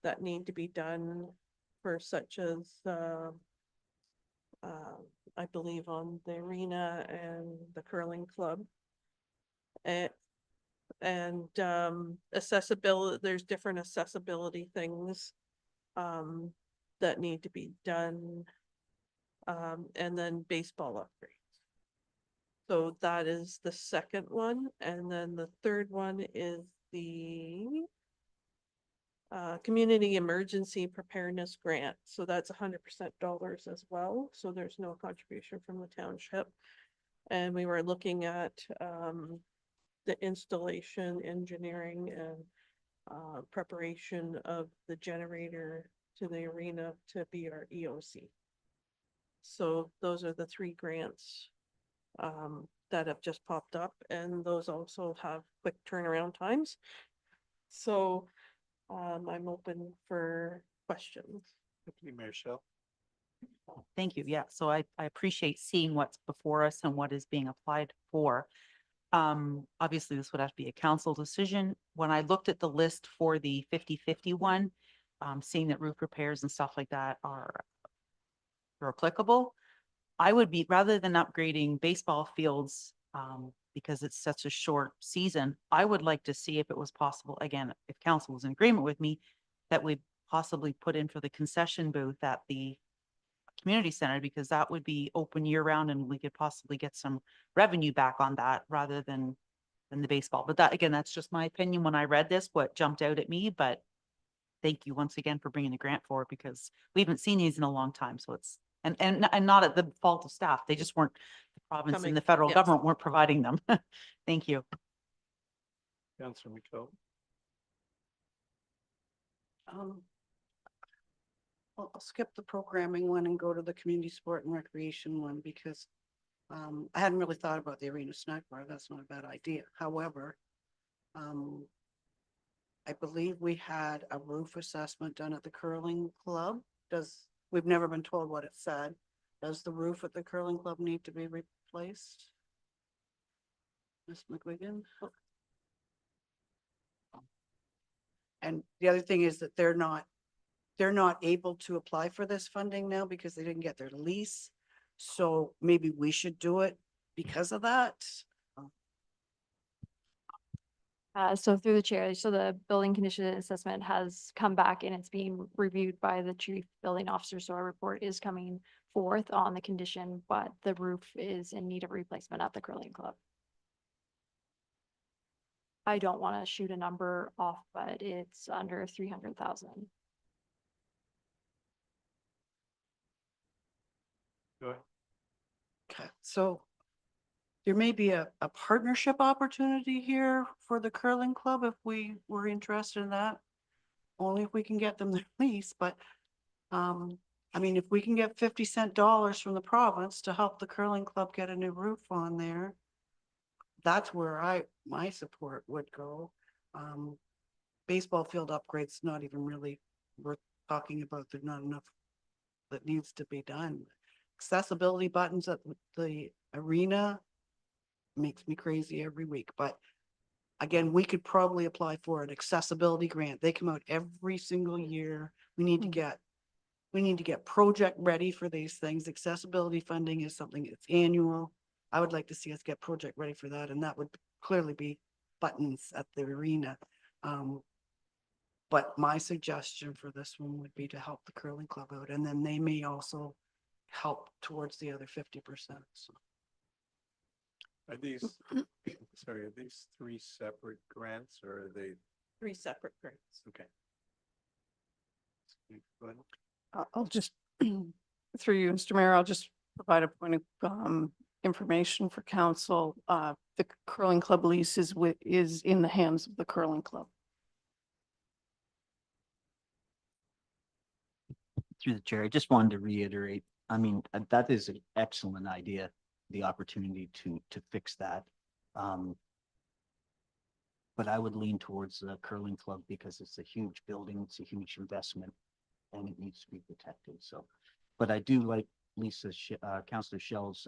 that need to be done for such as I believe on the arena and the curling club. And accessibility, there's different accessibility things that need to be done. And then baseball upgrades. So that is the second one. And then the third one is the Community Emergency Preparedness Grant. So that's 100% dollars as well. So there's no contribution from the township. And we were looking at the installation, engineering, and preparation of the generator to the arena to be our EOC. So those are the 3 grants that have just popped up, and those also have quick turnaround times. So I'm open for questions. Deputy Mayor Shell. Thank you. Yeah, so I appreciate seeing what's before us and what is being applied for. Obviously, this would have to be a council decision. When I looked at the list for the 50-50 one, seeing that roof repairs and stuff like that are applicable, I would be, rather than upgrading baseball fields, because it's such a short season, I would like to see if it was possible, again, if council was in agreement with me, that we possibly put in for the concession booth at the community center, because that would be open year round and we could possibly get some revenue back on that rather than the baseball. But that, again, that's just my opinion when I read this, what jumped out at me. But thank you once again for bringing the grant forward, because we haven't seen these in a long time. So it's, and not at the fault of staff. They just weren't, the province Coming, and the federal yes. government weren't providing them. Thank you. Councillor McKelvey. Well, I'll skip the programming one and go to the community sport and recreation one because I hadn't really thought about the arena snack bar. That's not a bad idea. However, I believe we had a roof assessment done at the curling club. We've never been told what it said. Does the roof at the curling club need to be replaced? Ms. McGuigan? And the other thing is that they're not able to apply for this funding now because they didn't get their lease. So maybe we should do it because of that. So through the chair, so the building condition assessment has come back and it's being reviewed by the chief building officer. So our report is coming forth on the condition, but the roof is in need of replacement at the curling club. I don't want to shoot a number off, but it's under 300,000. Go ahead. Okay, so there may be a partnership opportunity here for the curling club if we were interested in that. Only if we can get them their lease, but I mean, if we can get 50 cent dollars from the province to help the curling club get a new roof on there, that's where my support would go. Baseball field upgrades, not even really worth talking about. There's not enough that needs to be done. Accessibility buttons at the arena makes me crazy every week, but again, we could probably apply for an accessibility grant. They come out every single year. We need to get project ready for these things. Accessibility funding is something that's annual. I would like to see us get project ready for that, and that would clearly be buttons at the arena. But my suggestion for this one would be to help the curling club out, and then they may also help towards the other 50%. So. Are these, sorry, are these three separate grants or are they? 3 separate grants. Okay. Go ahead. I'll just, through you, Mr. Mayor, I'll just provide a point of information for council. The curling club lease is in the hands of the curling club. Through the chair, I just wanted to reiterate, I mean, that is an excellent idea, the opportunity to fix that. But I would lean towards the curling club because it's a huge building, it's a huge investment, and it needs to be protected. So, but I do like Councillor Shell's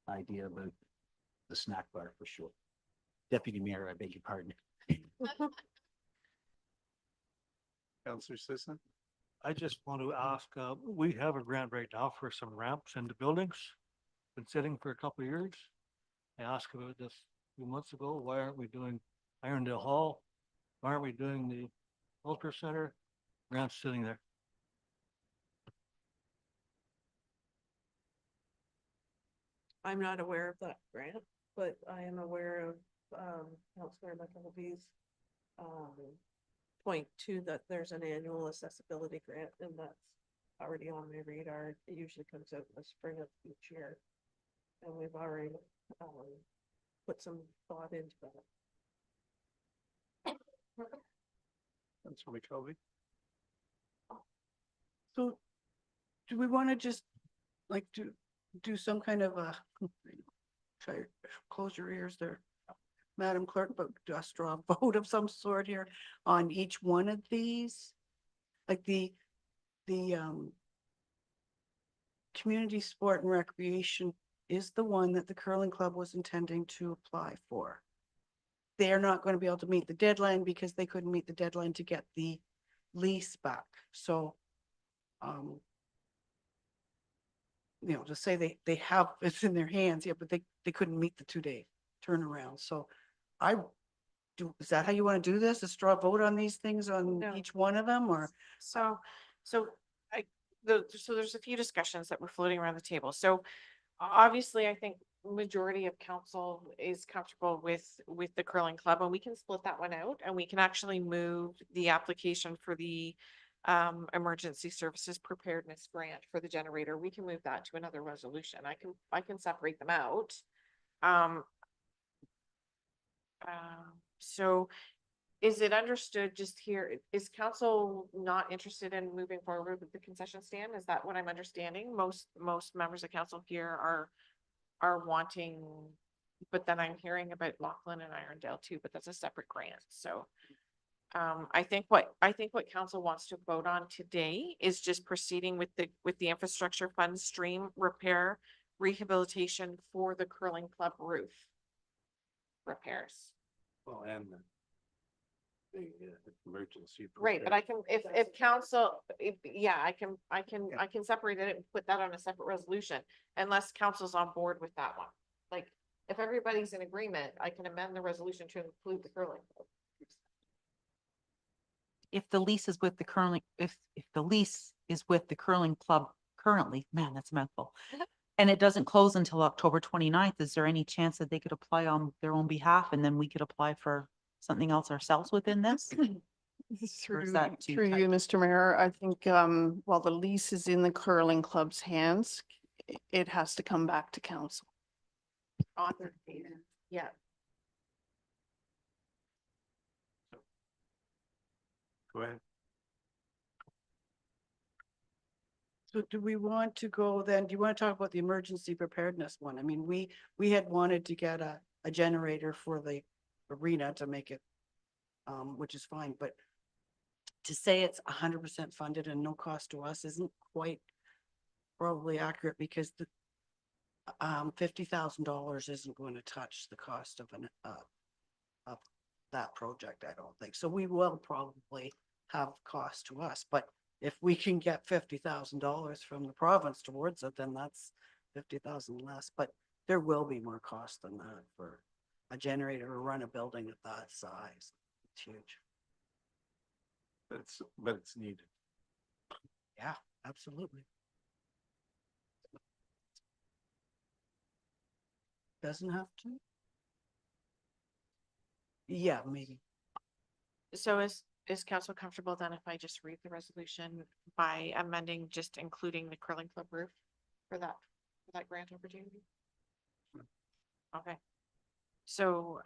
idea about the snack bar for sure. Deputy Mayor, I beg your pardon. Councillor Sisson? I just want to ask, we have a grant right now for some ramps in the buildings. Been sitting for a couple of years. I asked about this a few months ago. Why aren't we doing Irondale Hall? Why aren't we doing the Ultra Center? Grants sitting there. I'm not aware of that grant, but I am aware of Councillor McElvey's point too, that there's an annual accessibility grant, and that's already on my radar. It usually comes out in the spring of each year. And we've already put some thought into that. Councillor McKelvey? So do we want to just like do some kind of a, try, close your ears there, Madam Clerk, but do a straw vote of some sort here on each one of these? Like the community sport and recreation is the one that the curling club was intending to apply for. They're not going to be able to meet the deadline because they couldn't meet the deadline to get the lease back. So, you know, to say they have it's in their hands, yeah, but they couldn't meet the 2-day turnaround. So is that how you want to do this? A straw vote on these things on No. each one of them, or? So there's a few discussions that were floating around the table. So obviously, I think majority of council is comfortable with the curling club, and we can split that one out, and we can actually move the application for the emergency services preparedness grant for the generator. We can move that to another resolution. I can separate them out. So is it understood just here, is council not interested in moving forward with the concession stand? Is that what I'm understanding? Most members of council here are wanting, but then I'm hearing about Laughlin and Irondale too, but that's a separate grant. So I think what council wants to vote on today is just proceeding with the infrastructure fund stream repair rehabilitation for the curling club roof repairs. Well, and the emergency. Right, but I can, if council, yeah, I can separate it and put that on a separate resolution unless council's on board with that one. Like, if everybody's in agreement, I can amend the resolution to include the curling. If the lease is with the curling, if the lease is with the curling club currently, man, that's a mouthful. And it doesn't close until October 29th, is there any chance that they could apply on their own behalf and then we could apply for something else ourselves within this? Or is that too Through tight? you, Mr. Mayor, I think while the lease is in the curling club's hands, it has to come back to council. Yeah. Go ahead. So do we want to go then, do you want to talk about the emergency preparedness one? I mean, we had wanted to get a generator for the arena to make it, which is fine, but to say it's 100% funded and no cost to us isn't quite probably accurate, because the $50,000 isn't going to touch the cost of of that project, I don't think. So we will probably have cost to us, but if we can get $50,000 from the province towards it, then that's 50,000 less, but there will be more cost than that for a generator to run a building at that size. It's huge. But it's needed. Yeah, absolutely. Doesn't have to. Yeah, maybe. So is council comfortable then if I just read the resolution by amending, just including the curling club roof for that grant opportunity? Okay. So,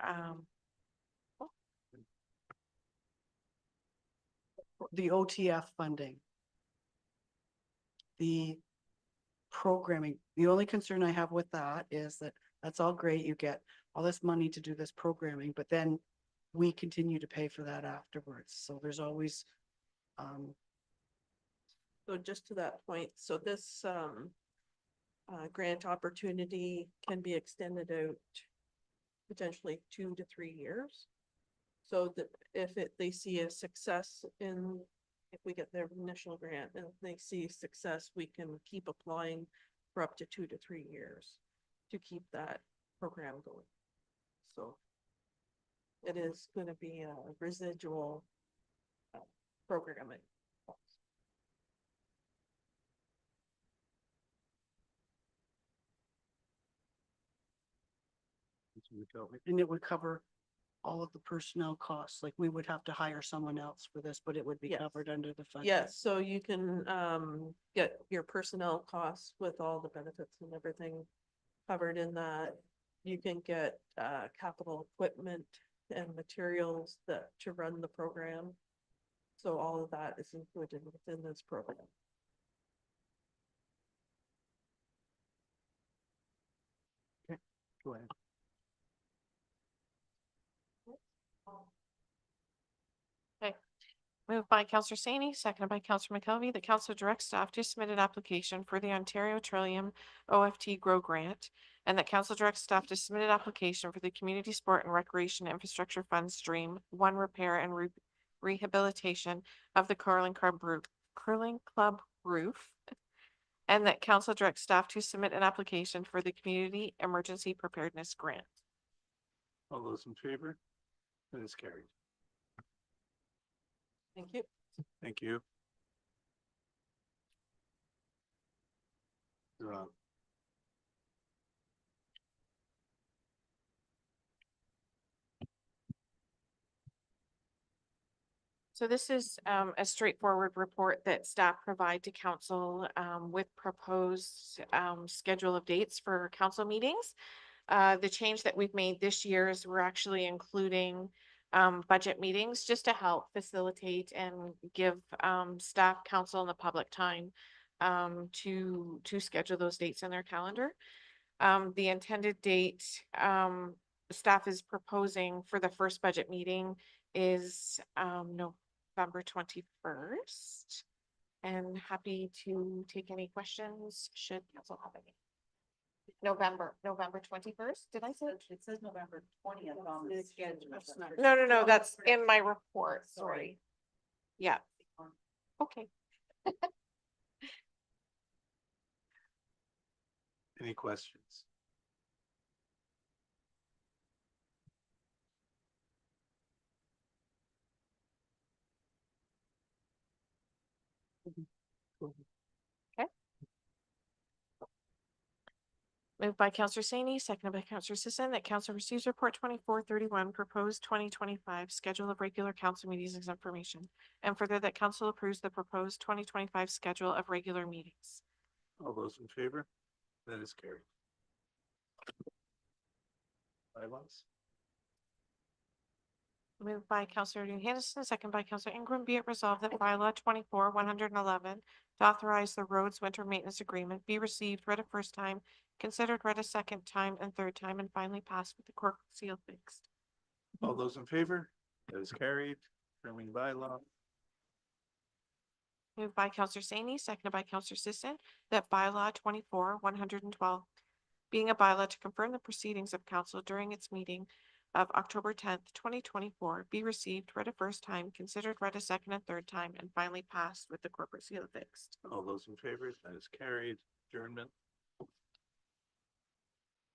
The OTF funding. The programming, the only concern I have with that is that that's all great. You get all this money to do this programming, but then we continue to pay for that afterwards. So there's always, So just to that point, so this grant opportunity can be extended out potentially 2 to 3 years. So that if they see a success if we get their initial grant and if they see success, we can keep applying for up to 2 to 3 years to keep that program going. So it is going to be a residual programming. and it would cover all of the personnel costs. Like we would have to hire someone else for this, but it would be Yes. covered under the fund. Yes, so you can get your personnel costs with all the benefits and everything covered in that. You can get capital equipment and materials to run the program. So all of that is included within this program. Go ahead. moved by Counselor Saney, seconded by Counselor McKelvey, that council directs staff to submit an application for the Ontario Trillium OFT Grow Grant, and that council directs staff to submit an application for the Community Sport and Recreation Infrastructure Fund Stream 1 repair and rehabilitation of the curling club roof, and that council directs staff to submit an application for the Community Emergency Preparedness Grant. All those in favor? That is carried. Thank you. Thank you. So this is a straightforward report that staff provide to council with proposed schedule of dates for council meetings. The change that we've made this year is we're actually including budget meetings just to help facilitate and give staff, council, and the public time to schedule those dates in their calendar. The intended date staff is proposing for the first budget meeting is November 21st. And happy to take any questions should council have any. November 21st. Did I say? It says November 20th on the schedule. No, that's in my report. Sorry. Yeah. Okay. Any questions? Moved by Counselor Saney, seconded by Counselor Sisson, that council receives report 2431, proposed 2025 schedule of regular council meetings as information, and further that council approves the proposed 2025 schedule of regular meetings. All those in favor? That is carried. Bylaws? Moved by Counselor Anderson, second by Counselor Ingram, be it resolved that bylaw 24-111 to authorize the roads winter maintenance agreement be received, read a first time, considered, read a second time and third time, and finally passed with the corporate seal fixed. All those in favor? That is carried. Confirming bylaw. Moved by Counselor Saney, seconded by Counselor Sisson, that bylaw 24-112, being a bylaw to confirm the proceedings of council during its meeting of October 10th, 2024, be received, read a first time, considered, read a second and third time, and finally passed with the corporate seal fixed. All those in favor? That is carried. Adjournment.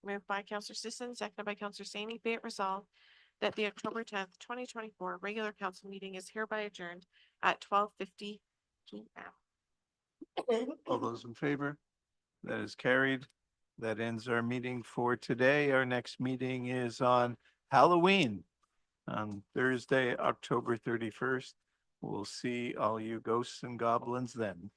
Moved by Counselor Sisson, seconded by Counselor Saney, be it resolved that the October 10th, 2024 regular council meeting is hereby adjourned at 12:50 p.m. All those in favor? That is carried. That ends our meeting for today. Our next meeting is on Halloween, on Thursday, October 31st. We'll see all you ghosts and goblins then.